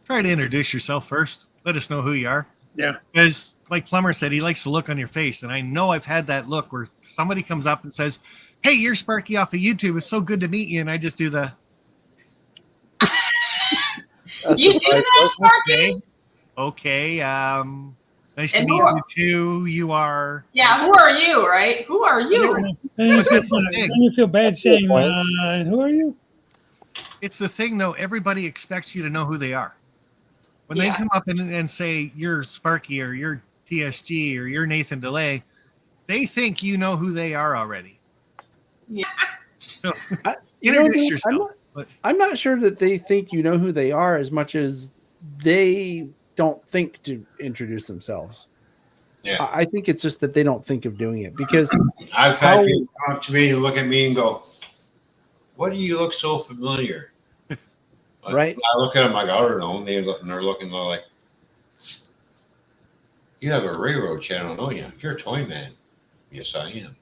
try to introduce yourself first. Let us know who you are. Yeah. Because like Plumber said, he likes the look on your face. And I know I've had that look where somebody comes up and says, hey, you're Sparky off of YouTube. It's so good to meet you. And I just do the... You do that, Sparky? Okay. Nice to And meet who are- you too. You are... Yeah, who are you, right? Who are you? Then you That's the thing. then you feel bad saying, who are you? It's the thing, though. Everybody expects you to know who they are. When they Yeah. come up and say, you're Sparky or you're TSG or you're Nathan DeLay, they think you know who they are already. Yeah. So, You know, introduce dude, yourself. I'm not sure that they think you know who they are as much as they don't think to introduce themselves. Yeah. I think it's just that they don't think of doing it because I've had people come up to me and look at me and go, "What do you look so familiar?" Right. I look at them like, I don't know. And they're looking like, "You have a railroad channel, don't you? You're a toy man." Yes, I am.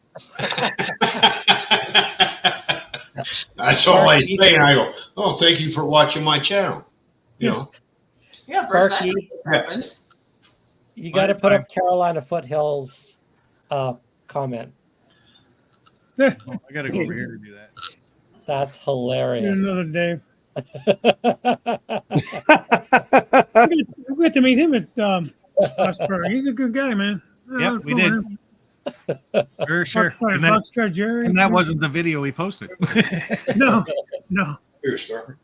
That's all I say. And I go, oh, thank you for watching my channel. You know, Yeah, first Sparky. that happened. You got to put up Carolina Foothills comment. Oh, I got to go over here to do that. That's Need hilarious. another day. We got to meet him at Scottsburg. He's a good guy, man. Yep, we did. Sure. And Rockstar Jerry. and that wasn't the video we posted. No. here, sir.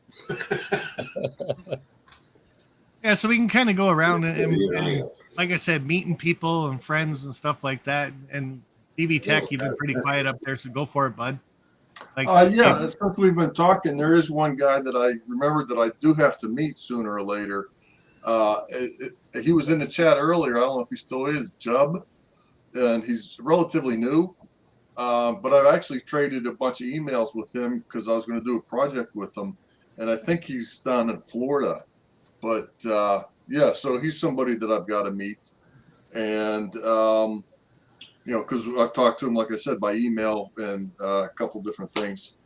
Yeah, so we can kind of go around and like I said, meeting people and friends and stuff like that. And DB Tech, you've been pretty quiet up there, so go for it, bud. Like, Yeah, since we've been talking, there is one guy that I remembered that I do have to meet sooner or later. He was in the chat earlier. I don't know if he still is, Jub, and he's relatively new. But I've actually traded a bunch of emails with him because I was going to do a project with him, and I think he's down in Florida. But yeah, so he's somebody that I've got to meet, and you know, because I've talked to him, like I said, by email and a couple different things.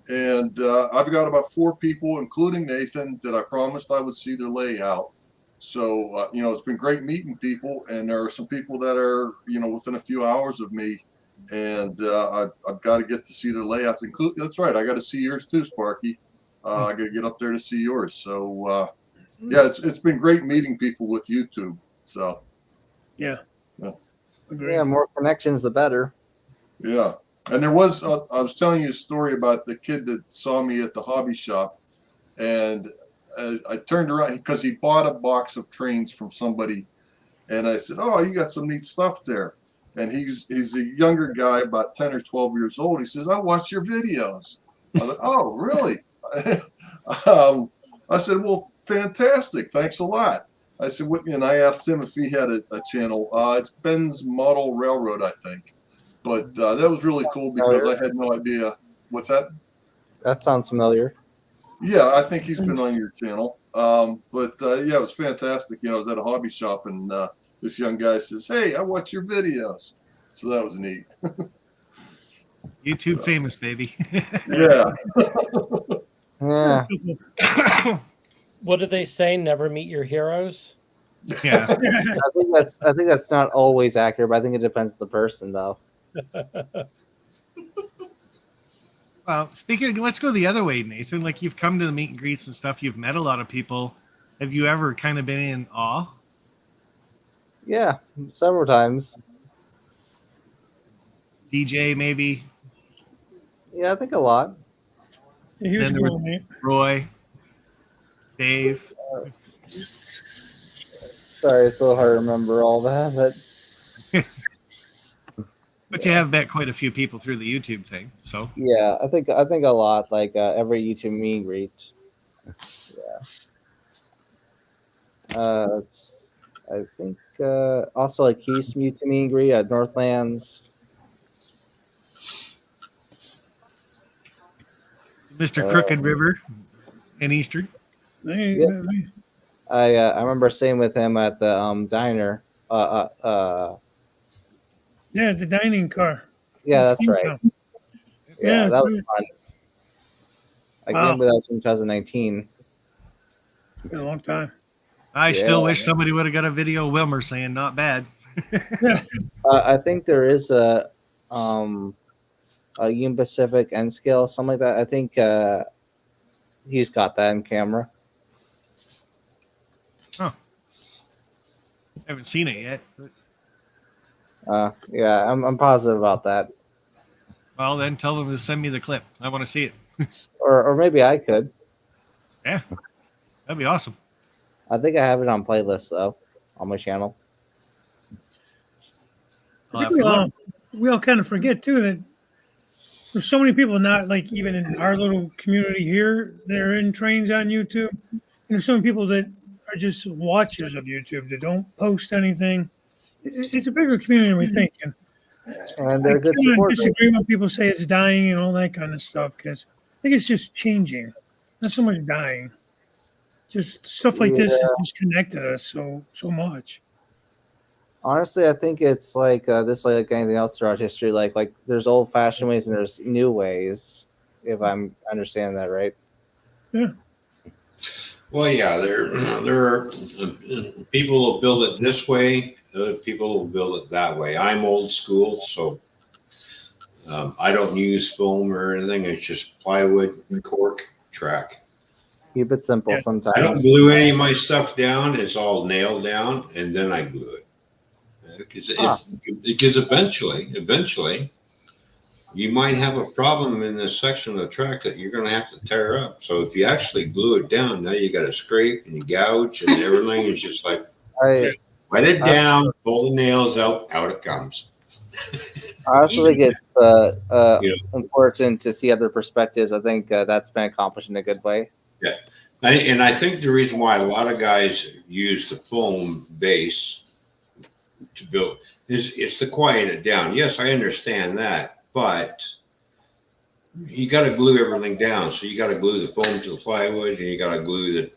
And I've got about 4 people, including Nathan, that I promised I would see their layout. So, you know, it's been great meeting people. And there are some people that are, you know, within a few hours of me. And I've got to get to see their layouts. That's right. I got to see yours too, Sparky. I got to get up there to see yours. So, yeah, it's been great meeting people with YouTube. So, Yeah. Yeah, more connections, the better. Yeah. And there was, I was telling you a story about the kid that saw me at the hobby shop, and I turned around because he bought a box of trains from somebody, and I said, "Oh, you got some neat stuff there." And he's a younger guy, about 10 or 12 years old. He says, "I watched your videos." I was like, "Oh, really?" I said, "Well, fantastic. Thanks a lot." I said, and I asked him if he had a channel. It's Ben's Model Railroad, I think. But that was really cool because I had no idea. What's that? That sounds familiar. Yeah, I think he's been on your channel. But yeah, it was fantastic. You know, I was at a hobby shop, and this young guy says, "Hey, I watch your videos." So that was neat. YouTube famous, baby. Yeah. Yeah. What do they say? Never meet your heroes. Yeah. I think that's not always accurate, but I think it depends on the person, though. Well, speaking of, let's go the other way, Nathan. Like, you've come to the meet and greets and stuff. You've met a lot of people. Have you ever kind of been in awe? Yeah, several times. DJ, maybe? Yeah, I think a lot. Yeah, he was Then there cool, was man. Roy, Dave. Sorry, it's a little hard to remember all that, but But you have met quite a few people through the YouTube thing. So yeah, I think a lot. Like every YouTube meet and greet. Yeah. I think also like Keith's meet and greet at Northlands. Mr. Crooked River in Eastern. Yeah. I remember staying with him at the diner. Yeah, the dining car. Yeah, that's right. Yeah, that was right. fun. I Wow. remember that was in 2019. It's been a long time. I still wish somebody would have got a video of Wilmer saying not bad. I think there is a Union Pacific N scale, something like that. I think he's got that in camera. Huh. I haven't seen it yet. But, Yeah, I'm positive about that. well, then tell them to send me the clip. I want to see it. Or maybe I could. Yeah, that'd be awesome. I think I have it on playlist though on my channel. I think we all kind of forget too that there's so many people not like even in our little community here that are in trains on YouTube. And there's so many people that are just watchers of YouTube that don't post anything. It's a bigger community than we think. And they're good I supporters. disagree when people say it's dying and all that kind of stuff because I think it's just changing. Not so much dying. Just stuff like this has just connected us so much. Honestly, I think it's like this, like anything else throughout history. Like there's old-fashioned ways and there's new ways. If I'm understanding that right. Well, yeah, there are people will build it this way. Other people will build it that way. I'm old school, so I don't use foam or anything. It's just plywood, cork, track. Keep it simple. Yeah. Sometimes I don't glue any of my stuff down. It's all nailed down, and then I glue it. Because eventually, you might have a problem in this section of the track that you're going to have to tear up. So if you actually glue it down, now you got to scrape and you gouge and everything is just like, let it down, pull the nails out it comes. I also think it's important to see other perspectives. I think that's been accomplished in a good way. Yeah. And I think the reason why a lot of guys use the foam base to build is it's to quiet it down. Yes, I understand that, but you got to glue everything down. So you got to glue the foam to the plywood, and you got to glue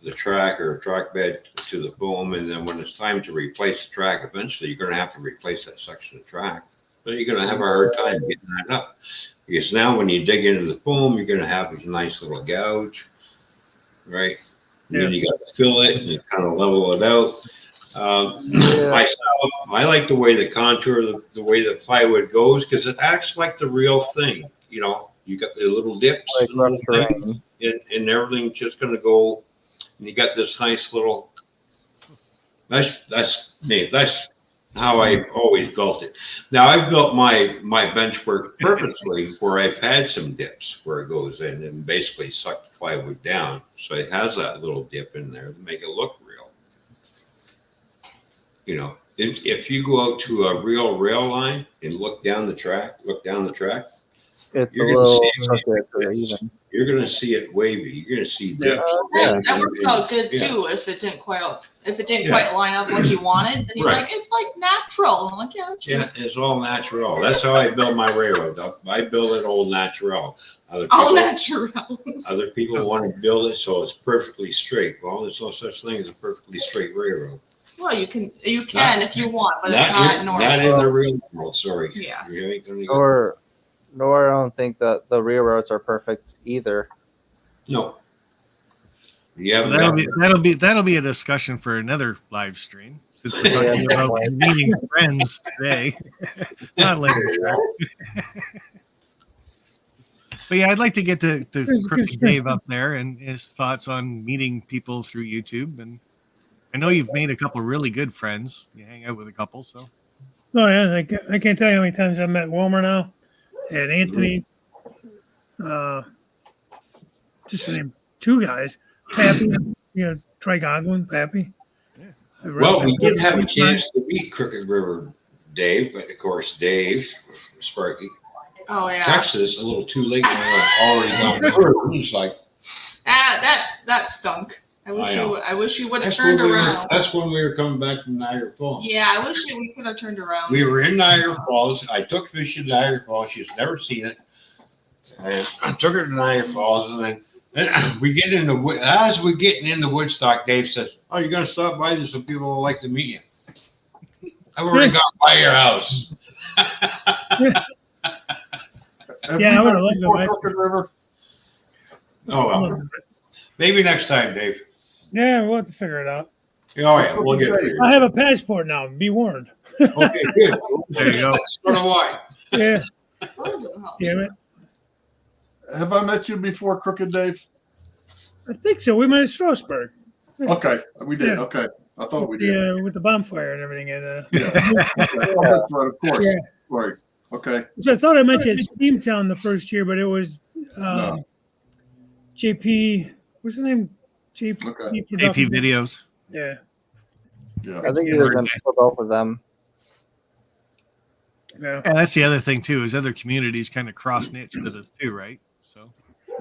the track or track bed to the foam. And then when it's time to replace the track, eventually you're going to have to replace that section of track. So you're going to have a hard time getting that up. Because now when you dig into the foam, you're going to have a nice little gouge, right? And then you got to fill it and kind of level it out. Myself, I like the way the contour, the way the plywood goes, because it acts like the real thing. You know, you got the little dips and everything's just going to go. And you got this nice little. That's me. That's how I always built it. Now I've built my benchwork purposely where I've had some dips where it goes in and basically sucked the plywood down, so it has that little dip in there to make it look real. You know, if you go out to a real rail line and look down the track, it's a little even. You're going to see it wavy. You're going to see dips. That works out good too. If it didn't quite line up like you wanted, then he's like, it's like natural. I'm like, yeah, it's all natural. That's how I build my railroad. I build it all natural. Other people want to build it so it's perfectly straight. Well, there's no such thing as a perfectly straight railroad. Well, you can if you want, but it's not normal. Not in the real world. Sorry. Yeah. You ain't gonna Nor I don't think that the railroads are perfect either. No. Yeah, that'll be a discussion for another live stream. Since we're talking about meeting friends today, not later. But yeah, I'd like to get to Crooked Dave up there and his thoughts on meeting people through YouTube. And I know you've made a couple of really good friends. You hang out with a couple, so. Oh yeah, I can't tell you how many times I've met Wilmer now. And Anthony, just to name two guys, Pappy, Trey Godwin, Pappy. Yeah. Well, we did have a chance to meet Crooked River Dave, but of course, Dave, Sparky, Texas, a little too late when I was already gone through. He's like, that stunk. I wish you would have turned around. That's when we were coming back from Niagara Falls. Yeah, I wish we could have turned around. We were in Niagara Falls. I took Fish in Niagara Falls. She's never seen it. And I took her to Niagara Falls, and then we get into as we're getting into Woodstock, Dave says, "Oh, you're gonna stop by? There's some people who like to meet you." I've already got by your house. I would have loved to Crooked River. Oh well, maybe next time, Dave. Yeah, we'll have to figure it out. Oh yeah, we'll get it. I have a passport now. Be warned. Okay, good. There you go. So do I. Yeah. Damn it. Have I met you before, Crooked Dave? I think so. We met at Strasbourg. Okay, we did. Yeah. Okay, I thought we did. With the bonfire and everything. And That's right, of course. Yeah. Right. Okay. So I thought I met you at Steamtown the first year, but it was JP. What's the name? JP. Okay. AP Videos. Yeah. Yeah. I think he was in for both of them. Yeah. And that's the other thing too, is other communities kind of cross niche with us too, right? So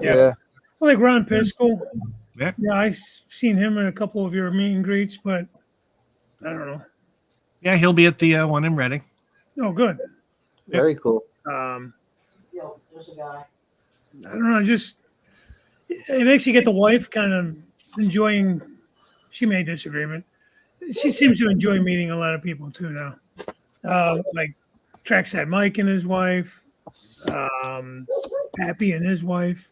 Yeah. Well, like Ron Piskel. Yeah. Yeah, I seen him in a couple of your meet and greets, but I don't know. yeah, he'll be at the one in Reading. Oh, good. Very cool. There's a guy. I don't know. Just it makes you get the wife kind of enjoying. She may disagree, but she seems to enjoy meeting a lot of people too now. Like Trackside Mike and his wife, Pappy and his wife,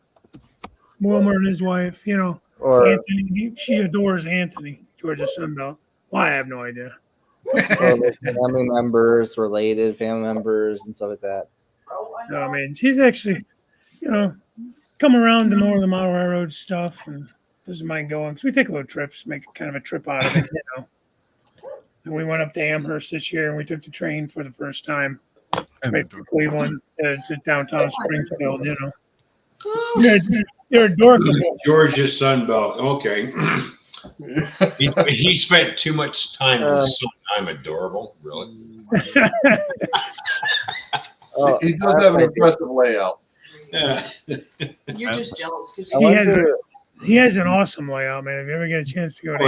Wilmer and his wife. You know, Or Anthony. She adores Anthony, Georgia Sunbelt. Well, I have no idea. like family members, related family members, and stuff like that. So I mean, she's actually, you know, come around to more of the Model Railroad stuff and doesn't mind going. So we take little trips, make kind of a trip out of it, you know. And we went up to Amherst this year and we took the train for the first time right from Cleveland to downtown Springfield, you know. You're adorable. Georgia Sunbelt. Okay. he spent too much time with his son. I'm adorable, really. He does have an impressive layout. Yeah. You're just jealous because he has an awesome layout, man. If you ever get a chance to go to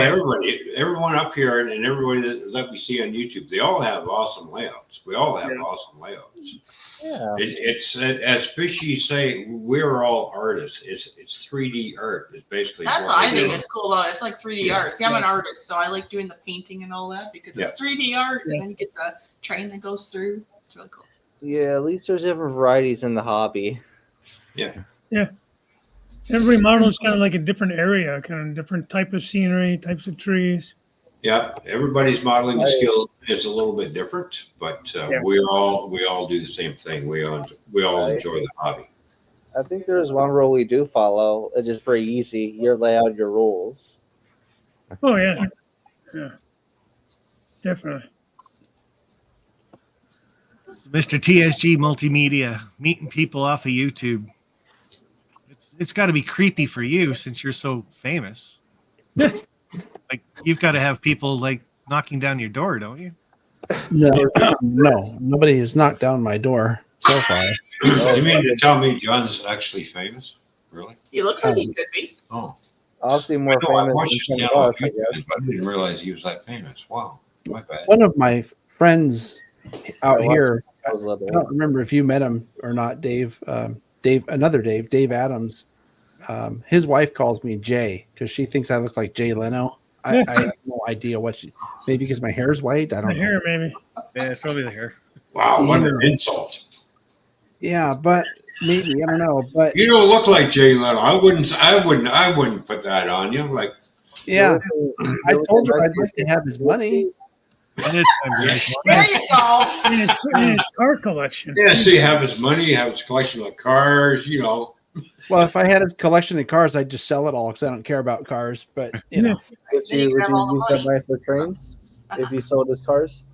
Everyone up here and everybody that we see on YouTube, they all have awesome layouts. We all have awesome layouts. Yeah. It's as Fishy say, we're all artists. It's 3D art. It's basically that's what I think is cool about it. It's like 3D art. See, I'm an artist, so I like doing the painting and all that because it's 3D art, and then you get the train that goes through. It's really cool. Yeah, at least there's different varieties in the hobby. Yeah. Yeah. Every model is kind of like a different area, kind of different type of scenery, types of trees. Yeah, everybody's modeling skill is a little bit different, but we all do the same thing. We all enjoy the hobby. I think there's one rule we do follow. It's just very easy. Your layout, your rules. Oh yeah, definitely. Mr. TSG Multimedia, meeting people off of YouTube. It's got to be creepy for you since you're so famous. Like you've got to have people like knocking down your door, don't you? No, nobody has knocked down my door so far. You mean to tell me John's actually famous? Really? He looks like he could be. Oh, I'll see more famous than some of us, I guess. I didn't realize he was that famous. Wow, my bad. One of my friends out here, I was little. don't remember if you met him or not, Dave. Dave Adams. His wife calls me Jay because she thinks I look like Jay Leno. I have no idea what maybe because my hair is white. I don't know. Hair, maybe. Yeah, it's probably the hair. Wow, what an insult. Yeah, but maybe I don't know. But you don't look like Jay Leno. I wouldn't put that on you. Like, yeah, I told you I'd like to have his money. There you go. In his car collection. Yeah, so you have his money, you have his collection of cars, you know. Well, if I had his collection of cars, I'd just sell it all because I don't care about cars. But you know, would you use that money for trains if you sold his cars?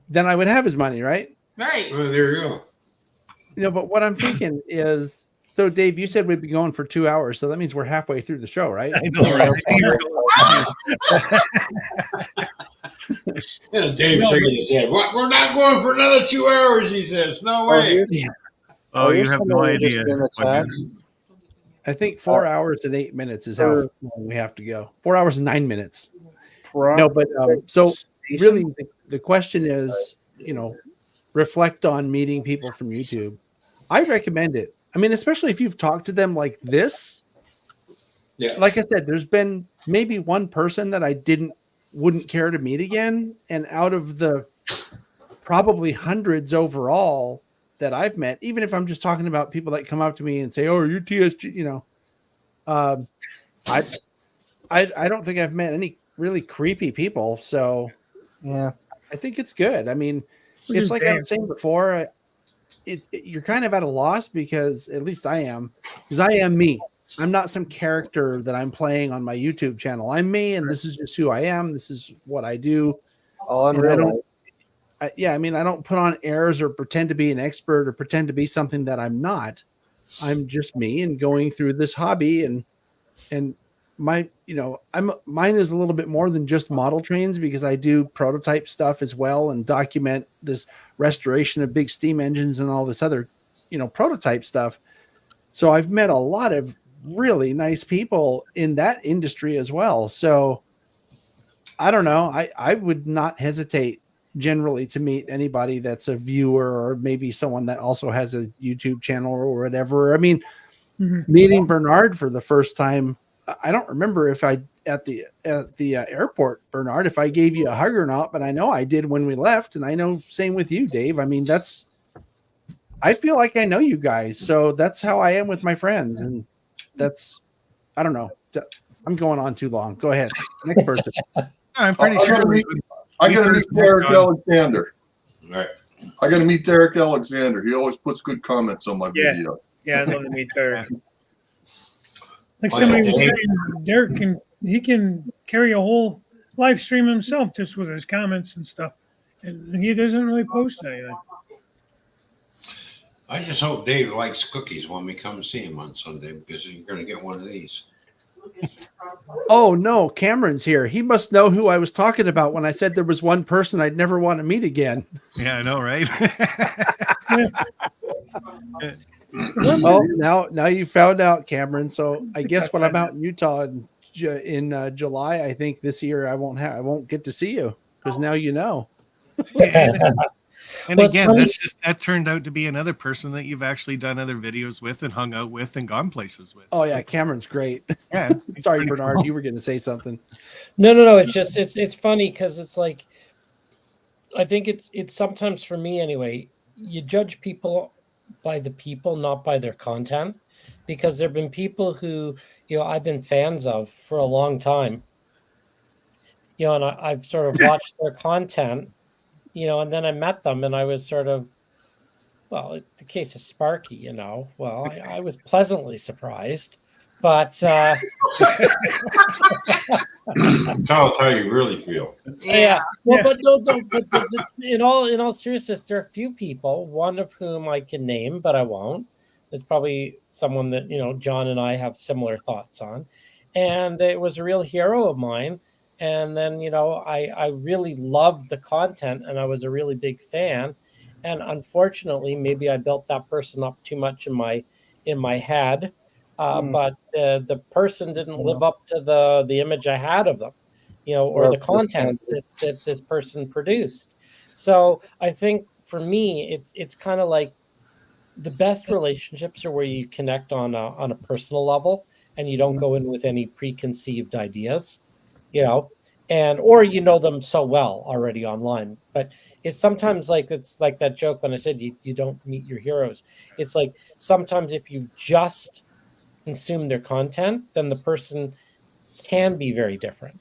Then I would have his money, right? Right. Well, there you go. You know, but what I'm thinking is, so Dave, you said we'd be going for 2 hours, so that means we're halfway through the show, right? I know, right? Yeah, Dave's shaking his head. What? We're not going for another 2 hours, he says. No way. Oh, you have no idea. I think 4 hours and 8 minutes is how long we have to go. 4 hours and 9 minutes. No, but so really the question is, you know, reflect on meeting people from YouTube. I recommend it. I mean, especially if you've talked to them like this. Yeah. Like I said, there's been maybe one person that I wouldn't care to meet again. And out of the probably hundreds overall that I've met, even if I'm just talking about people that come up to me and say, "Oh, you're TSG," you know, I don't think I've met any really creepy people. So yeah, I think it's good. I mean, it's like I was saying before, you're kind of at a loss because at least I am, because I am me. I'm not some character that I'm playing on my YouTube channel. I'm me, and this is just who I am. This is what I do. Oh, I'm real. I mean, I don't put on airs or pretend to be an expert or pretend to be something that I'm not. I'm just me and going through this hobby and my, you know, mine is a little bit more than just model trains because I do prototype stuff as well and document this restoration of big steam engines and all this other, you know, prototype stuff. So I've met a lot of really nice people in that industry as well. So I don't know. I would not hesitate generally to meet anybody that's a viewer or maybe someone that also has a YouTube channel or whatever. I mean, meeting Bernard for the first time I don't remember if I at the airport, Bernard, if I gave you a hug or not, but I know I did when we left, and I know same with you, Dave. I mean, I feel like I know you guys, so that's how I am with my friends, and I don't know. I'm going on too long. Go ahead, next person. I'm pretty I sure. gotta meet Derek Alexander. All right. I gotta meet Derek Alexander. He always puts good comments on my Yeah. video. Yeah, I'd love to meet Derek. Like What's somebody up, was Dave? saying, Derek can carry a whole live stream himself just with his comments and stuff, and he doesn't really post anything. I just hope Dave likes cookies when we come see him on Sunday because you're going to get one of these. Oh no, Cameron's here. He must know who I was talking about when I said there was one person I'd never want to meet again. Yeah, I know, right? Well, now you found out, Cameron. So I guess when I'm out in Utah in July, I think this year I won't get to see you because now you know. And Well, it's again, funny- that turned out to be another person that you've actually done other videos with and hung out with and gone places with. Oh yeah, Cameron's great. Yeah. Sorry, pretty Bernard, cool. you were going to say something. No. It's just it's funny because it's like I think it's sometimes for me anyway. You judge people by the people, not by their content, because there've been people who I've been fans of for a long time. And I've sort of watched their content, and then I met them, and I was sort of, well, in the case of Sparky, well, I was pleasantly surprised, but Tell us how you really feel. yeah. Well, but no, but in all seriousness, there are a few people, one of whom I can name, but I won't. There's probably someone that John and I have similar thoughts on, and it was a real hero of mine. And then I really loved the content, and I was a really big fan. And unfortunately, maybe I built that person up too much in my head. But the person didn't live up to the image I had of them, or the content that this person produced. So I think for me, it's kind of like the best relationships are where you connect on a personal level, and you don't go in with any preconceived ideas, and or them so well already online. But it's sometimes it's like that joke when I said you don't meet your heroes. It's like sometimes if you just consume their content, then the person can be very different,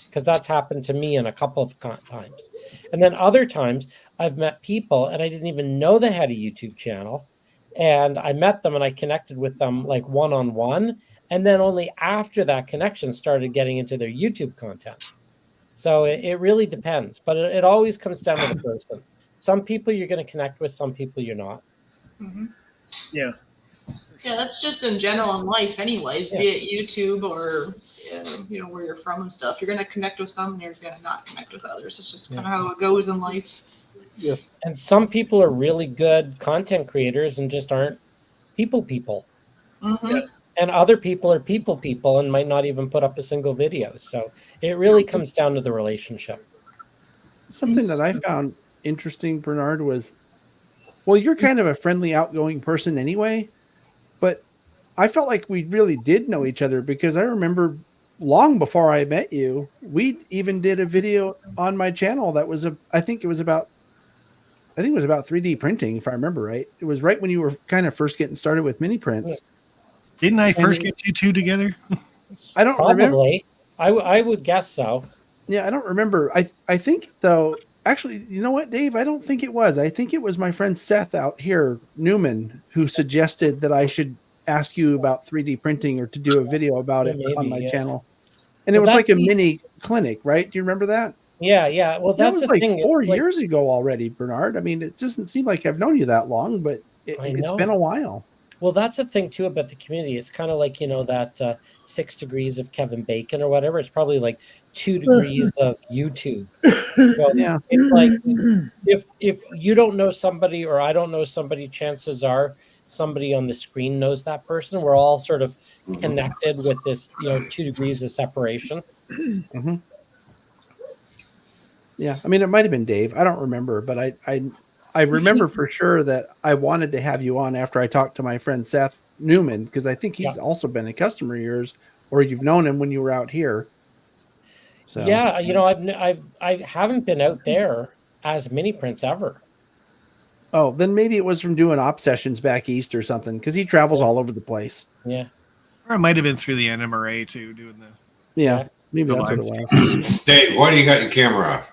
because that's happened to me in a couple of times. And then other times I've met people and I didn't even know they had a YouTube channel, and I met them and I connected with them like one-on-one, and then only after that connection started getting into their YouTube content. So it really depends, but it always comes down to the person. Some people you're going to connect with, some people you're not. Mm-hmm. Yeah. Yeah, that's just in general in life, anyways. Yeah. Be it YouTube or where you're from and stuff. You're gonna connect with some, and you're gonna not connect with others. It's just kind of how it goes in life. Yes. And some people are really good content creators and just aren't people. Mm-hmm. Yeah. And other people are people and might not even put up a single video. So it really comes down to the relationship. Something that I found interesting, Bernard, was, well, you're kind of a friendly, outgoing person anyway, but I felt like we really did know each other, because I remember long before I met you, we even did a video on my channel that was I think it was about 3D printing, if I remember right. It was right when you were kind of first getting started with mini prints. Didn't I first get you two together? I don't remember. Probably. I would guess so. Yeah, I don't remember. I think though, actually, you know what, Dave? I don't think it was. I think it was my friend Seth out here, Newman, who suggested that I should ask you about 3D printing or to do a video about it on my channel. And it was like a mini clinic, right? Do you remember that? Yeah. Well, That that's was the like thing. 4 years ago already, Bernard. I mean, it doesn't seem like I've known you that long, but it's know. been a while. Well, that's the thing too about the community. It's kind of like that 6 degrees of Kevin Bacon or whatever. It's probably like 2 degrees of YouTube. Yeah. It's like if you don't know somebody or I don't know somebody, chances are somebody on the screen knows that person. We're all sort of connected with this 2 degrees of separation. Mm-hmm. Yeah, I mean, it might have been Dave. I don't remember, but I remember for sure that I wanted to have you on after I talked to my friend Seth Newman, because I think he's also been a customer of yours, or you've known him when you were out here. So Yeah, I haven't been out there as mini prints ever. Oh, then maybe it was from doing op sessions back east or something, because he travels all over the place. Yeah. Or it might have been through the NMRA too, doing the. Yeah, maybe the that's what it live was. Dave, why do you got your camera off?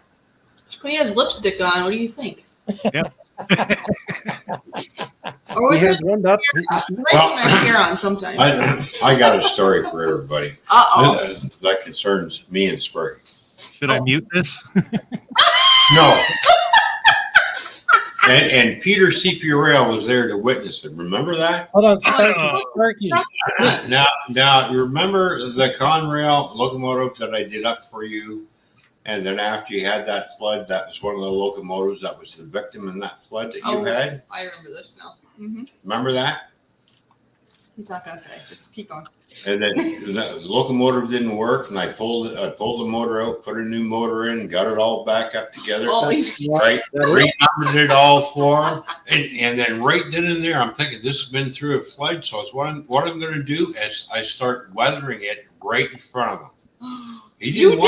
When he has lipstick on, what do you think? Yep. Or He has one up. I keep mascara on sometimes. I got a story for everybody. Uh-oh. That concerns me and Sparky. Should I mute this? No. And Peter CPRL was there to witness it. Remember that? Hold on, Sparky. Now, you remember the Conrail locomotive that I did up for you? And then after you had that flood, that was one of the locomotives that was the victim in that flood that you had. I remember this now. Mm-hmm. Remember that? He's not gonna say. Just keep going. And then the locomotive didn't work, and I pulled the motor out, put a new motor in, got it all back up together. Right, renumbered it all for him, and then right then and there, I'm thinking this has been through a flood, so what I'm going to do is I start weathering it right in front of him. He didn't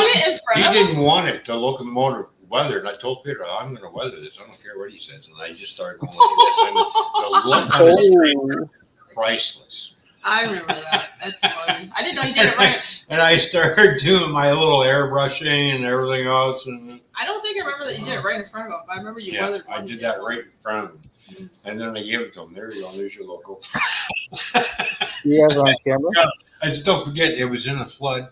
He didn't want it, the locomotive weathered, and I told Peter, I'm going to weather this. I don't care what he says, and I just started going like this. The look on his face, priceless. I remember that. That's funny. I didn't know you did it right. And I started doing my little airbrushing and everything else. And I don't think I remember that you did it right in front of him. I remember you weathered one. I did that right in front of him. Mm-hmm. And then I gave it to him. There you go. There's your local. You guys are on camera? I said, don't forget, it was in a flood.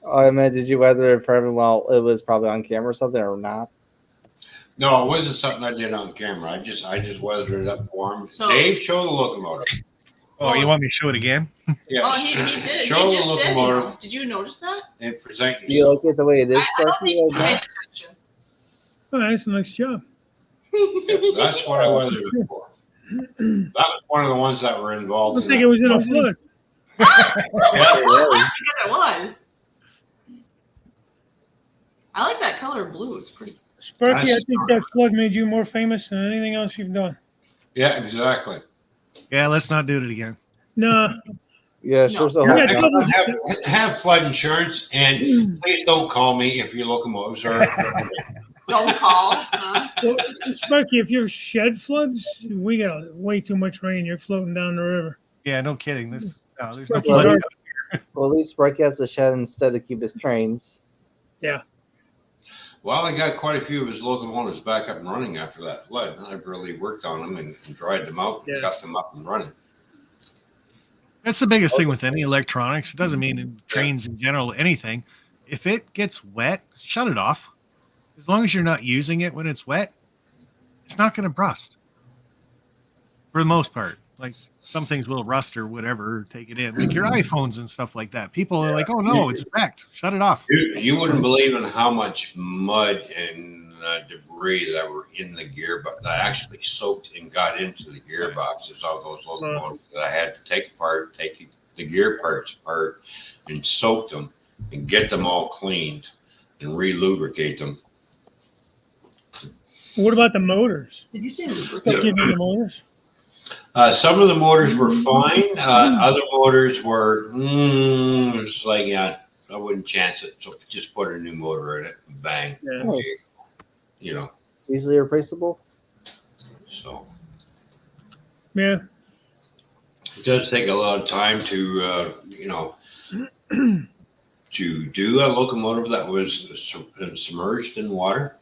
I mean, did you weather it for him while it was probably on camera or something, or not? No, it wasn't something I did on camera. I just weathered it up for him. So, Dave, show the locomotive. Oh, you want me to show it again? Yeah. Oh, he did. Show he the just locomotive. did. Did you notice that? And present yourself. You like it the way it is? I don't think you paid attention. Oh, that's a nice job. Yeah, that's what I weathered it for. That was one of the ones that were involved. Looks like it was in a flood. It was. I like that color blue. It's pretty. Sparky, I think that flood made you more famous than anything else you've done. Yeah, exactly. Yeah, let's not do it again. No. Yeah, sure. So have flood insurance, and please don't call me if your locomotives are. Don't call. Huh? Well, Sparky, if your shed floods, we got way too much rain. You're floating down the river. Yeah, no kidding. There's no Well, flood. Well, at least Sparky has the shed instead to keep his trains. Yeah. Well, I got quite a few of his locomotives back up and running after that flood. I've really worked on them and dried them out and got them up and running. That's the biggest thing with any electronics. It doesn't mean in trains in general, anything. If it gets wet, shut it off. As long as you're not using it when it's wet, it's not going to rust. For the most part. Like some things will rust or whatever, take it in. Like your iPhones and stuff like that. People are like, oh no, it's wrecked. Shut it off. You wouldn't believe in how much mud and debris that were in the gearbox that actually soaked and got into the gearboxes of those locomotives that I had to take apart, take the gear parts apart and soak them and get them all cleaned and re-lubricate them. What about the motors? Did you say the motors? Some of the motors were fine. Other motors were just like, yeah, I wouldn't chance it. So just put a new motor in it and bang. Yeah. Nice. You know. Easily replaceable. So. Yeah. It does take a lot of time to, to do a locomotive that was submerged in water.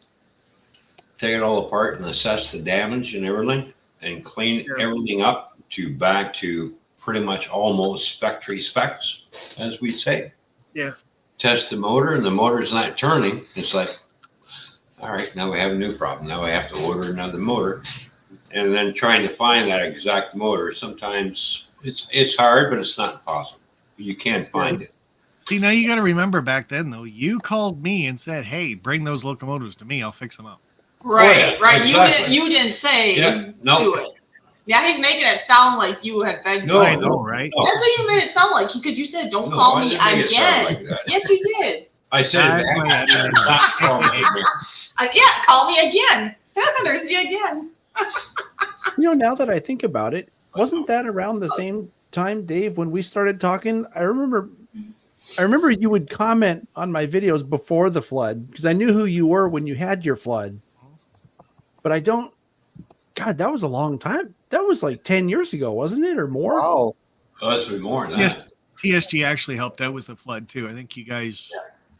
Take it all apart and assess the damage and everything. And clean everything up back to pretty much almost factory specs, as we say. Yeah. Test the motor, and the motor's not turning. It's like, all right, now we have a new problem. Now we have to order another motor, and then trying to find that exact motor. Sometimes it's hard, but it's not impossible. You can find it. See, now you got to remember back then, though, you called me and said, "Hey, bring those locomotives to me. I'll fix them up." Right, right. Exactly. You didn't say do it. Yeah, he's making it sound like you had begged. No, I know, right? That's what you made it sound like. Because you said, "Don't call me again." Like yes, you did. I said, call me again. There's the again. Now that I think about it, wasn't that around the same time, Dave, when we started talking? I remember you would comment on my videos before the flood because I knew who you were when you had your flood. But I don't. God, that was a long time. That was like 10 years ago, wasn't it, or more? Oh, Let's be more than Yes, that. TSG actually helped out with the flood too. I think you guys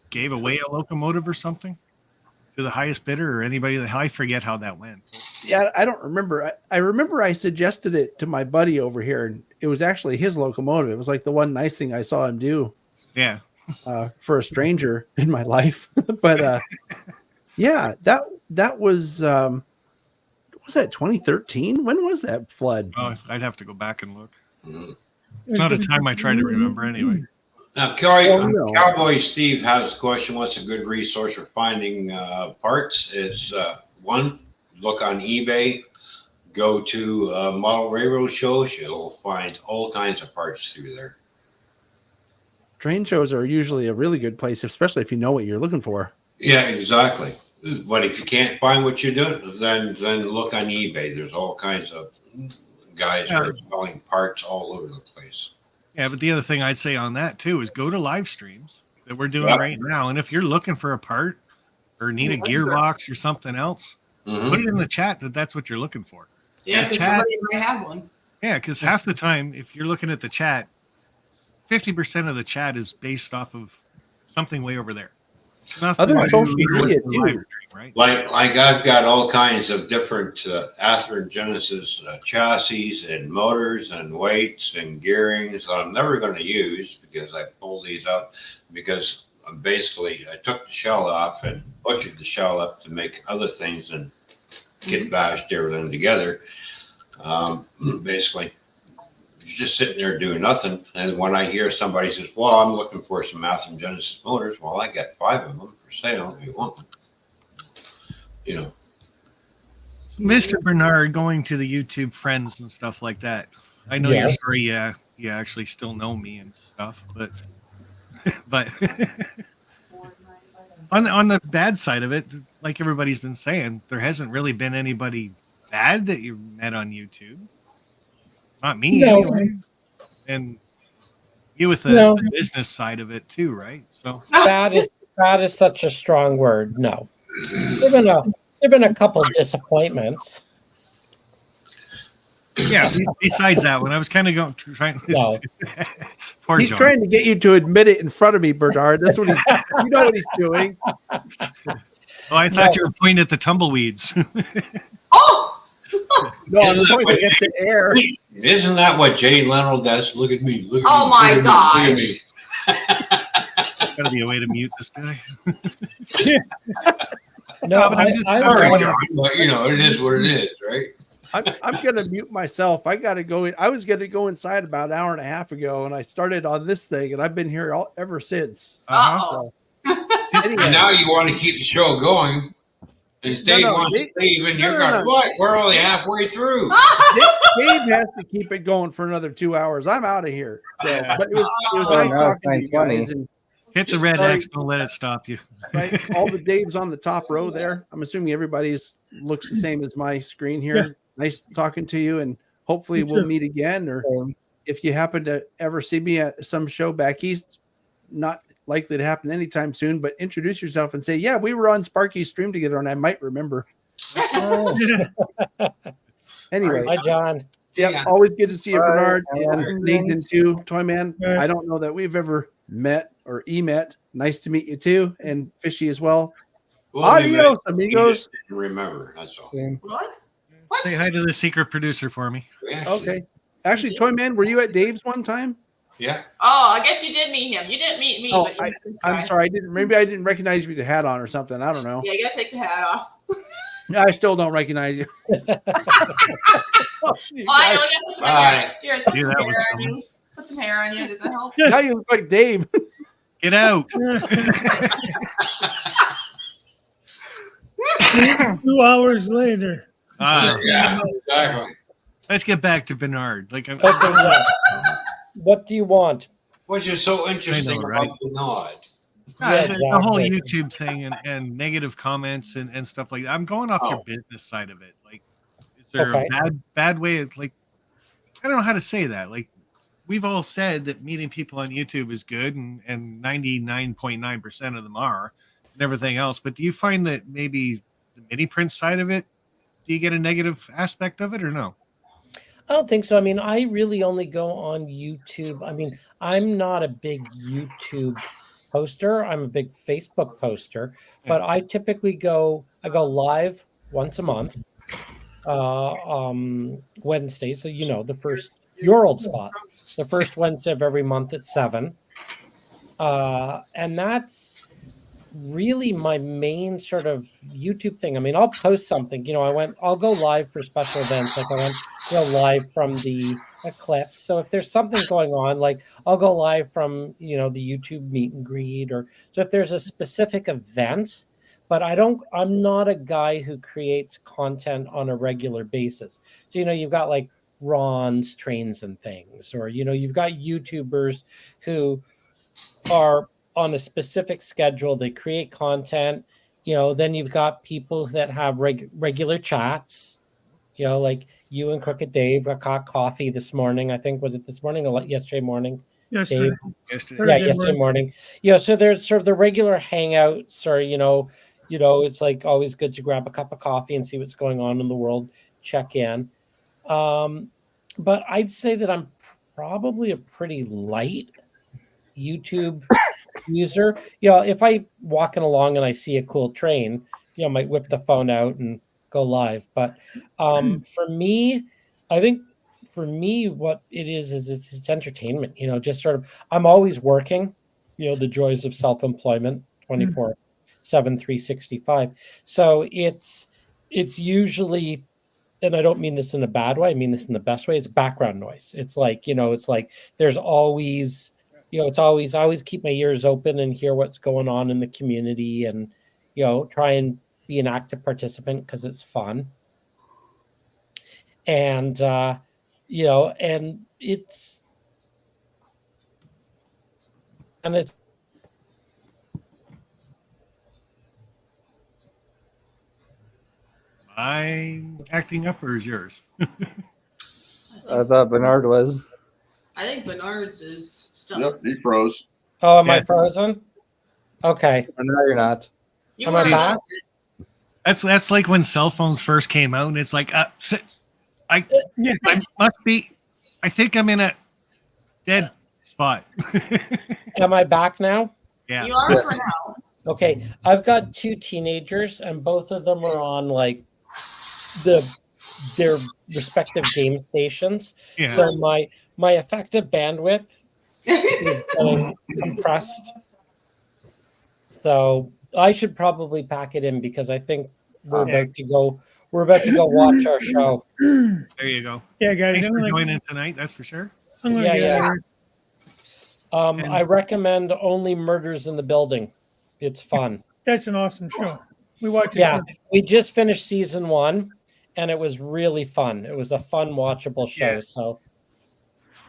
gave away a locomotive or something to the highest bidder or anybody that I forget how that went. Yeah, I don't remember. I remember I suggested it to my buddy over here, and it was actually his locomotive. It was like the one nice thing I saw him do. Yeah. For a stranger in my life. But yeah, that was that 2013? When was that flood? Oh, I'd have to go back and look. Mhm. It's not a time I try to remember anyway. Now, no. Cowboy Steve has a question. What's a good resource for finding parts? Is one, look on eBay, go to model railroad shows. You'll find all kinds of parts through there. Train shows are usually a really good place, especially if you know what you're looking for. Yeah, exactly. But if you can't find what you do, then look on eBay. There's all kinds of guys who are selling parts all over the place. Yeah, but the other thing I'd say on that too is go to live streams that we're doing right now. And if you're looking for a part or need a gearbox or something else, put it in the chat that's what you're looking for. Yeah, because somebody might have one. Yeah, because half the time, if you're looking at the chat, 50% of the chat is based off of something way over there. Other social media too. Right? Like I've got all kinds of different Athearn Genesis chassis and motors and weights and gearings that I'm never going to use because I pulled these out because basically I took the shell off and butchered the shell up to make other things and kit bashed everything together. Basically, you're just sitting there doing nothing. And when I hear somebody says, well, I'm looking for some Athearn Genesis motors, well, I got 5 of them for sale if you want them. You know, Mr. Bernard going to the YouTube friends and stuff like that. I know your story. Yeah, you actually still know me and stuff, but on the bad side of it, like everybody's been saying, there hasn't really been anybody bad that you met on YouTube. Not me, anyway. And you with the business side of it too, right? So bad is such a strong word. No. There've been a couple of disappointments. Yeah. Besides that one, I was kind of trying. No. Poor He's John. trying to get you to admit it in front of me, Bernard. That's what you know what he's doing. Oh, I thought you were pointing at the tumbleweeds. Oh no, I'm pointing at the air. Isn't that what Jay Leno does? Look at me. Look at Oh me. my Look at me. Gotta be a way to mute this guy. No, but I'm just Sorry, John, but you know, it is what it is, right? I'm gonna mute myself. I gotta go. I was gonna go inside about an hour and a half ago, and I started on this thing, and I've been here ever since. Uh-oh. Anyway. And now you want to keep the show going. And Dave wants to leave, and you're going, what? We're only halfway through. Dave has to keep it going for another 2 hours. I'm out of here. So, but it was nice talking to you guys. And hit the red X. Don't let it stop you. Right, all the Daves on the top row there. I'm assuming everybody's looks the same as my screen here. Yeah. Nice talking to you, and hopefully we'll meet again. Or if you happen to ever see me at some show back east, not likely to happen anytime soon, but introduce yourself and say, yeah, we were on Sparky's stream together, and I might remember. Anyway. Hi, John. Yeah, always good to see you, Bernard, and Nathan too. Toy Man, I don't know that we've ever met or met. Nice to meet you too, and Fishy as well. Adios, amigos. Didn't remember, that's all. What? Say hi to the secret producer for me. Okay. Actually, Toy Man, were you at Dave's one time? Yeah. Oh, I guess you did meet him. You didn't meet me. Oh, but you I'm sorry. Maybe I didn't recognize you with the hat on or something. I don't know. Yeah, you gotta take the hat off. I still don't recognize you. I know. Put some hair. Here, put some hair on you. Put some hair on you. Does that help? Now you look like Dave. Get out. 2 hours later. Yeah, exactly. Let's get back to Bernard. What do you want? What's just so interesting right? about Bernard? The whole YouTube thing and negative comments and stuff like that. I'm going off your business side of it. Like, is there a bad way? Like, I don't know how to say that. Like, we've all said that meeting people on YouTube is good, and 99.9% of them are, and everything else. But do you find that maybe the mini print side of it, do you get a negative aspect of it or no? I don't think so. I mean, I really only go on YouTube. I mean, I'm not a big YouTube poster. I'm a big Facebook poster, but I typically go live once a month, Wednesday. So, you know, your old spot, the first Wednesday of every month at 7. And that's really my main sort of YouTube thing. I mean, I'll post something, you know, I'll go live for special events. Like I went, you know, live from the eclipse. So if there's something going on, like I'll go live from, you know, the YouTube meet and greet, or so if there's a specific event, but I'm not a guy who creates content on a regular basis. So, you know, you've got like Ron's Trains and Things, or, you know, you've got YouTubers who are on a specific schedule. They create content, you know. Then you've got people that have regular chats, you know, like you and Crooked Dave got coffee this morning. I think, was it this morning or yesterday morning? Yesterday. Dave? Yesterday. Yeah, yesterday morning. You know, so there's sort of the regular hangouts, or, you know, it's like always good to grab a cup of coffee and see what's going on in the world, check in. But I'd say that I'm probably a pretty light YouTube user. You know, if I walking along and I see a cool train, you know, I might whip the phone out and go live. But for me, I think what it is it's entertainment. You know, just sort of, I'm always working. You know, the joys of self-employment, 24/7, 365. So it's usually, and I don't mean this in a bad way, I mean this in the best way, it's background noise. It's like, you know, it's like there's always, you know, I always keep my ears open and hear what's going on in the community, and, you know, try and be an active participant because it's fun. And, you know, and it's I'm acting up, or is yours? I thought Bernard was. I think Bernard's is stuck. Yep, he froze. Oh, am I frozen? Okay. No, you're not. Am I back? That's like when cell phones first came out, and it's like, I must be. I think I'm in a dead spot. Am I back now? Yeah. You are for now. Okay. I've got 2 teenagers, and both of them are on like their respective game stations. Yeah. So my effective bandwidth is getting compressed. So I should probably pack it in, because I think we're about to go watch our show. There you go. Yeah, guys. Thanks for joining tonight. That's for sure. I'm gonna get out of here. I recommend Only Murders in the Building. It's fun. That's an awesome show. We watched it. Yeah, we just finished season 1, and it was really fun. It was a fun, watchable show. Yeah. So,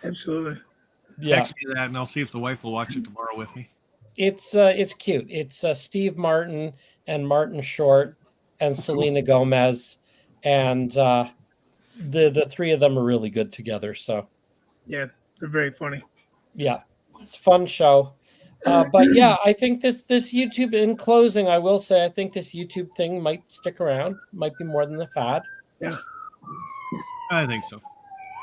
Absolutely. yeah, Text me that, and I'll see if the wife will watch it tomorrow with me. it's cute. It's Steve Martin and Martin Short and Selena Gomez, and the 3 of them are really good together. So, Yeah, they're very funny. yeah, it's a fun show. But yeah, I think this YouTube, in closing, I will say, I think this YouTube thing might stick around, might be more than a fad. Yeah. I think so.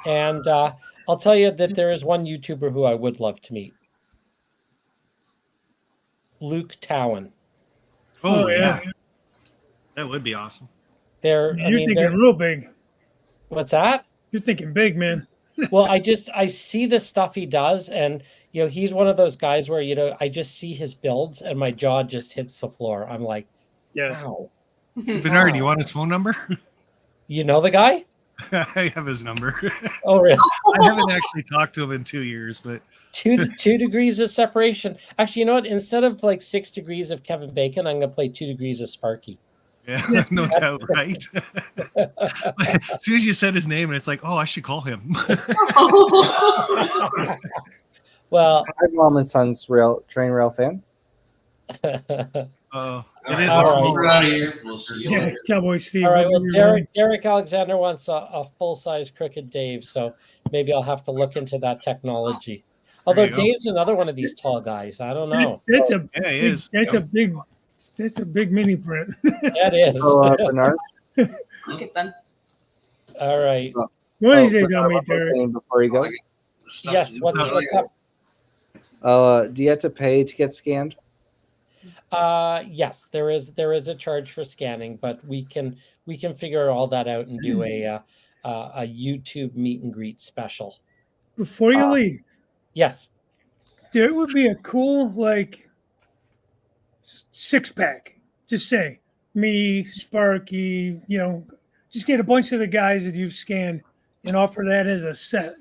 And I'll tell you that there is one YouTuber who I would love to meet. Luke Towan. Oh, yeah. That would be awesome. You're thinking real big. What's that? You're thinking big, man. Well, I see the stuff he does, and, you know, he's one of those guys where, you know, I just see his builds and my jaw just hits the floor. I'm like, wow. Bernard, you want his phone number? You know the guy? I have his number. Oh, really? I haven't actually talked to him in 2 years, but 2 degrees of separation. Actually, you know what? Instead of like 6 degrees of Kevin Bacon, I'm going to play 2 degrees of Sparky. Yeah, no doubt, right? As soon as you said his name, and it's like, oh, I should call him. My Well, mom and son's train rail fan. It right, is all a right. small we're out of here. We'll see you Yeah, later. Cowboy Steve. All right. we'll Well, be around. Derek Alexander wants a full size Crooked Dave, so maybe I'll have to look into that technology. Although you go. Dave's another one of these tall guys. I don't know. That's a Yeah, he big, is. that's Yep. a big, that's a big mini print. That is. So, Bernard, Look at them. All right. One of these days Bernard, I'll one meet more Derek. thing before you go. Yes. What's up? Do you have to pay to get scanned? Yes, there is a charge for scanning, but we can figure all that out and do a YouTube meet and greet special. Before you leave, Yes. there would be a cool like 6-pack. Just say me, Sparky, just get a bunch of the guys that you've scanned and offer that as a set.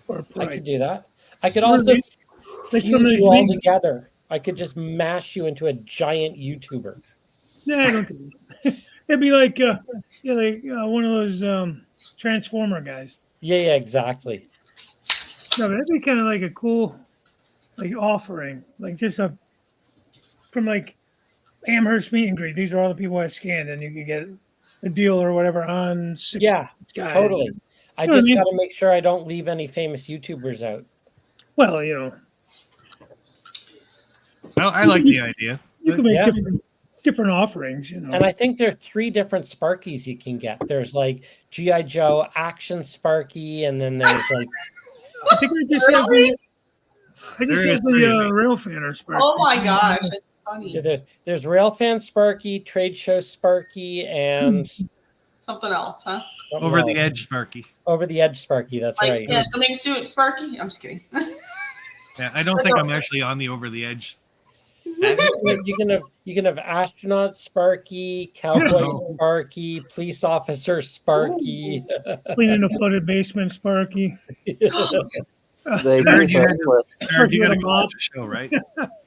Or a I price. could do that. I could You know what also I mean? Like some of fuse these you all meetings. together. I could just mash you into a giant YouTuber. No, I don't think so. It'd be like one of those Transformer guys. Yeah, exactly. No, but that'd be kind of like a cool offering, like just from like Amherst meet and greet. These are all the people I scanned, and you could get a deal or whatever on 6 Yeah, guys. totally. I You know what I just mean? got to make sure I don't leave any famous YouTubers out. Well, Well, I like the idea. you can make Yeah. different offerings. And I think there are 3 different Sparkies you can get. There's like G.I. Joe Action Sparky, and then there's like I think I just have There is the three of them. rail fan or Sparky. Oh my gosh, it's funny. there's Railfan Sparky, Trade Show Sparky, and Something else, huh? something Over the else. edge, Sparky. Over the Edge Sparky. That's Like, right. yeah, something suit Sparky. I'm just kidding. Yeah, I don't think I'm actually on the over the edge. You can have astronaut Sparky, cowboy Sparky, police officer Sparky. Cleaning a flooded basement, Sparky. They I do heard you so had- list. I heard you With gotta a go mop. watch the show, right?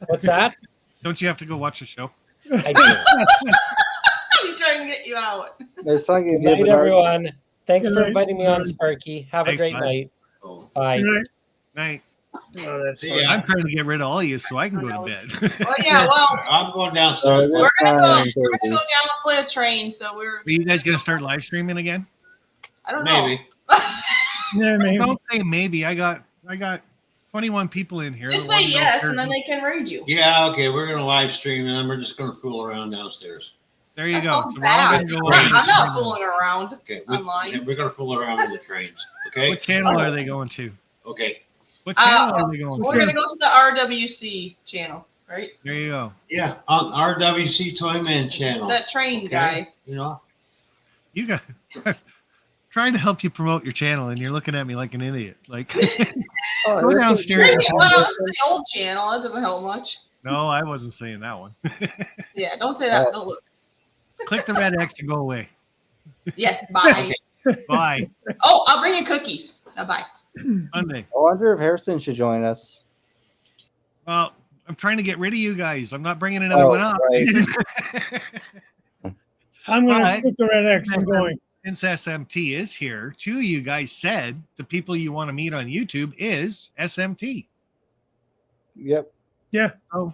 What's that? Don't you have to go watch the show? I do. He's trying to get you out. It's not Good good, night, Bernard. everyone. Thanks Good for night. inviting me on, Sparky. Have a Thanks, great bud. night. Oh. Bye. Good night. Night. Oh, that's See fun. ya. I'm trying to get rid of all of you so I can go to bed. Well, yeah, well, I'm going So downstairs. it we're is gonna go 9:30. down and play a train, so we're Are you guys gonna start live streaming again? I don't know. Maybe. Yeah, maybe. Don't say maybe. I got 21 people in here. Just that wanna say know yes, if and then they're- they can raid you. Yeah, okay, we're gonna live stream and then we're just gonna fool around downstairs. There you That go. sounds So we're all bad. gonna go I'm on. not fooling around. Okay. Online. We're gonna fool around with the trains. Okay? What channel are they going to? Okay. What channel are they going We're to? gonna go to the RWC channel, right? There you go. Yeah, on RWC Toyman channel. That train Okay? guy. You know? You got trying to help you promote your channel, and you're looking at me like an idiot. Like, Oh, go this is- downstairs. Bring and it tell when me- I was the old channel. That doesn't help much. No, I wasn't saying that one. Yeah, don't say that. Don't look. Click the red X to go away. Yes, bye. Bye. Oh, I'll bring you cookies. Bye. Monday. I wonder if Harrison should join us. Well, I'm trying to get rid of you guys. I'm not bringing another Oh, one up. right. I'm going to Alright. put the red X and going. Since SMT is here, 2 of you guys said the people you want to meet on YouTube is SMT. Yep. Yeah. Oh,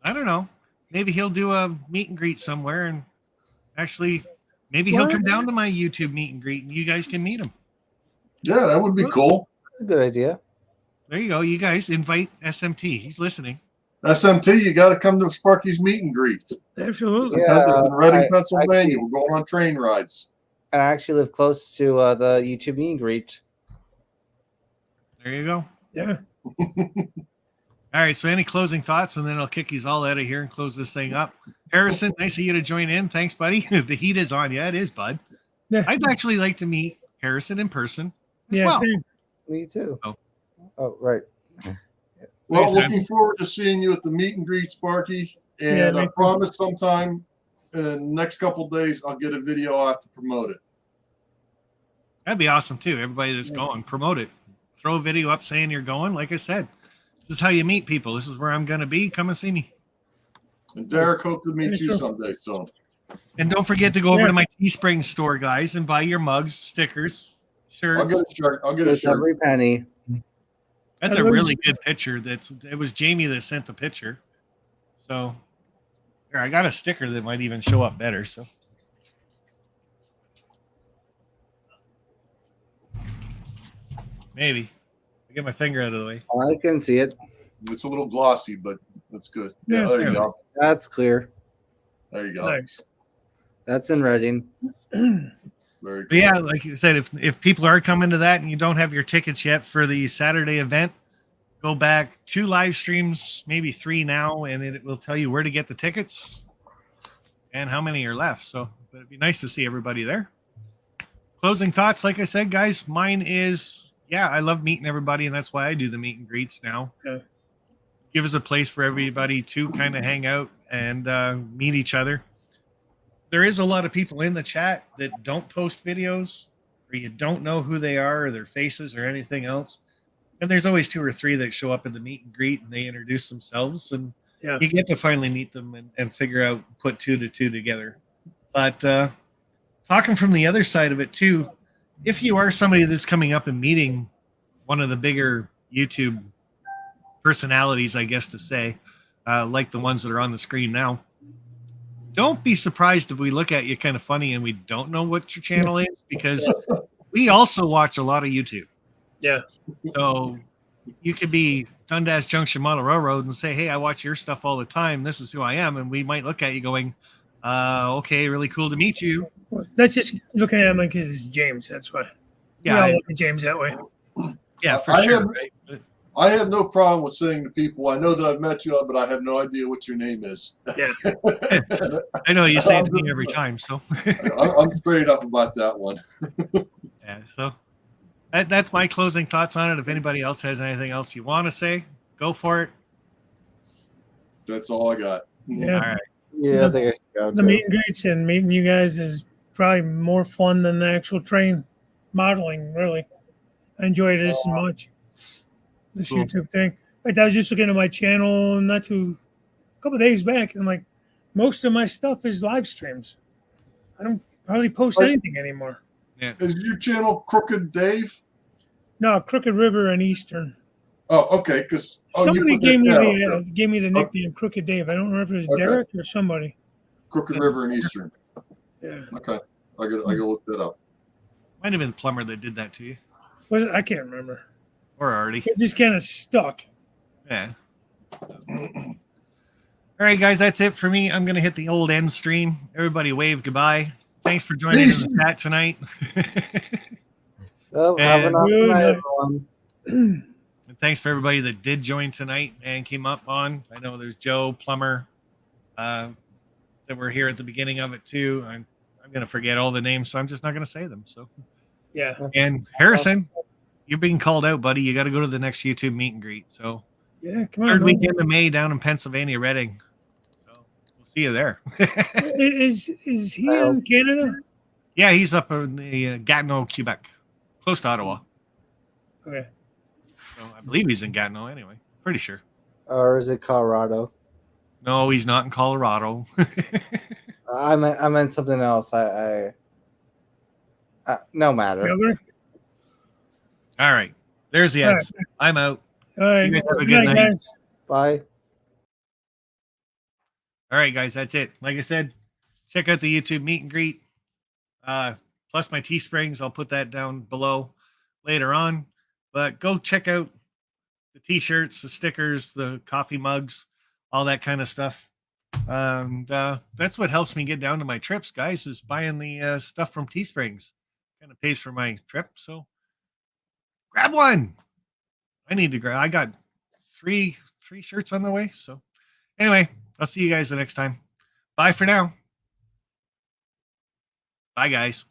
I don't know. Maybe he'll do a meet and greet somewhere, and actually, maybe he'll What? come down to my YouTube meet and greet, and you guys can meet him. Yeah, that would be cool. That's a good idea. There you go. You guys invite SMT. He's listening. SMT, you got to come to Sparky's meet and greet. Absolutely. Because it's in Reading, I- Pennsylvania. actually- We're going on train rides. And I actually live close to the YouTube meet and greet. There you go. Yeah. All right. So, any closing thoughts, and then I'll kick you all out of here and close this thing up. Harrison, nice of you to join in. Thanks, buddy. The heat is on. Yeah, it is, bud. Yeah. I'd actually like to meet Harrison in person as Yeah. well. same. Me too. Oh. Oh, right. Well, Thanks, man. looking forward to seeing you at the meet and greet, Sparky. Yeah, And me I too. promise sometime in the next couple days, I'll get a video. I'll have to promote it. That'd be awesome too. Everybody that's going, promote it. Throw a video up saying you're going. Like I said, this is how you meet people. This is where I'm going to be. Come and see me. And Derek, hope to meet you Sure. someday soon. And don't forget to go over Yeah. to my Teespring store, guys, and buy your mugs, stickers, I'll shirts. get a shirt. I'll get a With shirt. every penny. That's I a love really you. good picture. It was Jamie that sent the picture. So Here, I got a sticker that might even show up better. So maybe I get my finger out of the way. I can see it. It's a little glossy, but that's good. Yeah. Yeah, there you go. That's clear. There you go. Nice. That's in Reading. Very But cool. yeah, like you said, if people are coming to that and you don't have your tickets yet for the Saturday event, go back 2 live streams, maybe 3 now, and it will tell you where to get the tickets and how many are left. So but it'd be nice to see everybody there. Closing thoughts, like I said, guys, mine is, yeah, I love meeting everybody, and that's why I do the meet and greets now. Yeah. Give us a place for everybody to kind of hang out and meet each other. There is a lot of people in the chat that don't post videos, or you don't know who they are or their faces or anything else. And there's always 2 or 3 that show up in the meet and greet and they introduce themselves, and Yeah. you get to finally meet them and figure out, put 2 to 2 together. But talking from the other side of it too, if you are somebody that's coming up and meeting one of the bigger YouTube personalities, I guess to say, like the ones that are on the screen now, don't be surprised if we look at you kind of funny and we don't know what your channel is, because we also watch a lot of YouTube. Yeah. So you could be Dundas Junction Model Railroad and say, hey, I watch your stuff all the time. This is who I am. And we might look at you going, okay, really cool to meet you. Well, that's just looking at him like because it's James. That's why. Yeah, We all I- look at James that way. Yeah, for I sure. have- Right? But- I have no problem with saying to people, I know that I've met you, but I have no idea what your name is. Yeah. I know you say it to me every time. So I'm straight up about that one. yeah, so that's my closing thoughts on it. If anybody else has anything else you want to say, go for it. That's all I got. Yeah. All right. Yeah, I think I should go The too. meet and greets and meeting you guys is probably more fun than the actual train modeling, really. I enjoy it as much. This Cool. YouTube thing. Like I was just looking at my channel a couple of days back, and like most of my stuff is live streams. I don't hardly post Right. anything anymore. Is your channel Crooked Dave? No, Crooked River and Eastern. Oh, okay. Because Somebody you gave put me that the down. gave me the nickname Crooked Dave. I don't remember if it was Okay. Derek or somebody. Crooked River and Eastern. Yeah. Okay, I gotta look that up. Might have been Plumber that did that to you, Was it? I can't remember. or Artie. It just kind of stuck. Yeah. All right, guys, that's it for me. I'm gonna hit the old end stream. Everybody, wave goodbye. Thanks for joining Peace. in the chat tonight. Oh, have an And- awesome Good night, night. everyone. And thanks for everybody that did join tonight and came up on. I know there's Joe, Plumber, that were here at the beginning of it too. I'm gonna forget all the names, so I'm just not gonna say them. So, Yeah. and Harrison, you're being called out, buddy. You got to go to the next YouTube meet and greet. So, Yeah. Come on. 3rd man. weekend of May down in Pennsylvania, Reading. So we'll see you there. Is he in Canada? Yeah, he's up in the Gatineau, Quebec, close to Ottawa. Okay. So I believe he's in Gatineau anyway. Pretty sure. Or is it Colorado? No, he's not in Colorado. I meant something else. No matter. Calgary? All right. There's the All end. I'm out. All right. You guys have a Good good night, night. guys. Bye. All right, guys. That's it. Like I said, check out the YouTube meet and greet. Plus my Teesprings. I'll put that down below later on. But go check out the t-shirts, the stickers, the coffee mugs, all that kind of stuff. And that's what helps me get down to my trips, guys, is buying the stuff from Teesprings. Kind of pays for my trip. So grab one. I need to grab. I got three shirts on the way. So anyway, I'll see you guys the next time. Bye for now. Bye, guys.